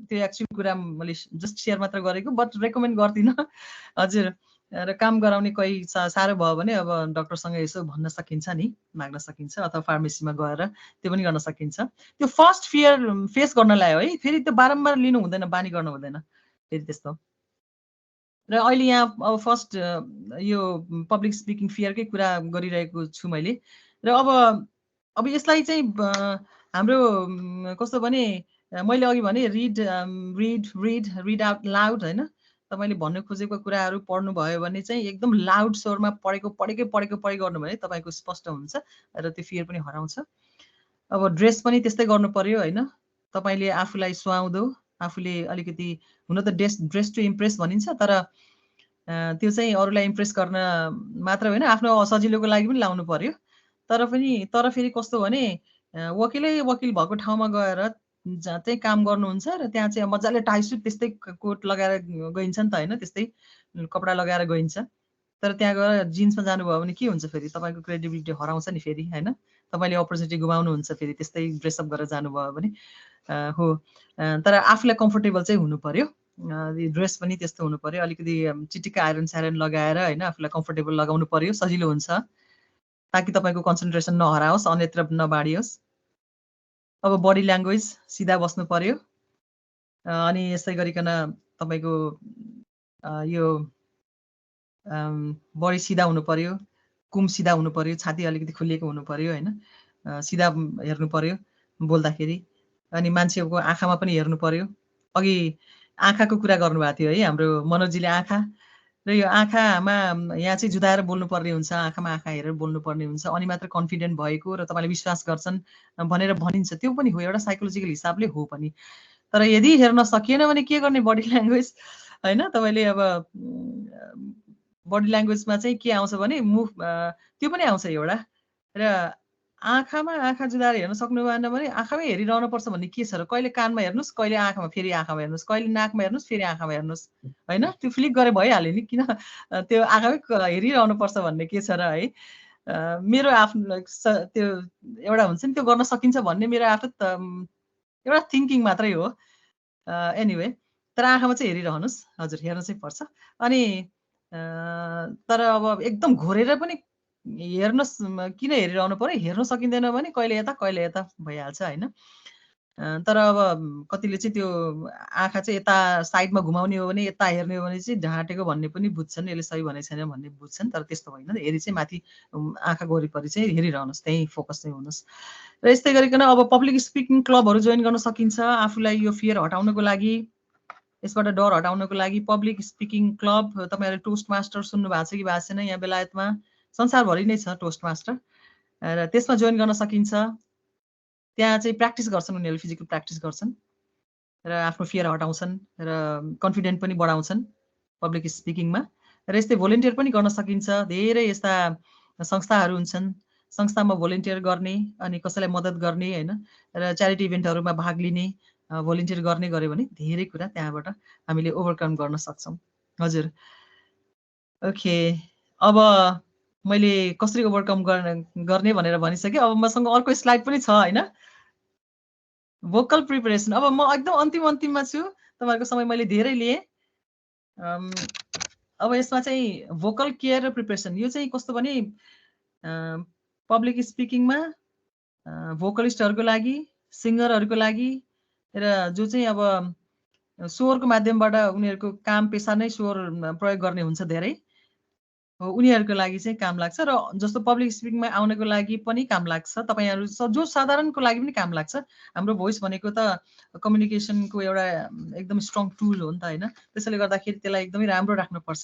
त्यो एक्चुअल कुरा मैले जस्ट सेयर मात्र गरेको बट रेकमेन्ड गर्दिनँ हजुर र काम गराउने कोही साह्रो भयो भने अब डक्टरसँग यसो भन्न सकिन्छ नि माग्न सकिन्छ अथवा फार्मेसीमा गएर त्यो पनि गर्न सकिन्छ त्यो फर्स्ट फियर फेस गर्नलाई है फेरि त्यो बारम्बार लिनु हुँदैन बानी गर्नु हुँदैन फेरि त्यस्तो। र अहिले यहाँ अब फर्स्ट यो पब्लिक स्पिकिङ फियरकै कुरा गरिरहेको छु मैले। र अब यसलाई चाहिँ हाम्रो कस्तो भने मैले अघि भने रिड आउट लाउड होइन, तपाईँले भन्नु खोजेको कुराहरू पढ्नु भयो भने चाहिँ एकदम लाउड स्वरमा पढेकै गर्नु भने तपाईँको स्पष्ट हुन्छ र त्यो फियर पनि हराउँछ। अब ड्रेस पनि त्यस्तै गर्नु पर्यो होइन, तपाईँले आफूलाई सुहाउँदो, आफूले अलिकति हुन त ड्रेस टु इम्प्रेस भनिन्छ, तर त्यो चाहिँ अरूलाई इम्प्रेस गर्न मात्र होइन, आफ्नो सजिलोको लागि पनि लाउनु पर्यो। तर फेरि कस्तो भने वकिल भएको ठाउँमा गएर चाहिँ काम गर्नुहुन्छ र त्यहाँ चाहिँ मजाले टाइसुट त्यस्तै कोट लगाएर गइन्छ नि त होइन, त्यस्तै कपडा लगाएर गइन्छ। तर त्यहाँ गएर जिन्समा जानुभयो भने के हुन्छ, फेरि तपाईँको क्रेडिबिलिटी हराउँछ नि फेरि होइन, तपाईँले अपर्च्युनिटी गुमाउनुहुन्छ फेरि त्यस्तै ड्रेसअप गरेर जानुभयो भने हो। तर आफूलाई कम्फोर्टेबल चाहिँ हुनु पर्यो, ड्रेस पनि त्यस्तो हुनु पर्यो, अलिकति चिटिक्क आइरन साइरन लगाएर होइन आफूलाई कम्फोर्टेबल लगाउनु पर्यो, सजिलो हुन्छ, ताकि तपाईँको कन्सन्ट्रेसन नहराओस्, अन्यत्र नबाडियोस्। अब बडी ल्याङ्ग्वेज सिधा बस्नु पर्यो, अनि यसै गरिकन तपाईँको यो बडी सिधा हुनु पर्यो, कुम सिधा हुनु पर्यो, छाती अलिकति खुलिएको हुनु पर्यो होइन, सिधा हेर्नु पर्यो बोल्दाखेरि। अनि मान्छेको आँखामा पनि हेर्नु पर्यो। अघि आँखाको कुरा गर्नुभएको थियो है हाम्रो मनोजीले, आँखा र यो आँखामा यहाँ चाहिँ जुदाएर बोल्नुपर्ने हुन्छ, आँखामा आँखा हेरेर बोल्नुपर्ने हुन्छ, अनि मात्र कन्फिडेन्ट भएको र तपाईँले विश्वास गर्छन् भनेर भनिन्छ। त्यो पनि हो, एउटा साइकोलोजिकल हिसाबले हो पनि। तर यदि हेर्न सकिएन भने के गर्ने, बडी ल्याङ्ग्वेज होइन, तपाईँले अब बडी ल्याङ्ग्वेजमा चाहिँ के आउँछ भने मुभ, त्यो पनि आउँछ एउटा। र आँखामा आँखा जुदाएर हेर्न सक्नु भएन भने आँखामै हेरिरहनु पर्छ भन्ने के छ र, कहिले कानमा हेर्नुहोस्, कहिले आँखामा, फेरि आँखामा हेर्नुहोस्, कहिले नाकमा हेर्नुहोस्, फेरि आँखामा हेर्नुहोस् होइन, त्यो फ्लिक गरे भइहाल्यो नि, किन त्यो आँखामै हेरिरहनु पर्छ भन्ने के छ र है। मेरो आफ्नो त्यो एउटा हुन्छ नि, त्यो गर्न सकिन्छ भन्ने मेरो आफ्नो एउटा थिङ्किङ मात्रै हो। एनिवे, तर आँखामा चाहिँ हेरिरहनुहोस्, हजुर हेर्न चाहिँ पर्छ। अनि तर अब एकदम घोरेर पनि हेर्नुहोस्, किन हेरिरहनु पर्यो, हेर्न सकिँदैन भने कहिले यता भइहाल्छ होइन। तर अब कतिले चाहिँ त्यो आँखा चाहिँ यता साइडमा घुमाउने हो भने, यता हेर्ने हो भने चाहिँ ढाँटेको भन्ने पनि बुझ्छन्, यसले सही भनेको छैन भन्ने बुझ्छन्, तर त्यस्तो होइन, हेरि चाहिँ माथि आँखा वरिपरि चाहिँ हेरिरहनुहोस्, त्यहीँ फोकस चाहिँ हुनुहोस्। र यस्तै गरिकन अब पब्लिक स्पिकिङ क्लबहरू जोइन गर्न सकिन्छ आफूलाई यो फियर हटाउनको लागि, यसबाट डर हटाउनको लागि। पब्लिक स्पिकिङ क्लब, तपाईँहरूले टोस्ट मास्टर सुन्नु भएको छ कि भएको छैन, यहाँ बेलायतमा संसारभरि नै छ टोस्ट मास्टर, र त्यसमा जोइन गर्न सकिन्छ। त्यहाँ चाहिँ प्र्याक्टिस गर्छन् उनीहरूले, फिजिकल प्र्याक्टिस गर्छन् र आफ्नो फियर हटाउँछन् र कन्फिडेन्ट पनि बढाउँछन् पब्लिक स्पिकिङमा। र यस्तै भोलिन्टियर पनि गर्न सकिन्छ, धेरै यस्ता संस्थाहरू हुन्छन्, संस्थामा भोलिन्टियर गर्ने अनि कसैलाई मद्दत गर्ने होइन, र च्यारिटी इभेन्टहरूमा भाग लिने, भोलिन्टियर गर्ने गऱ्यो भने धेरै कुरा त्यहाँबाट हामीले ओभरकम गर्न सक्छौँ। हजुर, ओके, अब मैले कसरी ओभरकम गर्ने भनेर भनिसकेँ। अब मसँग अर्को स्लाइड पनि छ होइन, भोकल प्रिपरेसन। अब म एकदम अन्तिममा छु, तपाईँहरूको समय मैले धेरै लिएँ। अब यसमा चाहिँ भोकल केयर र प्रिपरेसन, यो चाहिँ कस्तो भने पब्लिक स्पिकिङमा भोकलिस्टहरूको लागि, सिङ्गरहरूको लागि, र जो चाहिँ अब स्वरको माध्यमबाट उनीहरूको काम पेसा नै स्वर प्रयोग गर्ने हुन्छ धेरै, उनीहरूको लागि चाहिँ काम लाग्छ। र जस्तो पब्लिक स्पिकिङमा आउनको लागि पनि काम लाग्छ, तपाईँहरू जो साधारणको लागि पनि काम लाग्छ। हाम्रो भोइस भनेको त कम्युनिकेसनको एउटा एकदम स्ट्रङ टुल हो नि त होइन, त्यसैले गर्दाखेरि त्यसलाई एकदमै राम्रो राख्नुपर्छ,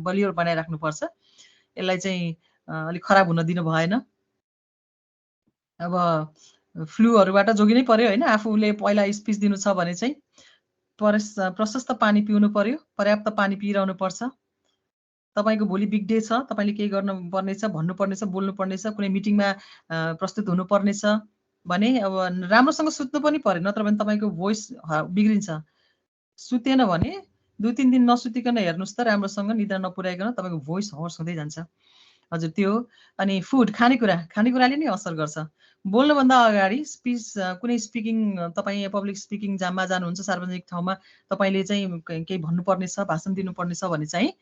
बलियो बनाइराख्नुपर्छ, यसलाई चाहिँ अलिक खराब हुन दिनु भएन। अब फ्लूहरूबाट जोगिनै पर्यो होइन, आफूले पहिला स्पिच दिनु छ भने चाहिँ प्रशस्त पानी पिउनु पर्यो, पर्याप्त पानी पिइरहनु पर्छ। तपाईँको भोलि बिग डे छ, तपाईँले केही गर्नुपर्नेछ, भन्नुपर्नेछ, बोल्नुपर्नेछ, कुनै मिटिङमा प्रस्तुत हुनुपर्नेछ भने अब राम्रोसँग सुत्नु पनि पर्यो, नत्र भने तपाईँको भोइस बिग्रिन्छ। सुतेन भने 2-3 दिन नसुतिकन हेर्नुहोस् त, राम्रोसँग निद्रा नपुर्याइकन तपाईँको भोइस हर्स हुँदै जान्छ। हजुर, त्यो। अनि फुड, खानेकुराले नै असर गर्छ। बोल्नुभन्दा अगाडि कुनै स्पिकिङ, तपाईँ पब्लिक स्पिकिङ जाममा जानुहुन्छ, सार्वजनिक ठाउँमा तपाईँले चाहिँ केही भन्नुपर्ने छ, भाषण दिनुपर्ने छ भने चाहिँ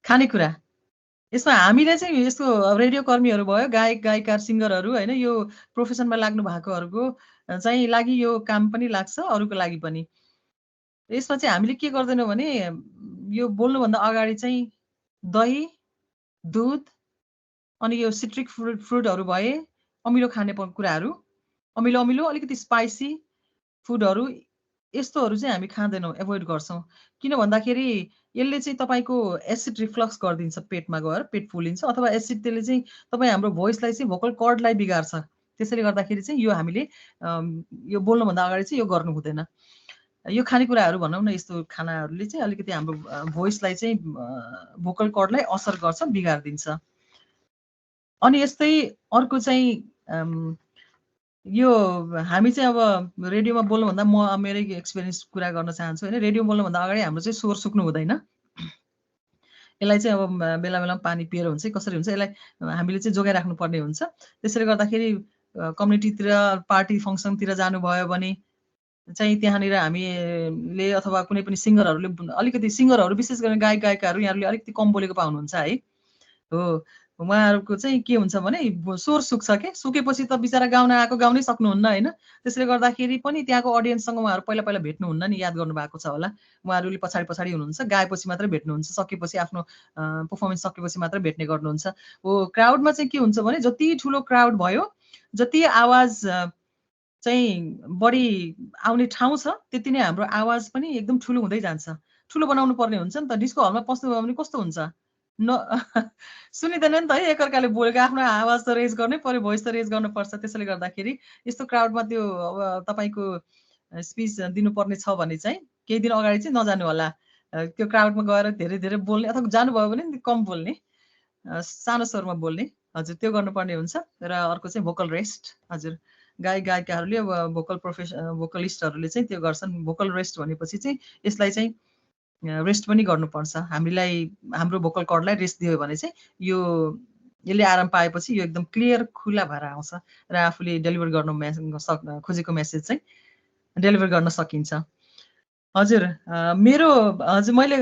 खानेकुरा, यसमा हामीले चाहिँ यस्तो रेडियो कर्मीहरू भयो, गायक गायिका, सिङ्गरहरू होइन, यो प्रोफेसनमा लाग्नु भएकोहरूको चाहिँ लागि यो काम पनि लाग्छ, अरूको लागि पनि। यसमा चाहिँ हामीले के गर्दैनौँ भने यो बोल्नुभन्दा अगाडि चाहिँ दही, दुध अनि यो सिट्रिक फ्रुटहरू भए, अमिलो खाने कुराहरू, अमिलो अलिकति स्पाइसी फुडहरू, यस्तोहरू चाहिँ हामी खाँदैनौँ, एभोइड गर्छौँ। किन भन्दाखेरि यसले चाहिँ तपाईँको एसिड रिफ्लक्स गरिदिन्छ, पेटमा गएर पेट फुलिन्छ, अथवा एसिड त्यसले चाहिँ तपाईँ हाम्रो भोइसलाई चाहिँ भोकल कर्डलाई बिगार्छ। त्यसैले गर्दाखेरि चाहिँ यो हामीले यो बोल्नुभन्दा अगाडि चाहिँ यो गर्नु हुँदैन। यो खानेकुराहरू भनौँ न, यस्तो खानाहरूले चाहिँ अलिकति हाम्रो भोइसलाई चाहिँ भोकल कर्डलाई असर गर्छ, बिगारिदिन्छ। अनि यस्तै अर्को चाहिँ यो हामी चाहिँ अब रेडियोमा बोल्नुभन्दा म मेरै एक्सपिरियन्स कुरा गर्न चाहन्छु होइन। रेडियो बोल्नुभन्दा अगाडि हाम्रो चाहिँ स्वर सुक्नु हुँदैन। यसलाई चाहिँ अब बेला बेलामा पानी पिएर हुन्छ, कसरी हुन्छ, यसलाई हामीले चाहिँ जोगाइराख्नु पर्ने हुन्छ। त्यसैले गर्दाखेरि कम्युनिटीतिर पार्टी फङ्सनतिर जानुभयो भने चाहिँ त्यहाँनिर हामीले अथवा कुनै पनि सिङ्गरहरूले अलिकति सिङ्गरहरू विशेष गरी गायक गायिकाहरू यहाँहरूले अलिकति कम बोलेको पाउनुहुन्छ है। हो, उहाँहरूको चाहिँ के हुन्छ भने स्वर सुक्छ के, सुकेपछि त बिचरा गाउन आएको गाउनै सक्नुहुन्न होइन। त्यसले गर्दाखेरि पनि त्यहाँको अडियन्ससँग उहाँहरू पहिला पहिला भेट्नुहुन्न नि, याद गर्नुभएको छ होला। उहाँहरूले पछाडि पछाडि हुनुहुन्छ, गाएपछि मात्रै भेट्नुहुन्छ, सकेपछि आफ्नो पर्फर्मेन्स सकेपछि मात्रै भेट्ने गर्नुहुन्छ। हो, क्राउडमा चाहिँ के हुन्छ भने जति ठुलो क्राउड भयो, जति आवाज चाहिँ बढी आउने ठाउँ छ, त्यति नै हाम्रो आवाज पनि एकदम ठुलो हुँदै जान्छ। ठुलो बनाउनु पर्ने हुन्छ नि त। डिस्को हलमा पस्नुभयो भने कस्तो हुन्छ, सुनिँदैन नि त है एकअर्काले बोलेको। आफ्नो आवाज त रेज गर्नै पर्यो, भोइस त रेज गर्नुपर्छ। त्यसैले गर्दाखेरि यस्तो क्राउडमा त्यो अब तपाईँको स्पिच दिनुपर्ने छ भने चाहिँ केही दिन अगाडि चाहिँ नजानु होला। त्यो क्राउडमा गएर धेरै धेरै बोल्ने, अथवा जानुभयो भने कम बोल्ने, सानो स्वरमा बोल्ने, हजुर त्यो गर्नुपर्ने हुन्छ। र अर्को चाहिँ भोकल रेस्ट। हजुर, गायक गायिकाहरूले अब भोकलिस्टहरूले चाहिँ त्यो गर्छन्। भोकल रेस्ट भनेपछि चाहिँ यसलाई चाहिँ रेस्ट पनि गर्नुपर्छ। हामीलाई हाम्रो भोकल कर्डलाई रेस्ट दियो भने चाहिँ यसले आराम पाएपछि यो एकदम क्लियर खुला भएर आउँछ र आफूले डेलिभर गर्न खोजेको मेसेज चाहिँ डेलिभर गर्न सकिन्छ। हजुर, हजुर मैले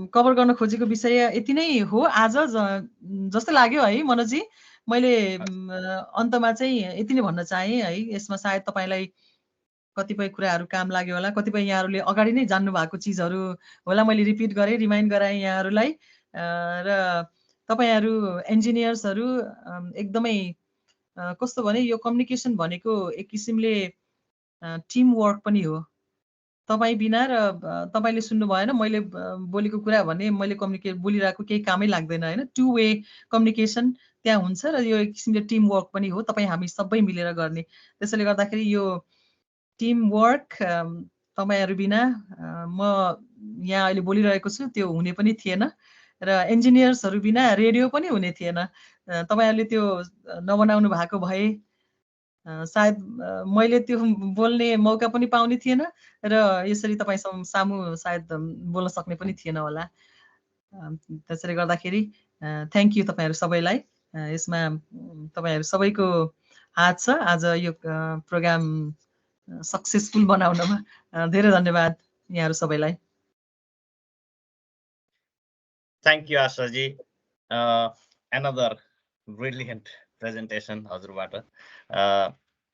कभर गर्न खोजेको विषय यति नै हो आज जस्तो लाग्यो है मनोजी। मैले अन्तमा चाहिँ यति नै भन्न चाहेँ है। यसमा सायद तपाईँलाई कतिपय कुराहरू काम लाग्यो होला, कतिपय यहाँहरूले अगाडि नै जान्नु भएको चिजहरू होला। मैले रिपिट गरेँ, रिमाइन्ड गराएँ यहाँहरूलाई। र तपाईँहरू इन्जिनियर्सहरू एकदमै कस्तो भने यो कम्युनिकेसन भनेको एक किसिमले टिम वर्क पनि हो। तपाईँ बिना र तपाईँले सुन्नु भएन, मैले बोलेको कुरा भने मैले बोलिरहेको केही कामै लाग्दैन होइन। टु वे कम्युनिकेसन त्यहाँ हुन्छ र यो एक किसिमले टिम वर्क पनि हो, तपाईँ हामी सबै मिलेर गर्ने। त्यसैले गर्दाखेरि यो टिम वर्क तपाईँहरू बिना म यहाँ अहिले बोलिरहेको छु त्यो हुने पनि थिएन, र इन्जिनियर्सहरू बिना रेडियो पनि हुने थिएन। तपाईँहरूले त्यो नबनाउनु भएको भए सायद मैले त्यो बोल्ने मौका पनि पाउने थिएन, र यसरी तपाईँ सामु सायद बोल्न सक्ने पनि थिएन होला। त्यसैले गर्दाखेरि थ्याङ्क यू तपाईँहरू सबैलाई। यसमा तपाईँहरू सबैको हात छ आज यो प्रोग्राम सक्सेसफुल बनाउनमा। धेरै धन्यवाद यहाँहरू सबैलाई। Thank you Ashaji. Another brilliant presentation हजुरबाट,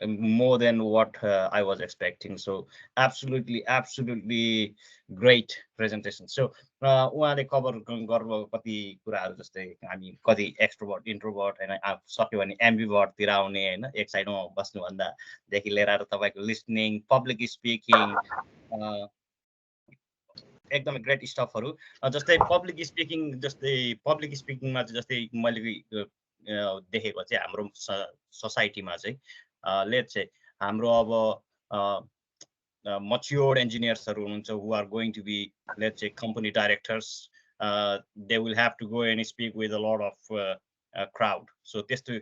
more than what I was expecting. So absolutely great presentation. So उहाँले कभर गर्नुभएको कति कुराहरू जस्तै हामी कति एक्सट्रोभर्ट इन्ट्रोभर्ट होइन, सक्यो भने एम्बिभर्टतिर आउने होइन, एक साइडमा बस्नुभन्दादेखि लिएर तपाईँको लिसनिङ, पब्लिक स्पिकिङ, एकदमै ग्रेट स्टफहरू। जस्तै पब्लिक स्पिकिङमा चाहिँ जस्तै मैले देखेको चाहिँ हाम्रो सोसाइटीमा चाहिँ लेट्स चाहिँ हाम्रो अब मच्योर्ड इन्जिनियर्सहरू हुनुहुन्छ, who are going to be let's चाहिँ company directors, they will have to go and speak with a lot of crowd. सो त्यस्तो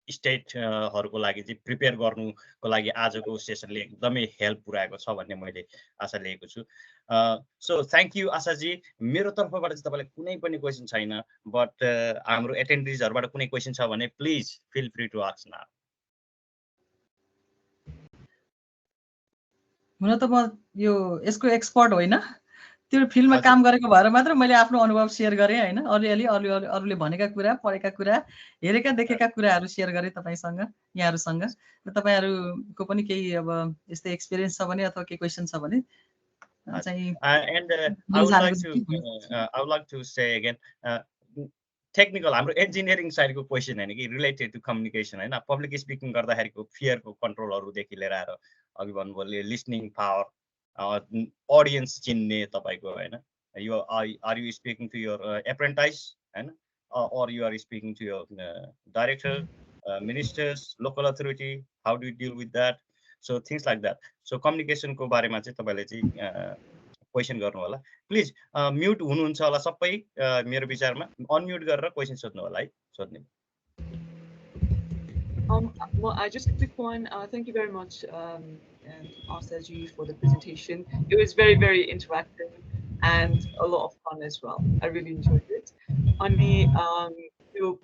स्टेटहरूको लागि चाहिँ प्रिपेयर गर्नुको लागि आजको सेसनले एकदमै हेल्प पुऱ्याएको छ भन्ने मैले आशा लिएको छु। So thank you Ashaji. मेरो तर्फबाट चाहिँ तपाईँलाई कुनै पनि क्वेसन छैन, बट हाम्रो एटेन्डिजहरूबाट कुनै क्वेसन छ भने please feel free to ask now. हुन त म यसको एक्सपर्ट होइन, त्यो फिल्डमा काम गरेको भएर मात्र मैले आफ्नो अनुभव सेयर गरेँ होइन। अरूले भनेका कुरा, पढेका कुरा, हेरेका देखेका कुराहरू सेयर गरेँ तपाईँसँग, यहाँहरूसँग। र तपाईँहरूको पनि केही अब यस्तै एक्सपिरियन्स छ भने अथवा केही क्वेसन छ भने चाहिँ and I would like to say again, technical हाम्रो engineering side को question हैन कि related to communication Hahn, public speaking गर्दाखेरिको fear को control देखि लिएर आएर अघि भन्नुभयो listening power, audience चिन्ने तपाईको हैन, are you speaking to your apprentice Hahn, or you are speaking to your director, ministers, local authority, how do you deal with that? So things like that. So communication को बारेमा चाहिँ तपाईले चाहिँ question गर्नु होला। Please mute हुनुहुन्छ होला सबै, मेरो विचारमा अनम्युट गरेर क्वेशन सोध्नु होला है, सोध्नु। Well, I just a quick one. Thank you very much, Asaji, for the presentation. It was very, very interactive and a lot of fun as well. I really enjoyed it. On the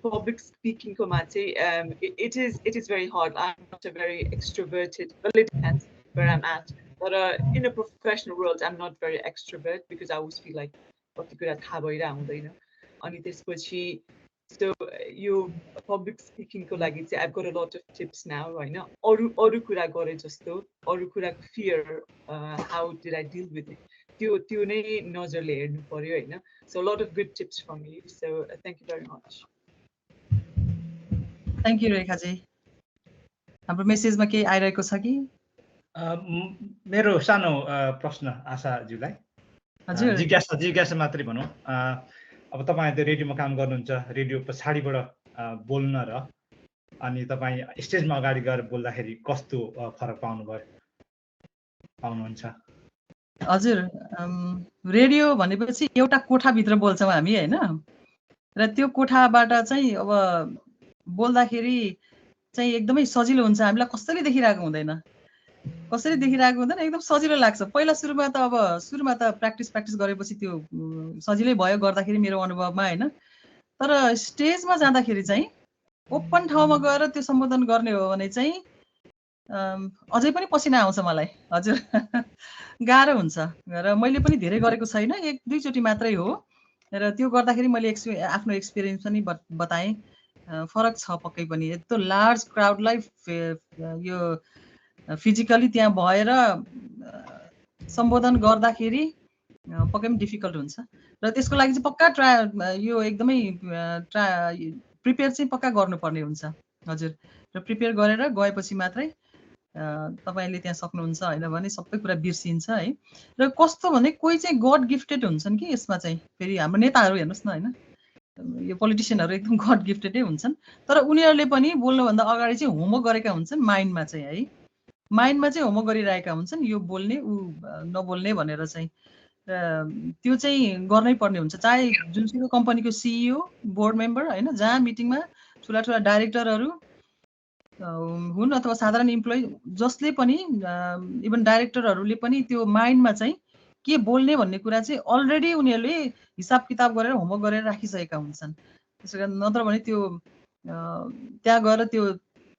public speaking komate, it is very hard. I'm not a very extroverted, well, it depends where I'm at. But in a professional world, I'm not very extrovert because I always feel like what the good at around, you know. On this, but so you public speaking ko lagi चाहिँ I've got a lot of tips now right now. अरु कुरा गरे जस्तो, अरु कुराको fear, how did I deal with it? त्यो नै नजरले हेर्नु पर्यो हैन. So a lot of good tips from you. So thank you very much. Thank you Rekha ji. हाम्रो मेसेजमा के आइरहेको छ कि? मेरो सानो प्रश्न आशाज्यूलाई, हजुर जिज्ञासा मात्रै भनौँ। अब तपाईँ त्यो रेडियोमा काम गर्नुहुन्छ, रेडियो पछाडिबाट बोल्न र अनि तपाईँ स्टेजमा अगाडि गएर बोल्दाखेरि कस्तो फरक पाउनुहुन्छ? हजुर, रेडियो भनेपछि एउटा कोठाभित्र बोल्छौँ हामी हैन, र त्यो कोठाबाट चाहिँ अब बोल्दाखेरि चाहिँ एकदमै सजिलो हुन्छ। हामीलाई कसैले देखिरहेको हुँदैन, एकदम सजिलो लाग्छ। पहिला सुरुमा त प्र्याक्टिस गरेपछि त्यो सजिलै भयो गर्दाखेरि मेरो अनुभवमा हैन। तर स्टेजमा जाँदाखेरि चाहिँ ओपन ठाउँमा गएर त्यो सम्बोधन गर्ने हो भने चाहिँ अझै पनि पसिना आउँछ मलाई। हजुर गाह्रो हुन्छ र मैले पनि धेरै गरेको छैन, 1-2 चोटि मात्रै हो, र त्यो गर्दाखेरि मैले आफ्नो एक्सपिरियन्स पनि बताएँ। फरक छ पक्कै पनि। यस्तो लार्ज क्राउडलाई यो फिजिकली त्यहाँ भएर सम्बोधन गर्दाखेरि पक्कै पनि डिफिकल्ट हुन्छ, र त्यसको लागि चाहिँ पक्का यो एकदमै प्रिपेयर चाहिँ पक्का गर्नुपर्ने हुन्छ। हजुर, र प्रिपेयर गरेर गएपछि मात्रै तपाईले त्यहाँ सक्नुहुन्छ, हैन भने सबै कुरा बिर्सिन्छ है। र कस्तो भने कोही चाहिँ गड गिफ्टेड हुन्छन् कि यसमा चाहिँ, फेरि हाम्रो नेताहरू हेर्नुहोस् न हैन, यो पोलिटिसियनहरू एकदम गड गिफ्टेडै हुन्छन्, तर उनीहरूले पनि बोल्नुभन्दा अगाडि चाहिँ होमवर्क गरेका हुन्छन् माइन्डमा चाहिँ है। माइन्डमा चाहिँ होमवर्क गरिरहेका हुन्छन्, यो बोल्ने ऊ नबोल्ने भनेर चाहिँ। त्यो चाहिँ गर्नै पर्ने हुन्छ, चाहे जुनसुकै कम्पनीको सिइओ, बोर्ड मेम्बर हैन, जहाँ मिटिङमा ठुला डाइरेक्टरहरू हुन् अथवा साधारण इम्प्लोइ, जसले पनि इभन डाइरेक्टरहरूले पनि त्यो माइन्डमा चाहिँ के बोल्ने भन्ने कुरा चाहिँ अलरेडी उनीहरूले हिसाब किताब गरेर होमवर्क गरेर राखिसकेका हुन्छन्। त्यसो कारण नत्र भने त्यो त्यहाँ गएर त्यो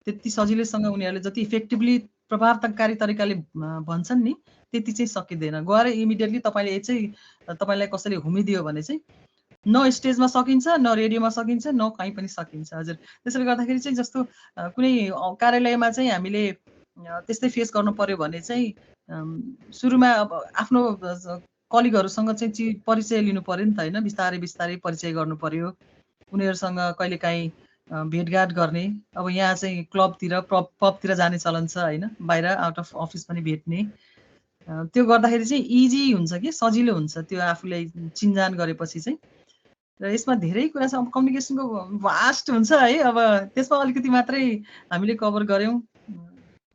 त्यति सजिलैसँग उनीहरूले जति इफेक्टिभली प्रभावकारी तरिकाले भन्छन् नि त्यति चाहिँ सकिँदैन। गएर इमिडिएटली तपाईँलाई कसैले हुमिदियो भने चाहिँ न स्टेजमा सकिन्छ, न रेडियोमा सकिन्छ, न कहीँ पनि सकिन्छ। हजुर, त्यसैले गर्दाखेरि चाहिँ जस्तो कुनै कार्यालयमा चाहिँ हामीले त्यस्तै फेस गर्नु पर्यो भने चाहिँ सुरुमा अब आफ्नो कलिगहरूसँग चाहिँ परिचय लिनु पर्यो नि त हैन, बिस्तारै परिचय गर्नु पर्यो, उनीहरूसँग कहिलेकाहीँ भेटघाट गर्ने। अब यहाँ चाहिँ क्लबतिर पबतिर जाने चलन छ हैन, बाहिर आउट अफ अफिस पनि भेट्ने। त्यो गर्दाखेरि चाहिँ इजी हुन्छ कि सजिलो हुन्छ त्यो आफूले चिन्जान गरेपछि चाहिँ। र यसमा धेरै कुरा छ, कम्युनिकेसनको भास्ट हुन्छ है। अब त्यसमा अलिकति मात्रै हामीले कभर गर्यौं।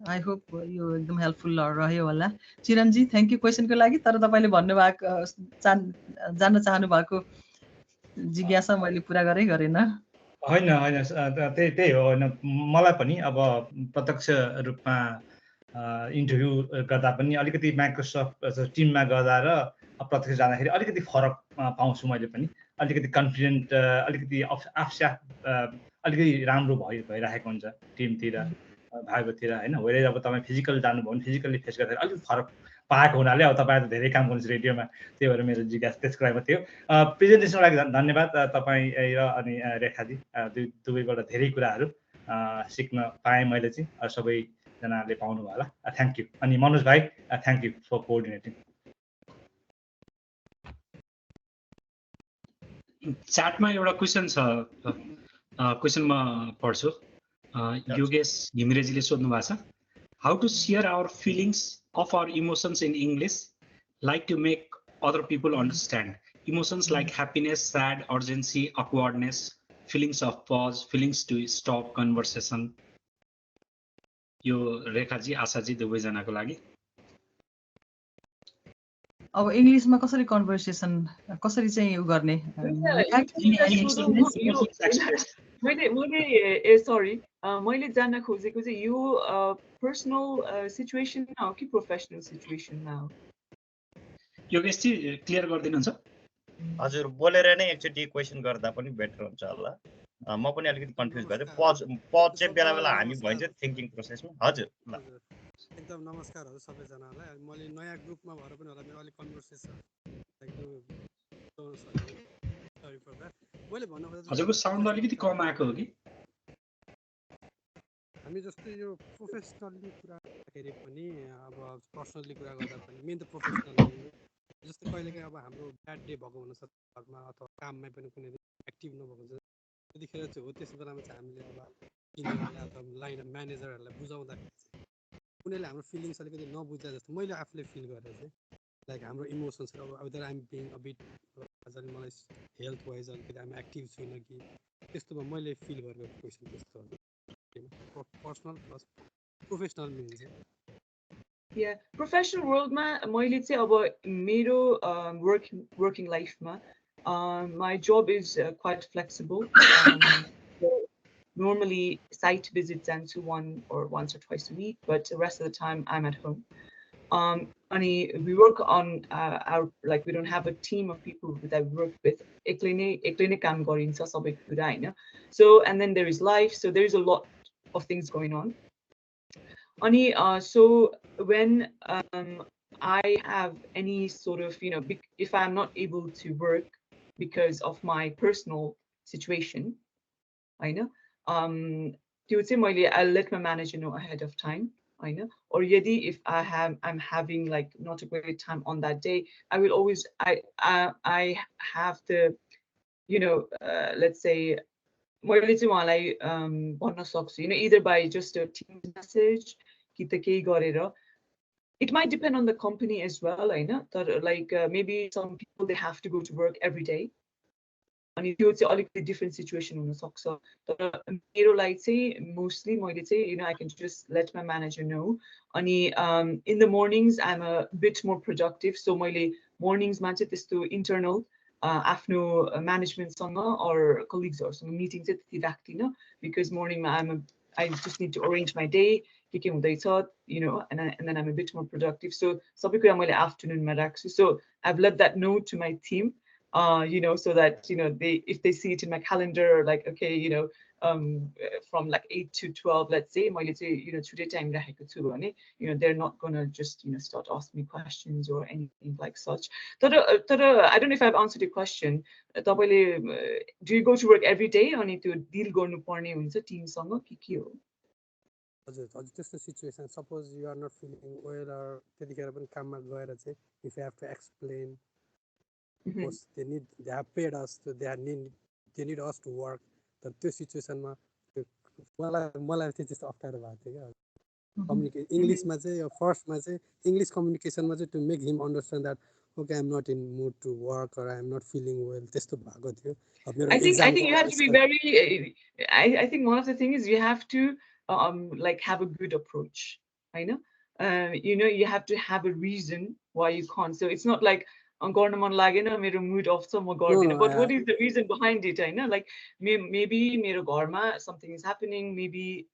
आई होप यो एकदम हेल्पफुल रह्यो होला। चिरनजी, थ्याङ्क यू क्वेसनको लागि। तर तपाईँले भन्नुभएको जान्न चाहनु भएको जिज्ञासा मैले पुरा गरेन। होइन, त्यही हो। होइन, मलाई पनि अब प्रत्यक्ष रूपमा इन्टरभ्यू गर्दा पनि अलिकति माइक्रोसफ्ट टिममा गर्दा र प्रत्यक्ष जाँदाखेरि अलिकति फरक पाउँछु मैले पनि। अलिकति कन्फिडेन्ट, अलिकति आफसा अलिकति राम्रो भइरहेको हुन्छ टिमतिर भागतिर हैन। वेरे अब तपाईँ फिजिकल जानुभयो भने फिजिकली फेस गर्दाखेरि अलिकति फरक पाएको हुनाले अब तपाईँ त धेरै काम गर्नुहुन्छ रेडियोमा, त्यही भएर मेरो जिज्ञासा त्यसको लागि थियो। प्रेजेन्टेसनको लागि धन्यवाद तपाईँ र अनि रेखाजी, दुवैबाट धेरै कुराहरू सिक्न पाएँ मैले चाहिँ, सबैजनाले पाउनु भयो होला। Thank you. अनि मनोज भाइ, थ्याङ्क यू फर कोअर्डिनेटिङ। च्याटमा एउटा क्वेसन छ, क्वेसन म पढ्छु। योगेश घिमिरेजीले सोध्नु भएको छ, how to share our feelings of our emotions in English like to make other people understand emotions like happiness, sad, urgency, awkwardness, feelings of pause, feelings to stop conversation. यो रेखाजी आशाजी दुवैजनाको लागि। अब इङ्ग्लिसमा कसरी कन्भर्सेसन कसरी चाहिँ उ गर्ने मैले जान्न खोजेको चाहिँ यो पर्सनल सिचुएसनमा हो कि प्रोफेसनल सिचुएसनमा हो? योगेशजी क्लियर गरिदिनुहुन्छ? हजुर, बोलेर नै एकचोटि क्वेसन गर्दा पनि बेटर हुन्छ होला। म पनि अलिकति कन्फ्युज भएँ। पज चाहिँ बेला बेला हामी भइन्छ थिङ्किङ प्रोसेसमा। हजुर, ल एकदम नमस्कारहरू सबैजनालाई। मैले नयाँ ग्रुपमा भएर पनि होला मेरो अलिक कन्भर्सेसन मैले भन्नु खोजेको हजुरको साउन्ड अलिकति कम आएको हो कि? हामी जस्तै यो प्रोफेसनली कुरा गर्दाखेरि पनि अब पर्सनली कुरा गर्दा पनि मेन त प्रोफेसनल जस्तै कहिलेकाहीँ अब हाम्रो ब्याड डे भएको हुनसक्छ घरमा अथवा काममै पनि कुनै एक्टिभ नभएको हुन्छ, त्यतिखेर चाहिँ हो त्यस बेलामा चाहिँ हामीले अब इन्जिनियरलाई अथवा लाइन म्यानेजरहरूलाई बुझाउँदाखेरि चाहिँ उनीहरूले हाम्रो फिलिङ्स अलिकति नबुझ्दा जस्तो मैले आफूले फिल गरेर चाहिँ लाइक हाम्रो इमोसन्सहरू अब whether I'm being a bit अझै मलाई हेल्थ वाइज अलिकति आइएम एक्टिभ छुइनँ कि त्यस्तोमा मैले फिल गरेको क्वेसन त्यस्तो हो। पर्सनल प्लस प्रोफेसनल मिल्छ। या प्रोफेसनल वर्ल्डमा मैले चाहिँ अब मेरो वर्किङ लाइफमा my job is quite flexible. Normally site visits and so once or twice a week, but the rest of the time I'm at home. We work on our, like, we don't have a team of people that we work with. So, and then there is life, so there is a lot of things going on. So when I have any sort of, if I'm not able to work because of my personal situation, I know, I'll let my manager know ahead of time. I know, or yadi if I'm having like not a great time on that day, I will always I have the, let's say, either by just a team message, it might depend on the company as well. I know that like maybe some people they have to go to work every day. And it's a different situation on the socks. Mostly, I can just let my manager know. In the mornings, I'm a bit more productive. So my mornings match it is to internal, afno management or colleagues or some meetings at the because morning I just need to arrange my day. And then I'm a bit more productive. So afternoon so I've let that know to my team. So that if they see it in my calendar, like okay, from like 8 to 12, let's say, today time they're not gonna just start asking me questions or anything like such. I don't know if I've answered your question. Do you go to work every day or need to deal team हजुर त्यस्तो situation suppose you are not feeling well or त्यतिखेर पनि काममा गएर चाहिँ if you have to explain they have paid us, so they need us to work. तर त्यो सिचुएसनमा मलाई चाहिँ त्यस्तो अप्ठ्यारो भएको थियो क्या कम्युनिकेट इङ्ग्लिसमा चाहिँ फर्स्टमा चाहिँ इङ्ग्लिस कम्युनिकेसनमा चाहिँ to make him understand that okay, I'm not in mood to work or I'm not feeling well. I think you have to be very. I think one of the things is you have to like have a good approach. I know. You have to have a reason why you can't. So it's not like I'm going to my mood off some but what is the reason behind it? I know, like maybe mero garma something is happening. Maybe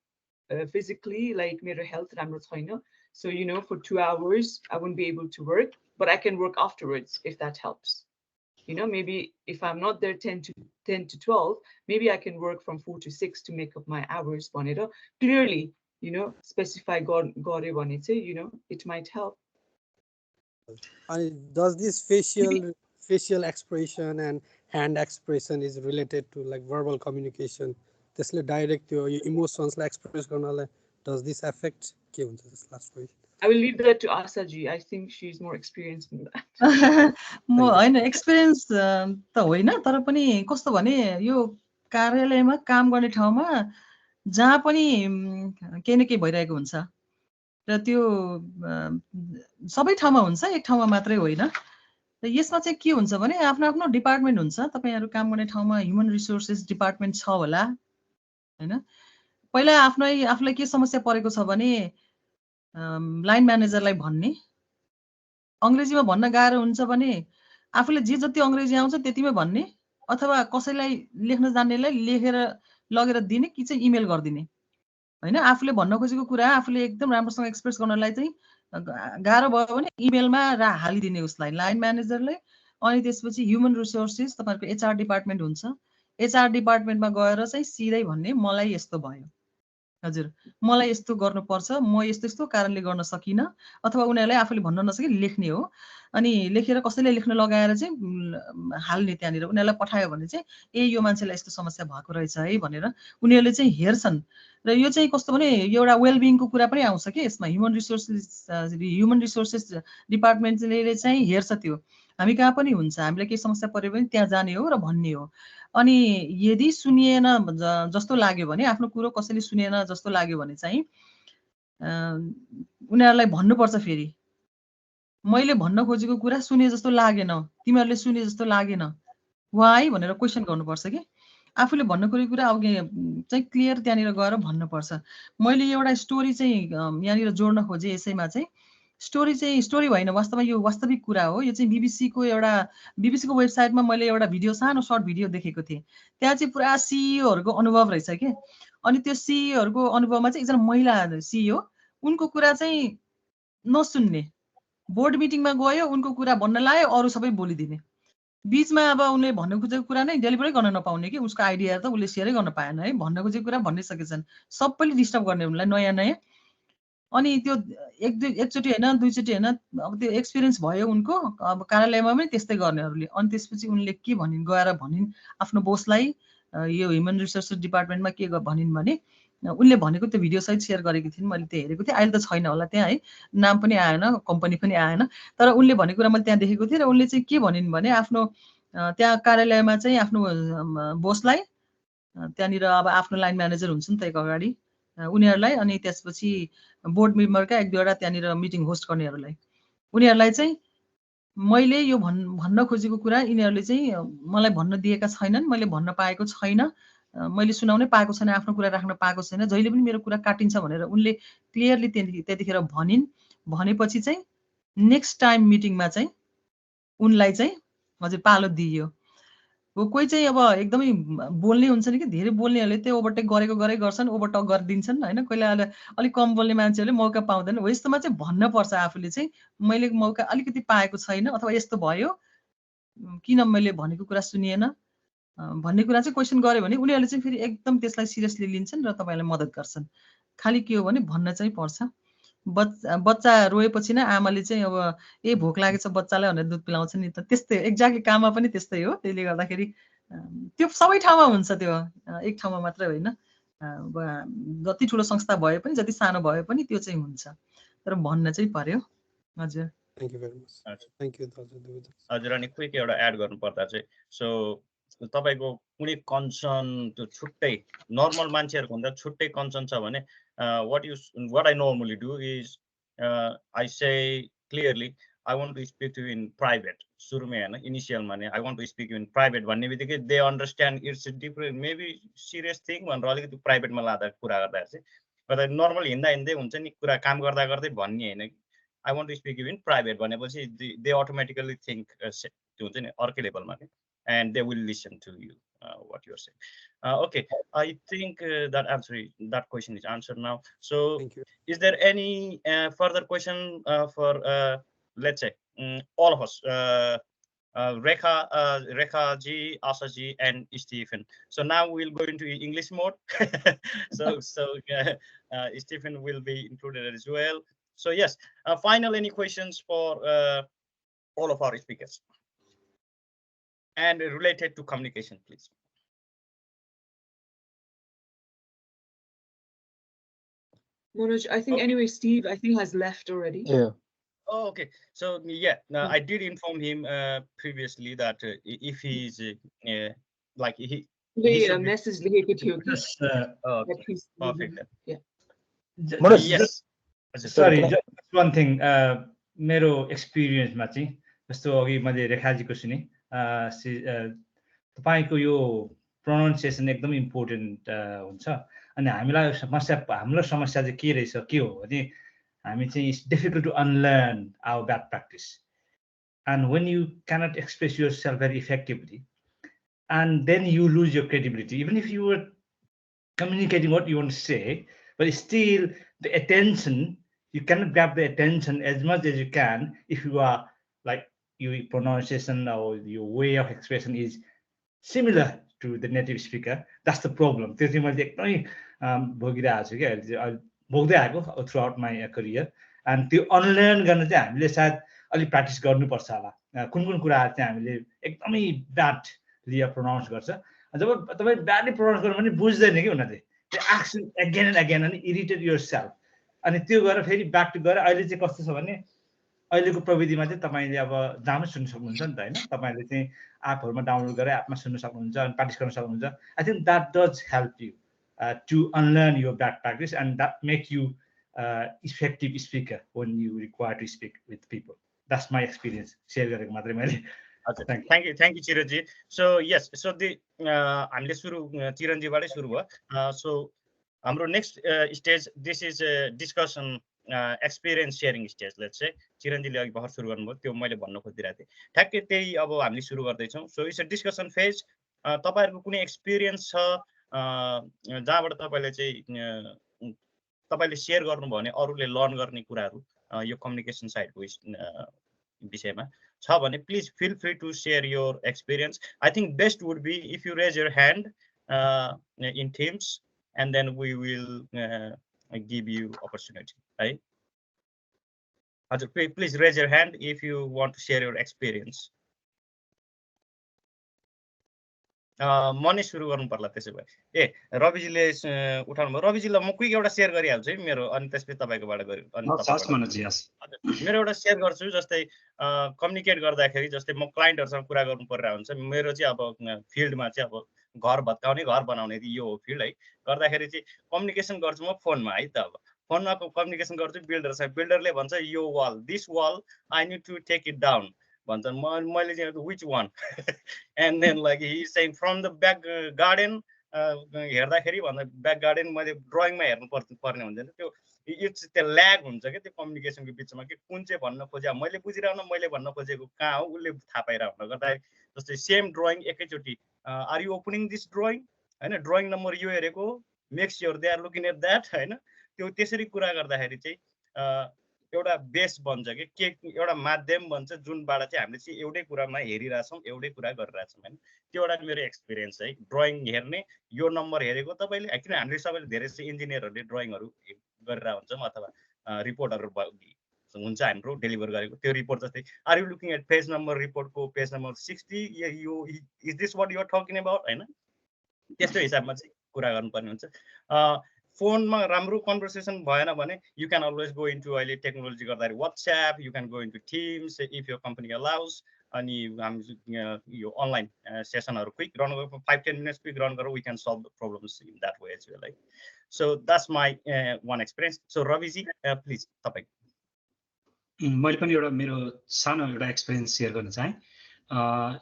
physically, like mero health ramro chaina. So for 2 hours I won't be able to work. But I can work afterwards if that helps. Maybe if I'm not there 10 to 12, maybe I can work from 4 to 6 to make up my hours. Clearly, specify it might help. Does this facial expression and hand expression is related to like verbal communication? This direct your emotions like express does this affect? This last question. I will leave that to Asaji. I think she's more experienced in that. म होइन experience त होइन, तर पनि कस्तो भने यो कार्यालयमा काम गर्ने ठाउँमा जहाँ पनि केही न केही भइरहेको हुन्छ र त्यो सबै ठाउँमा हुन्छ, एक ठाउँमा मात्रै होइन। र यसमा चाहिँ के हुन्छ भने आफ्नो आफ्नो डिपार्टमेन्ट हुन्छ। तपाईँहरू काम गर्ने ठाउँमा ह्युमन रिसोर्सेस डिपार्टमेन्ट छ होला होइन। पहिला आफूलाई के समस्या परेको छ भने लाइन म्यानेजरलाई भन्ने, अङ्ग्रेजीमा भन्न गाह्रो हुन्छ भने आफूले जे जति अङ्ग्रेजी आउँछ त्यतिमै भन्ने, अथवा कसैलाई लेख्न जान्नेलाई लेखेर लगेर दिने कि चाहिँ इमेल गरिदिने होइन। आफूले भन्न खोजेको कुरा आफूले एकदम राम्रोसँग एक्सप्रेस गर्नलाई चाहिँ गाह्रो भयो भने इमेलमा हालिदिने उसलाई, लाइन म्यानेजरले। अनि त्यसपछि ह्युमन रिसोर्सेस तपाईँहरूको एचआर डिपार्टमेन्ट हुन्छ, एचआर डिपार्टमेन्टमा गएर चाहिँ सिधै भन्ने मलाई यस्तो भयो, हजुर मलाई यस्तो गर्नुपर्छ, म यस्तो यस्तो कारणले गर्न सकिनँ, अथवा उनीहरूलाई आफूले भन्न नसके लेख्ने हो। अनि लेखेर कसैले लेख्न लगाएर चाहिँ हाल्ने त्यहाँनिर उनीहरूलाई पठायो भने चाहिँ ए यो मान्छेलाई यस्तो समस्या भएको रहेछ है भनेर उनीहरूले चाहिँ हेर्छन्। र यो चाहिँ कस्तो भने एउटा वेलबिङको कुरा पनि आउँछ कि यसमा। ह्युमन रिसोर्सेस डिपार्टमेन्टले चाहिँ हेर्छ त्यो, हामी कहाँ पनि हुन्छ, हामीलाई केही समस्या पऱ्यो भने त्यहाँ जाने हो र भन्ने हो। अनि यदि सुनिएन जस्तो लाग्यो भने, आफ्नो कुरो कसैले सुनेन जस्तो लाग्यो भने चाहिँ उनीहरूलाई भन्नुपर्छ फेरि मैले भन्न खोजेको कुरा सुने जस्तो लागेन, तिमीहरूले सुने जस्तो लागेन, वाइ भनेर क्वेसन गर्नुपर्छ कि। आफूले भन्न खोजेको कुरा अघि चाहिँ क्लियर त्यहाँनिर गएर भन्नुपर्छ। मैले एउटा स्टोरी चाहिँ यहाँनिर जोड्न खोजेँ यसैमा चाहिँ। स्टोरी होइन, वास्तवमा यो वास्तविक कुरा हो। यो चाहिँ बिबिसीको वेबसाइटमा मैले एउटा भिडियो, सानो सर्ट भिडियो देखेको थिएँ। त्यहाँ चाहिँ पुरा सिइओहरूको अनुभव रहेछ कि। अनि त्यो सिइओहरूको अनुभवमा चाहिँ एकजना महिला सिइओ, उनको कुरा चाहिँ नसुन्ने, बोर्ड मिटिङमा गयो, उनको कुरा भन्न लायो, अरू सबै बोलिदिने, बिचमा अब उनले भन्न खोजेको कुरा नै डेलिभरै गर्न नपाउने कि। उसको आइडिया त उसले सेयरै गर्न पाएन है, भन्न खोजेको कुरा भन्नै सकेछन्, सबैले डिस्टर्ब गर्ने उनलाई नयाँ नयाँ। अनि त्यो एकचोटि होइन दुईचोटि होइन, अब त्यो एक्सपिरियन्स भयो उनको, अब कार्यालयमा पनि त्यस्तै गर्नेहरूले। अनि त्यसपछि उनले के भनिन्, गएर भनिन् आफ्नो बोसलाई, यो ह्युमन रिसोर्सेस डिपार्टमेन्टमा के भनिन् भने उनले भनेको त्यो भिडियो सहित सेयर गरेको थिइन्, मैले त्यो हेरेको थिएँ। अहिले त छैन होला त्यहाँ है, नाम पनि आएन, कम्पनी पनि आएन, तर उनले भनेको कुरा मैले त्यहाँ देखेको थिएँ। र उनले चाहिँ के भनिन् भने आफ्नो त्यहाँ कार्यालयमा चाहिँ आफ्नो बोसलाई, त्यहाँनिर अब आफ्नो लाइन म्यानेजर हुन्छ नि त एक अगाडि, उनीहरूलाई, अनि त्यसपछि बोर्ड मेम्बरका एक दुईवटा त्यहाँनिर मिटिङ होस्ट गर्नेहरूलाई, उनीहरूलाई चाहिँ मैले यो भन्न खोजेको कुरा यिनीहरूले चाहिँ मलाई भन्न दिएका छैनन्, मैले भन्न पाएको छैन, मैले सुनाउनै पाएको छैन, आफ्नो कुरा राख्न पाएको छैन, जहिले पनि मेरो कुरा काटिन्छ भनेर उनले क्लियरली त्यतिखेर भनिन्। भनेपछि चाहिँ नेक्स्ट टाइम मिटिङमा चाहिँ उनलाई चाहिँ हजुर पालो दिइयो। कोही चाहिँ अब एकदमै बोल्ने हुन्छ नि कि, धेरै बोल्नेहरूले त्यो ओभरटेक गरेकै गर्छन्, ओभरटक गरिदिन्छन् होइन। कोहीले अलिक कम बोल्ने मान्छेहरूले मौका पाउँदैन हो। यस्तोमा चाहिँ भन्नुपर्छ आफूले चाहिँ मैले मौका अलिकति पाएको छैन, अथवा यस्तो भयो, किन मैले भनेको कुरा सुनिएन भन्ने कुरा चाहिँ क्वेसन गर्यो भने उनीहरूले चाहिँ फेरि एकदम त्यसलाई सिरियसली लिन्छन् र तपाईँलाई मद्दत गर्छन्। खालि के हो भने भन्न चाहिँ पर्छ। बच्चा रोएपछि नै आमाले चाहिँ अब ए भोक लागेछ बच्चालाई भनेर दुध पिलाउँछ नि त, त्यस्तै एक्ज्याक्टली काममा पनि त्यस्तै हो। त्यसले गर्दाखेरि त्यो सबै ठाउँमा हुन्छ, त्यो एक ठाउँमा मात्रै होइन। जति ठुलो संस्था भए पनि, जति सानो भए पनि त्यो चाहिँ हुन्छ, तर भन्न चाहिँ पर्यो। हजुर, thank you very much. Thank you दाजु। हजुर, अनि क्विक एउटा एड गर्नुपर्दा चाहिँ, सो तपाईँको कुनै कन्सर्न त्यो छुट्टै नर्मल मान्छेहरूको भन्दा छुट्टै कन्सर्न छ भने what I normally do is I say clearly I want to speak to you in private. सुरुमै हैन, इनिसियलमा नै I want to speak to you in private भन्ने बित्तिकै they understand it's a different maybe serious thing भनेर अलिकति प्राइभेटमा लाँदा कुरा गर्दा चाहिँ नर्मल हिँड्दा हिँड्दै हुन्छ नि कुरा, काम गर्दा गर्दै भन्ने हैन कि I want to speak to you in private भनेपछि they automatically think त्यो हुन्छ नि अर्कै लेभलमा के, and they will listen to you what you're saying. Okay, I think that question is answered now. So is there any further question for let's say all of us, Rekha ji, Asa ji, and Stephen? So now we'll go into English mode. so Stephen will be included as well. So yes, final any questions for all of our speakers and related to communication, please. Manoj, I think anyway, Steve, I think has left already. Yeah. Oh, okay. So yeah, I did inform him previously that if he's like he should be. Message लेखेको थियो कि Okay, that he's perfect. yeah. Yes. Sorry, just one thing. मेरो एक्सपिरियन्समा चाहिँ जस्तो अघि मैले रेखाजीको सुने तपाईँको यो प्रोनाउन्सिएसन एकदम इम्पोर्टेन्ट हुन्छ अनि हाम्रो समस्या चाहिँ के रहेछ के हो भने हामी चाहिँ it's difficult to unlearn our bad practice and when you cannot express yourself very effectively and then you lose your credibility even if you were communicating what you want to say, but still the attention, you cannot grab the attention as much as you can if you are like your pronunciation or your way of expression is similar to the native speaker. That's the problem. त्यो चाहिँ मैले एकदमै भोगिरहेको छु क्या भोग्दै आएको थ्रुआउट my career end त्यो unlearn गर्न चाहिँ हामीले सायद अलिक प्र्याक्टिस गर्नुपर्छ होला कुन कुराहरू चाहिँ हामीले एकदमै ब्याड लिया प्रोनाउन्स गर्छ जब तपाईँ ब्याडली प्रोनाउन्स गर्नु भने बुझ्दैन कि उनीहरूले त्यो एक्सन एगेन एन्ड एगेन अनि इरिटेट युर सेल्फ अनि त्यो गरेर फेरि ब्याक टु गरेर अहिले चाहिँ कस्तो छ भने अहिलेको प्रविधिमा चाहिँ तपाईँले अब जहाँ पनि सुन्न सक्नुहुन्छ नि त होइन तपाईँले चाहिँ एपहरूमा डाउनलोड गरेर एपमा सुन्न सक्नुहुन्छ अनि प्र्याक्टिस गर्न सक्नुहुन्छ I think that does help you to unlearn your bad practice and that make you effective speaker when you require to speak with people that's my experience share गरेको मात्रै मैले Thank you, Chiranji. So yes, so the हामीले सुरु चिरञ्जीबाटै सुरु भयो. So हाम्रो next stage, this is a discussion experience sharing stage. Let's say चिरञ्जीले अघि भर्खर सुरु गर्नुभयो त्यो मैले भन्न खोजिरहेको थिएँ. ठ्याक्कै त्यही अब हामीले सुरु गर्दैछौँ. So it's a discussion phase. तपाईहरुको कुनै एक्सपिरियन्स छ जहाँबाट तपाईले चाहिँ तपाईले शेयर गर्नुभयो भने अरूले लर्न गर्ने कुराहरू यो कम्युनिकेसन साइडको विषयमा छ भने please feel free to share your experience. I think best would be if you raise your hand in Teams and then we will give you opportunity, right? Please raise your hand if you want to share your experience. मनै सुरु गर्नु पर्ला त्यसो भए ए रविजीले उठाउनु भयो रविजीलाई म quick एउटा शेयर गरिहाल्छु है मेरो अनि त्यसपछि तपाईकोबाट गर्यो अनि मेरो एउटा शेयर गर्छु जस्तै कम्युनिकेट गर्दाखेरि जस्तै म क्लाइन्टहरुसँग कुरा गर्नु परिरहेको हुन्छ मेरो चाहिँ अब फिल्डमा चाहिँ अब घर भत्काउने घर बनाउने यो हो फिल्ड है गर्दाखेरि चाहिँ कम्युनिकेसन गर्छु म फोनमा है त अब फोनमा कम्युनिकेसन गर्छु बिल्डरसँग बिल्डरले भन्छ यो wall this wall I need to take it down भन्छ मैले चाहिँ which one and then like he is saying from the back garden हेर्दाखेरि भन्दा ब्याक गार्डन मैले ड्राइङमा हेर्नु पर्ने हुन्छ नि त्यो इट्स त्यो ल्याग हुन्छ के त्यो कम्युनिकेसनको बिचमा के कुन चाहिँ भन्न खोजे मैले बुझिरहन मैले भन्न खोजेको कहाँ हो उसले थाहा पाइरहन गर्दा जस्तै सेम ड्राइङ एकैचोटी are you opening this drawing हैन ड्राइङ नम्बर यो हेरेको make sure they are looking at that हैन त्यो त्यसरी कुरा गर्दाखेरि चाहिँ एउटा बेस बन्छ के एउटा माध्यम बन्छ जुनबाट चाहिँ हामीले चाहिँ एउटै कुरामा हेरिरहेछौँ एउटै कुरा गरिरहेछौँ हैन त्यो एउटा मेरो एक्सपिरियन्स है ड्राइङ हेर्ने यो नम्बर हेरेको तपाईले किन हामीले सबैले धेरै चाहिँ इन्जिनियरहरूले ड्राइङहरू गरेर हुन्छौँ अथवा रिपोर्टहरू हुन्छ हाम्रो डेलिभर गरेको त्यो रिपोर्ट जस्तै are you looking at page number रिपोर्टको पेज नम्बर 60 यो is this what you are talking about हैन त्यस्तो हिसाबमा चाहिँ कुरा गर्नुपर्ने हुन्छ फोनमा राम्रो कन्भर्सेसन भएन भने you can always go into अहिले टेक्नोलोजी गर्दाखेरि WhatsApp you can go into Teams if your company allows अनि हामी यो अनलाइन सेसनहरू क्विक रन गरेर 5-10 मिनट्स क्विक रन गरेर we can solve the problems in that way as well है so that's my one experience so Raviji please तपाईँ मैले पनि एउटा मेरो सानो एउटा एक्सपिरियन्स सेयर गर्न चाहेँ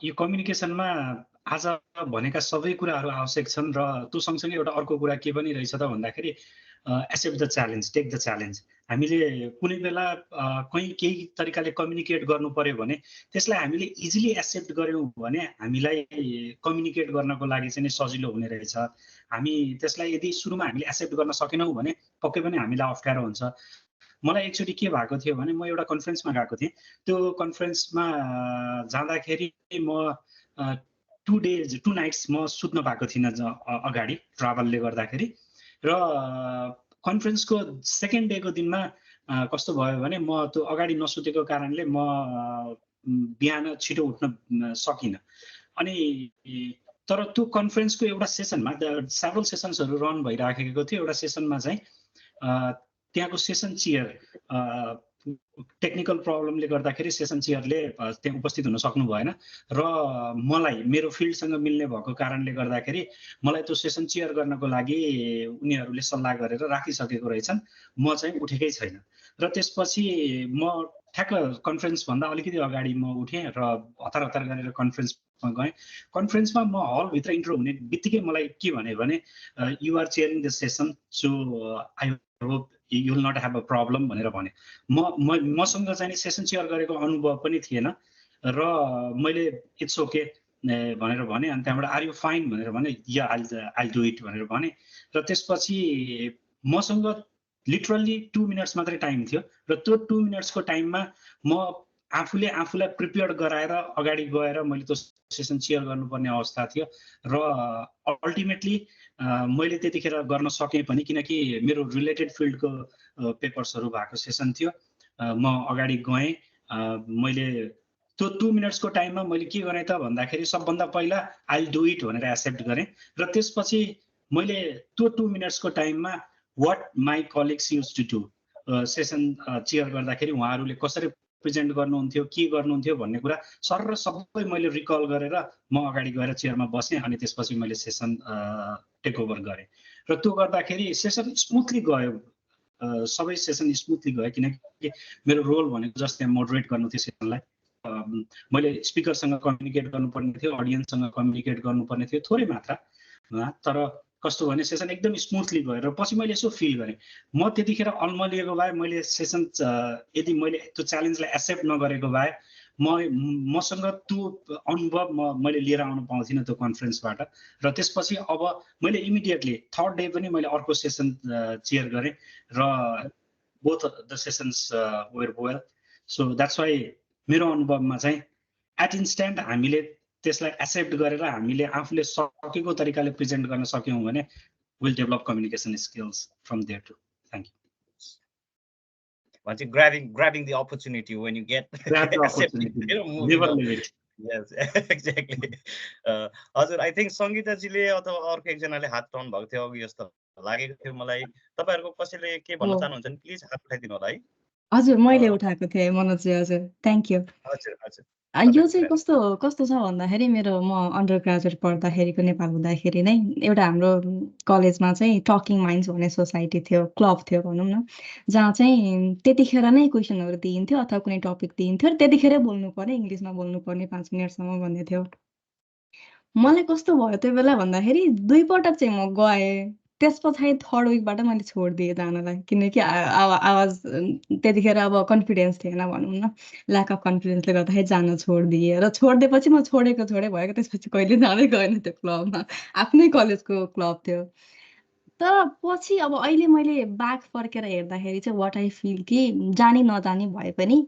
यो कम्युनिकेसनमा आज भनेका सबै कुराहरू आवश्यक छन् र त्यो सँगसँगै एउटा अर्को कुरा के पनि रहेछ त भन्दाखेरि except the challenge take the challenge हामीले कुनै बेला कहीँ केही तरिकाले कम्युनिकेट गर्नु पर्यो भने त्यसलाई हामीले इजिली एक्सेप्ट गर्यौँ भने हामीलाई कम्युनिकेट गर्नको लागि चाहिँ सजिलो हुने रहेछ हामी त्यसलाई यदि सुरुमा हामीले एक्सेप्ट गर्न सकेनौँ भने पक्कै पनि हामीलाई अप्ठ्यारो हुन्छ मलाई एकचोटि के भएको थियो भने म एउटा कन्फरेन्समा गएको थिएँ त्यो कन्फरेन्समा जाँदाखेरि म 2 नाइट्स म सुत्न पाएको थिइनँ अगाडि ट्राभलले गर्दाखेरि र कन्फरेन्सको सेकेन्ड डेको दिनमा कस्तो भयो भने म त्यो अगाडि नसुतेको कारणले म बिहान छिटो उठ्न सकिनँ अनि तर त्यो कन्फरेन्सको एउटा सेसनमा सेभरल सेसन्सहरू रन भइराखेको थियो एउटा सेसनमा चाहिँ त्यहाँको सेसन चेयर टेक्निकल प्रब्लमले गर्दाखेरि सेसन चेयरले त्यहाँ उपस्थित हुन सक्नु भएन र मलाई मेरो फिल्डसँग मिल्ने भएको कारणले गर्दाखेरि मलाई त्यो सेसन चेयर गर्नको लागि उनीहरूले सल्लाह गरेर राखिसकेको रहेछन्, म चाहिँ उठेकै छैन। र त्यसपछि म ठ्याक्क कन्फरेन्सभन्दा अलिकति अगाडि म उठेँ र हतार हतार गरेर कन्फरेन्समा गएँ। कन्फरेन्समा म हलभित्र इन्ट्रो हुने बित्तिकै मलाई के भने you are chairing the session, so I hope you will not have a problem भनेर भने। मसँग चाहिँ सेसन चेयर गरेको अनुभव पनि थिएन र मैले इट्स ओके भनेर भने। अनि त्यहाँबाट आर यु फाइन भनेर भने, या आई डु इट भनेर भने। र त्यसपछि मसँग लिटरल्ली 2 मिनट्स मात्रै टाइम थियो र त्यो 2 मिनट्सको टाइममा म आफूलाई प्रिपेयर गराएर अगाडि गएर मैले त्यो सेसन चेयर गर्नुपर्ने अवस्था थियो र अल्टिमेटली मैले त्यतिखेर गर्न सकेँ पनि, किनकि मेरो रिलेटेड फिल्डको पेपर्सहरू भएको सेसन थियो। म अगाडि गएँ। मैले त्यो 2 मिनट्सको टाइममा मैले के गरेँ त भन्दाखेरि सबभन्दा पहिला आई डु इट भनेर एक्सेप्ट गरेँ र त्यसपछि मैले त्यो 2 मिनट्सको टाइममा what my colleagues use to do, session chair गर्दाखेरि उहाँहरूले कसरी प्रेजेन्ट गर्नुहुन्थ्यो, के गर्नुहुन्थ्यो भन्ने कुरा सर सबै मैले रिकल गरेर म अगाडि गएर चेयरमा बसेँ। अनि त्यसपछि मैले सेसन टेक ओभर गरेँ र त्यो गर्दाखेरि सेसन स्मुथली गयो। सबै सेसन स्मुथली गयो किनकि मेरो रोल भनेको जस्ट त्यहाँ मोडरेट गर्नु थियो सेसनलाई। मैले स्पिकरसँग कम्युनिकेट गर्नुपर्ने थियो, अडियन्ससँग कम्युनिकेट गर्नुपर्ने थियो थोरै मात्रामा, तर कस्तो भने सेसन एकदम स्मुथली गयो। र पछि मैले यसो फिल गरेँ, म त्यतिखेर अल्मलिएको भए, मैले सेसन यदि मैले त्यो च्यालेन्जलाई एक्सेप्ट नगरेको भए मसँग त्यो अनुभव मैले लिएर आउन पाउँथिनँ त्यो कन्फरेन्सबाट। र त्यसपछि अब मैले इमिडिएटली थर्ड डे पनि मैले अर्को सेसन चेयर गरेँ र both the sessions were well. So that's why मेरो अनुभवमा चाहिँ एट इन्स्ट्यान्ट हामीले त्यसलाई एक्सेप्ट गरेर हामीले आफूले सकेको तरिकाले प्रेजेन्ट गर्न सक्यौँ भने will develop communication skills from there too. Thank you. भन्छ grabbing the opportunity when you get accepted, never leave it. Yes, exactly. हजुर, आई थिङ्क सङ्गीताजीले अथवा अर्को एकजनाले हात उठाउनु भएको थियो अघि जस्तो लागेको थियो मलाई। तपाईँहरूको कसैले के भन्न चाहनुहुन्छ भने प्लिज हात उठाइदिनु होला है। हजुर, मैले उठाएको थिएँ मनोजी। हजुर, थ्याङ्क यू। हजुर हजुर। यो चाहिँ कस्तो छ भन्दाखेरि मेरो म अन्डर ग्रेजुएट पढ्दाखेरिको नेपाल हुँदाखेरि नै एउटा हाम्रो कलेजमा चाहिँ टकिङ माइन्ड्स भन्ने सोसाइटी थियो, क्लब थियो भनौँ न, जहाँ चाहिँ त्यतिखेर नै क्वेसनहरू दिइन्थ्यो अथवा कुनै टपिक दिइन्थ्यो र त्यतिखेरै बोल्नु पर्ने, इङ्ग्लिसमा बोल्नु पर्ने 5 मिनटसम्म भन्ने थियो। मलाई कस्तो भयो त्यो बेला भन्दाखेरि 2 पटक चाहिँ म गएँ, त्यस पछाडि थर्ड विकबाट मैले छोडिदिएँ जानलाई, किनकि आवाज त्यतिखेर अब कन्फिडेन्स थिएन भनौँ न, ल्याक अफ कन्फिडेन्सले गर्दाखेरि जान छोडिदिएँ। र छोडिदिएपछि म छोडेको भएको, त्यसपछि कहिले जाँदै गएन त्यो क्लबमा, आफ्नै कलेजको क्लब थियो। तर पछि अब अहिले मैले ब्याक फर्केर हेर्दाखेरि चाहिँ वाट आई फिल कि जानी नजानी भए पनि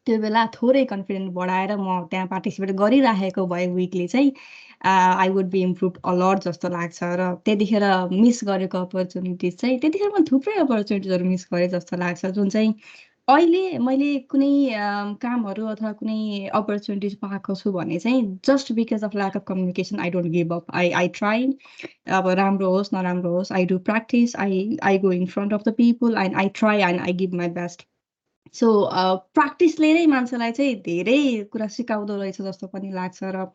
त्यो बेला थोरै कन्फिडेन्स बढाएर म त्यहाँ पार्टिसिपेट गरिराखेको भए विकली चाहिँ I would be improve a lot जस्तो लाग्छ। र त्यतिखेर मिस गरेको अपर्च्युनिटिज चाहिँ त्यतिखेर मैले थुप्रै अपर्च्युनिटिजहरू मिस गरेँ जस्तो लाग्छ, जुन चाहिँ अहिले मैले कुनै कामहरू अथवा कुनै अपर्च्युनिटिज पाएको छु भने चाहिँ just because of lack of communication I don't give up, I try. अब राम्रो होस् नराम्रो होस्, I do practice, I go in front of the people and I try and I give my best. So प्र्याक्टिसले नै मान्छेलाई चाहिँ धेरै कुरा सिकाउँदो रहेछ जस्तो पनि लाग्छ। र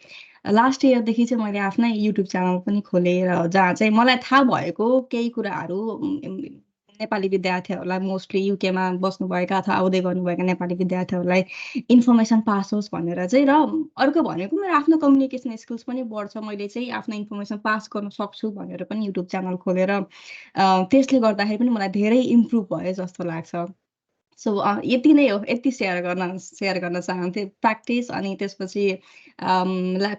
लास्ट इयरदेखि चाहिँ मैले आफ्नै युट्युब च्यानल पनि खोलेँ, र जहाँ चाहिँ मलाई थाहा भएको केही कुराहरू नेपाली विद्यार्थीहरूलाई, मोस्टली युकेमा बस्नुभएका अथवा आउँदै गर्नुभएका नेपाली विद्यार्थीहरूलाई इन्फर्मेसन पास होस् भनेर चाहिँ। र अर्को भनेको मेरो आफ्नो कम्युनिकेसन स्किल्स पनि बढ्छ, मैले चाहिँ आफ्नो इन्फर्मेसन पास गर्न सक्छु भनेर पनि युट्युब च्यानल खोलेर त्यसले गर्दाखेरि पनि मलाई धेरै इम्प्रुभ भयो जस्तो लाग्छ। सो यति नै हो, यति सेयर गर्न चाहन्थेँ। प्र्याक्टिस अनि त्यसपछि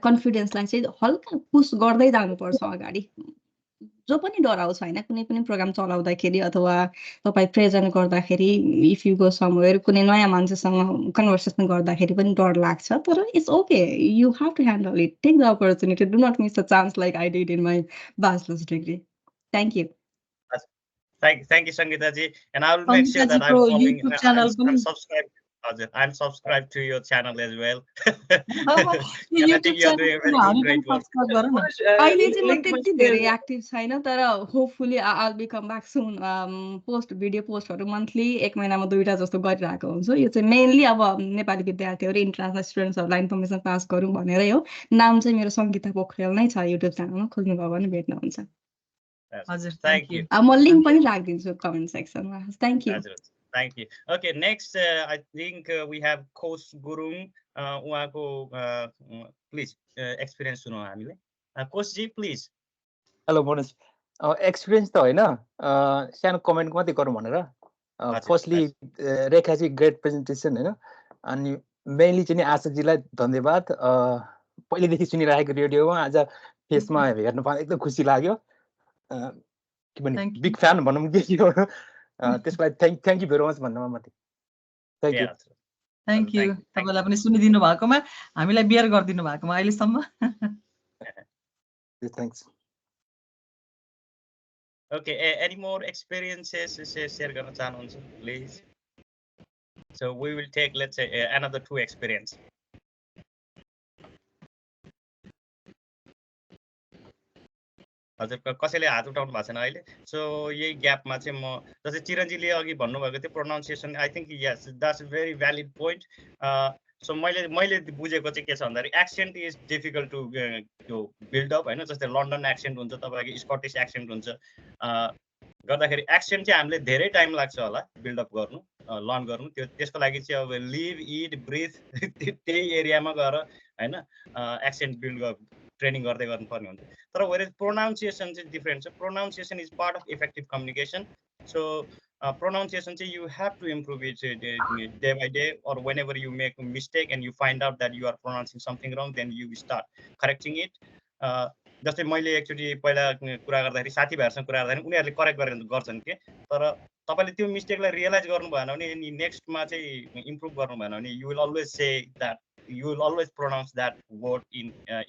कन्फिडेन्सलाई चाहिँ हल्का पुस गर्दै जानुपर्छ अगाडि। जो पनि डराउँछ होइन, कुनै पनि प्रोग्राम चलाउँदाखेरि अथवा तपाईँ प्रेजेन्ट गर्दाखेरि, इफ यु गो समवेयर कुनै नयाँ मान्छेसँग कन्भर्सेसन गर्दाखेरि पनि डर लाग्छ, तर it's okay, you have to handle it, take the opportunity, do not miss the chance like I did in my bachelor's degree. Thank you. Thank you, Sangeeta ji, and I will make sure that I'm following and subscribe. I'm subscribed to your channel as well. Yo I think YouTube you are doing a very channel great work. Subscribe गर न अहिले चाहिँ म link त्यति धेरै active छैन तर hopefully I'll be come back soon post video पोस्टहरू मन्थली 1 महिनामा 2टा जस्तो गरिरहेको हुन्छु यो चाहिँ मेनली अब नेपाली विद्यार्थीहरू इन्टरनेसनल स्टुडेन्ट्सहरूलाई इन्फर्मेसन पास गरौँ भनेरै हो नाम चाहिँ मेरो सङ्गीता पोखरेल नै छ युट्युब च्यानलमा खोज्नुभयो भने भेट्नुहुन्छ हजुर Thank you. म लिङ्क पनि राखिदिन्छु कमेन्ट सेक्सनमा thank you Thank you. Okay, next I think we have Coach Gurung. उहाँको please experience सुनौ हामीले. Coach ji please. Hello Manoj experience त होइन सानो कमेन्ट मात्रै गरौँ भनेर फर्स्टली रेखा चाहिँ ग्रेट प्रेजेन्टेसन होइन अनि मेनली चाहिँ नि आशाजीलाई धन्यवाद पहिलेदेखि सुनिरहेको रेडियोमा आज फेसमा हेर्नु पाउँदा एकदम खुसी लाग्यो के भन्ने बिग फ्यान भनौँ के हो त्यसको लागि थ्याङ्क यू भेरी मच भन्नमा मात्रै थ्याङ्क यू थ्याङ्क यू तपाईँलाई पनि सुनिदिनु भएकोमा हामीलाई बियर गरिदिनु भएकोमा अहिलेसम्म thanks Okay, any more experiences share गर्न चाहनुहुन्छ please? So we will take, let's say, another 2 experience. हजुर कसैले हात उठाउनु भएको छैन अहिले सो यही ग्यापमा चाहिँ म जस्तै चिरञ्जीले अघि भन्नुभएको थियो pronunciation I think yes that's very valid point सो मैले बुझेको चाहिँ के छ भन्दाखेरि एक्सेन्ट इज डिफिकल्ट टु त्यो बिल्डअप होइन जस्तै लन्डन एक्सेन्ट हुन्छ तपाईँको स्कटिस एक्सेन्ट हुन्छ गर्दाखेरि एक्सेन्ट चाहिँ हामीले धेरै टाइम लाग्छ होला बिल्डअप गर्नु लर्न गर्नु त्यसको लागि चाहिँ अब लिभ इट ब्रिथ त्यही एरियामा गएर होइन एक्सेन्ट बिल्ड ट्रेनिङ गर्दै गर्नुपर्ने हुन्छ तर वेयर प्रोनाउन्सिएसन चाहिँ डिफ्रेन्ट छ pronunciation is part of effective communication so pronunciation you have to improve it day by day or whenever you make a mistake and you find out that you are pronouncing something wrong then you start correcting it जस्तै मैले एकचोटि पहिला कुरा गर्दाखेरि साथीभाइहरूसँग कुरा गर्दाखेरि उनीहरूले करेक्ट गर्छन् के तर तपाईँले त्यो मिस्टेकलाई रियलाइज गर्नु भएन भने अनि नेक्स्टमा चाहिँ इम्प्रुभ गर्नु भएन भने you will always say that you will always pronounce that word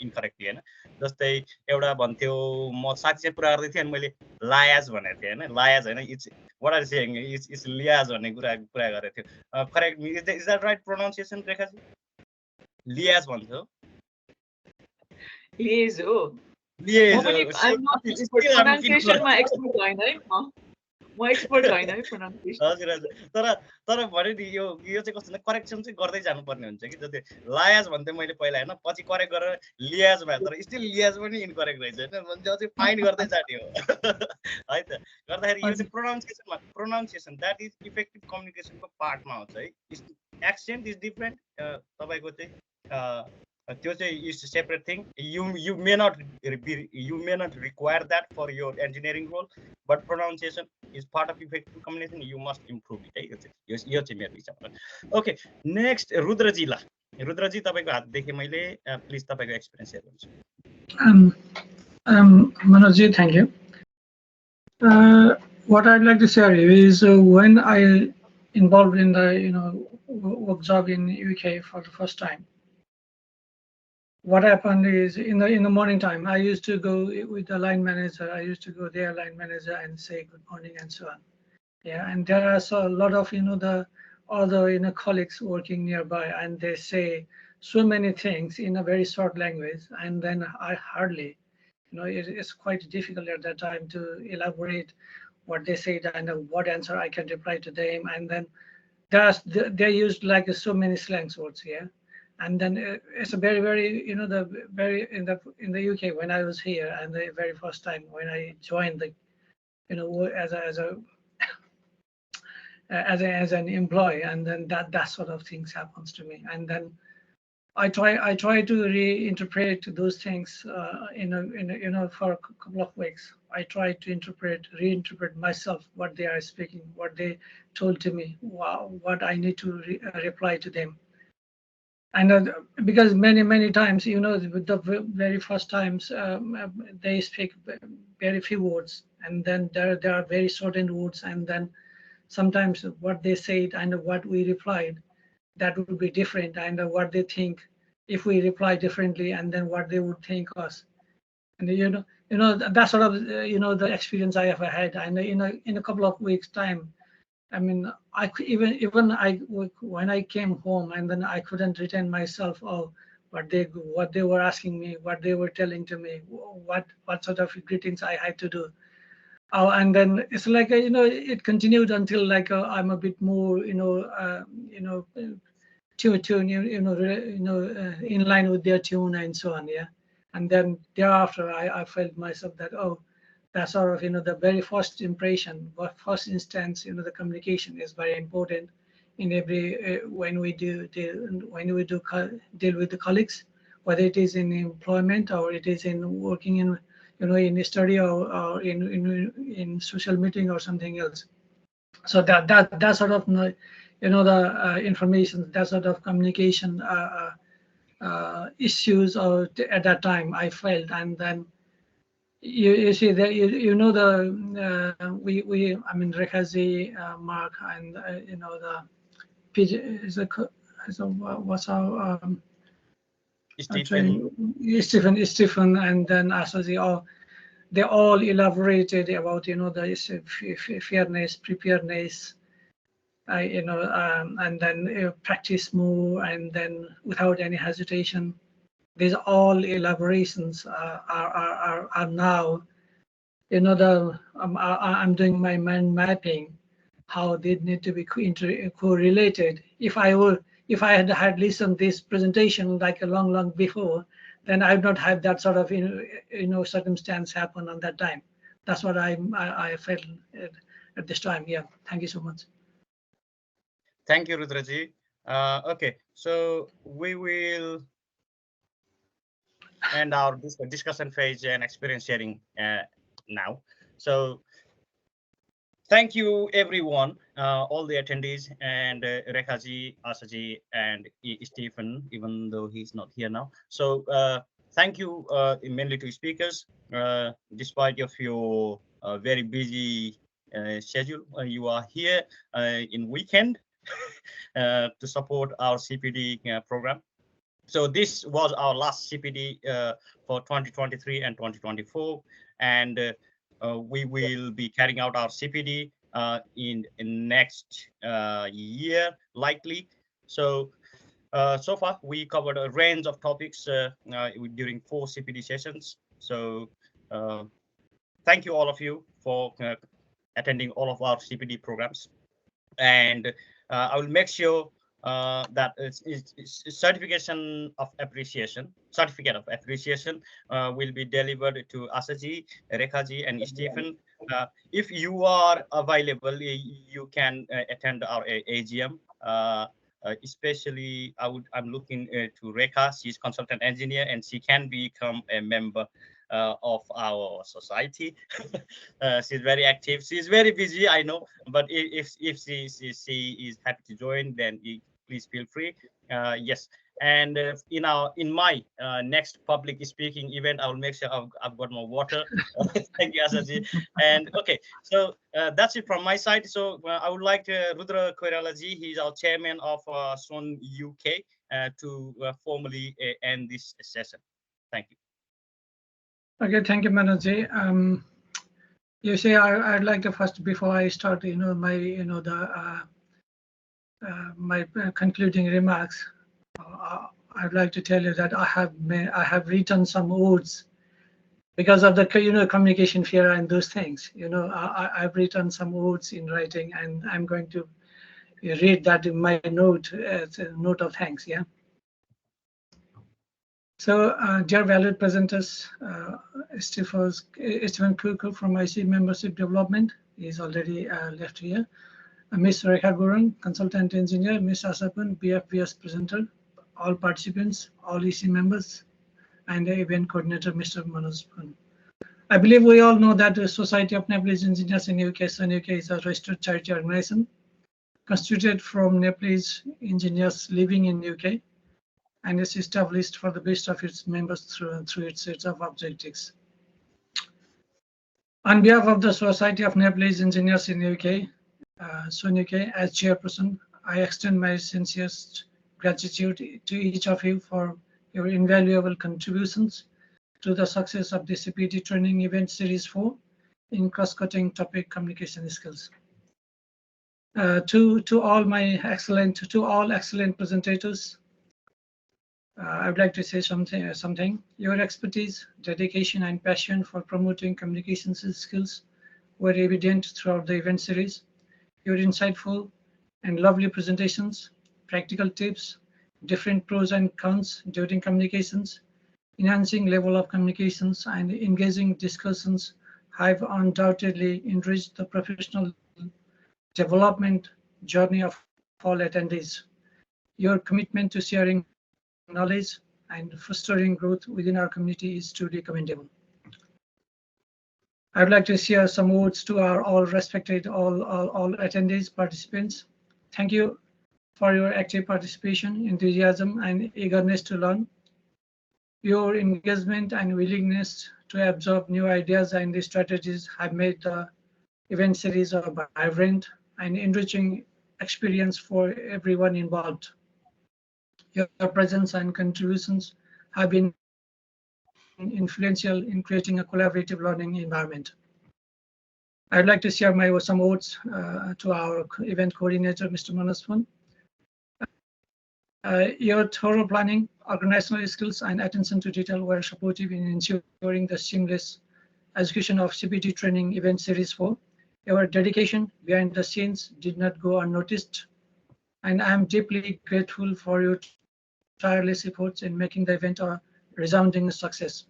incorrectly होइन जस्तै एउटा भन्थ्यो म साथीसँग कुरा गर्दै थिएँ अनि मैले लायाज भनेको थिएँ होइन लायाज होइन it's what are you saying is liaz भन्ने कुरा गरेको थियो correct is that right pronunciation Rekhaji liaise भन्छ लिएज हो लिएज म एक्सपर्ट होइन है प्रोनाउन्सिएसन हजुर हजुर तर भने नि यो चाहिँ कस्तो भने करेक्सन चाहिँ गर्दै जानुपर्ने हुन्छ कि जस्तै लायाज भन्थेँ मैले पहिला होइन पछि करेक्ट गरेर लियाज भयो तर स्टिल लियाज पनि इनकरेक्ट रहेछ होइन भने चाहिँ फाइन गर्दै जाने हो है त गर्दाखेरि यो चाहिँ प्रोनाउन्सिएसन द्याट इज इफेक्टिभ कम्युनिकेसनको पार्टमा आउँछ है एक्सेन्ट इज डिफ्रेन्ट तपाईँको चाहिँ त्यो चाहिँ is separate thing you may not require that for your engineering role but pronunciation is part of effective communication you must improve it है यो चाहिँ मेरो विचार ओके नेक्स्ट रुद्रजी तपाईँको हात देखेँ मैले प्लिज तपाईँको एक्सपिरियन्स शेयर गर्नुहोस् Manoji thank you what I'd like to share is when I involved in the work job in UK for the first time. What happened is in the morning time, I used to go with the line manager. I used to go there, line manager, and say good morning and so on. Yeah, and there are a lot of the other colleagues working nearby, and they say so many things in a very short language, and then I hardly, it's quite difficult at that time to elaborate what they said and what answer I can reply to them, and then they used like so many slangs words here. And then it's a very, very, in the UK when I was here, and the very first time when I joined as an employee, and then that sort of things happens to me, and then I try to reinterpret those things for a couple of weeks. I try to reinterpret myself what they are speaking, what they told to me, what I need to reply to them. And because many times, the very first times they speak very few words, and then there are very certain words, and then sometimes what they said and what we replied, that would be different, and what they think if we reply differently, and then what they would think us. And that sort of the experience I have had, and in a couple of weeks time, I mean, even when I came home and then I couldn't retain myself. Oh, what they were asking me, what they were telling to me, what sort of greetings I had to do. Oh, and then it's like it continued until like I'm a bit more tune in line with their tune and so on. Yeah, and then thereafter I felt myself that, oh, that sort of the very first impression, first instance, the communication is very important in every when we do deal with the colleagues, whether it is in employment or it is in working in in study or in social meeting or something else. So that sort of the information, that sort of communication issues or at that time I felt. And then you see that the we I mean Rekhazi, Mark, and the PJ is a what's our Stephen, and then Asazi, all they all elaborated about the fairness, preparedness, and then practice more, and then without any hesitation. These all elaborations are now, I'm doing my mind mapping, how they need to be correlated. If I had listened this presentation like a long before, then I would not have that sort of circumstance happen on that time. That's what I felt at this time. Yeah, thank you so much. Thank you, Rudraji. Okay, so we will end our discussion phase and experience sharing now. So thank you, everyone, all the attendees, and Rekhaji, Asaji, and Stephen, even though he's not here now. So thank you mainly to speakers. Despite of your very busy schedule, you are here in weekend to support our CPD program. So this was our last CPD for 2023 and 2024, and we will be carrying out our CPD in next year, likely. So so far we covered a range of topics during 4 CPD sessions. So thank you all of you for attending all of our CPD programs, and I will make sure that certificate of appreciation will be delivered to Asaji, Rekhaji, and Stephen. If you are available, you can attend our AGM. Especially, I'm looking to Rekha. She's consultant engineer, and she can become a member of our society. She's very active. She's very busy, I know, but if she is happy to join, then please feel free. Yes, and in my next public speaking event, I will make sure I've got more water. Thank you, Asaji. And okay, so that's it from my side. So I would like Rudra Koiralaji, he's our chairman of SONEUK UK, to formally end this session. Thank you. Okay, thank you, Manoj. You see, I'd like to first, before I start, my my concluding remarks, I'd like to tell you that I have written some words because of the communication fear and those things. I've written some words in writing, and I'm going to read that in my note as a note of thanks. Yeah. So, dear valued presenters, Stephen Kukel from IC Membership Development is already left here. Ms. Rekha Gurung, Consultant Engineer, Ms. Asapun, BFBS Presenter, all participants, all EC members, and the event coordinator, Mr. Manoj Pun. I believe we all know that the Society of Nepalese Engineers in UK, SONEUK, is a registered charity organization constituted from Nepalese engineers living in UK, and is established for the best of its members through its set of objectives. On behalf of the Society of Nepalese Engineers in UK, SONEUK, as chairperson, I extend my sincerest gratitude to each of you for your invaluable contributions to the success of the CPD Training Event Series 4 in cross-cutting topic communication skills. To all excellent presentators, I would like to say something. Your expertise, dedication, and passion for promoting communications skills were evident throughout the event series. Your insightful and lovely presentations, practical tips, different pros and cons during communications, enhancing level of communications, and engaging discussions have undoubtedly enriched the professional development journey of all attendees. Your commitment to sharing knowledge and fostering growth within our community is truly commendable. I would like to share some words to our all respected all attendees, participants. Thank you for your active participation, enthusiasm, and eagerness to learn. Your engagement and willingness to absorb new ideas and strategies have made the event series a vibrant and enriching experience for everyone involved. Your presence and contributions have been influential in creating a collaborative learning environment. I'd like to share some words to our event coordinator, Mr. Manaswan. Your thorough planning, organizational skills, and attention to detail were supportive in ensuring the seamless execution of CPD training event series 4. Your dedication behind the scenes did not go unnoticed, and I am deeply grateful for your tireless efforts in making the event a resounding success.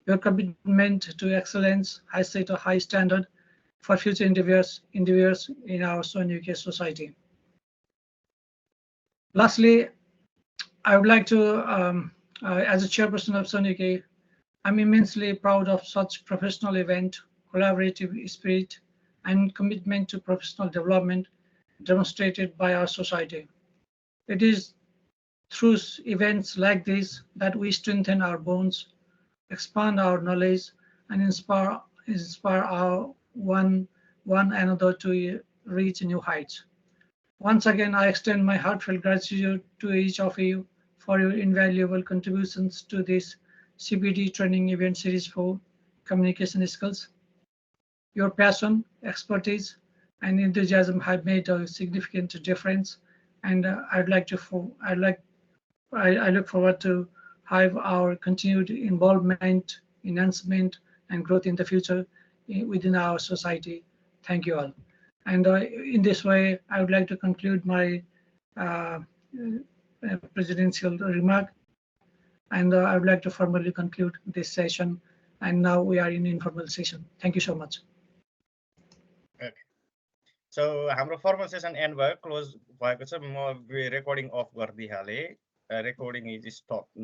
Your commitment to excellence has set a high standard for future endeavors in our SONEUK society. Lastly, I would like to, as a chairperson of SONEUK, I'm immensely proud of such professional event, collaborative spirit, and commitment to professional development demonstrated by our society. It is through events like this that we strengthen our bonds, expand our knowledge, and inspire our one another to reach new heights. Once again, I extend my heartfelt gratitude to each of you for your invaluable contributions to this CPD training event series for communication skills. Your passion, expertise, and enthusiasm have made a significant difference, and I look forward to have our continued involvement, enhancement, and growth in the future within our society. Thank you all. And in this way, I would like to conclude my presidential remark, and I would like to formally conclude this session. And now we are in informal session. Thank you so much. Okay. So हाम्रो formal session end भयो, close भएको छ. म recording off गरिदिइहालेँ. Recording is stopped now.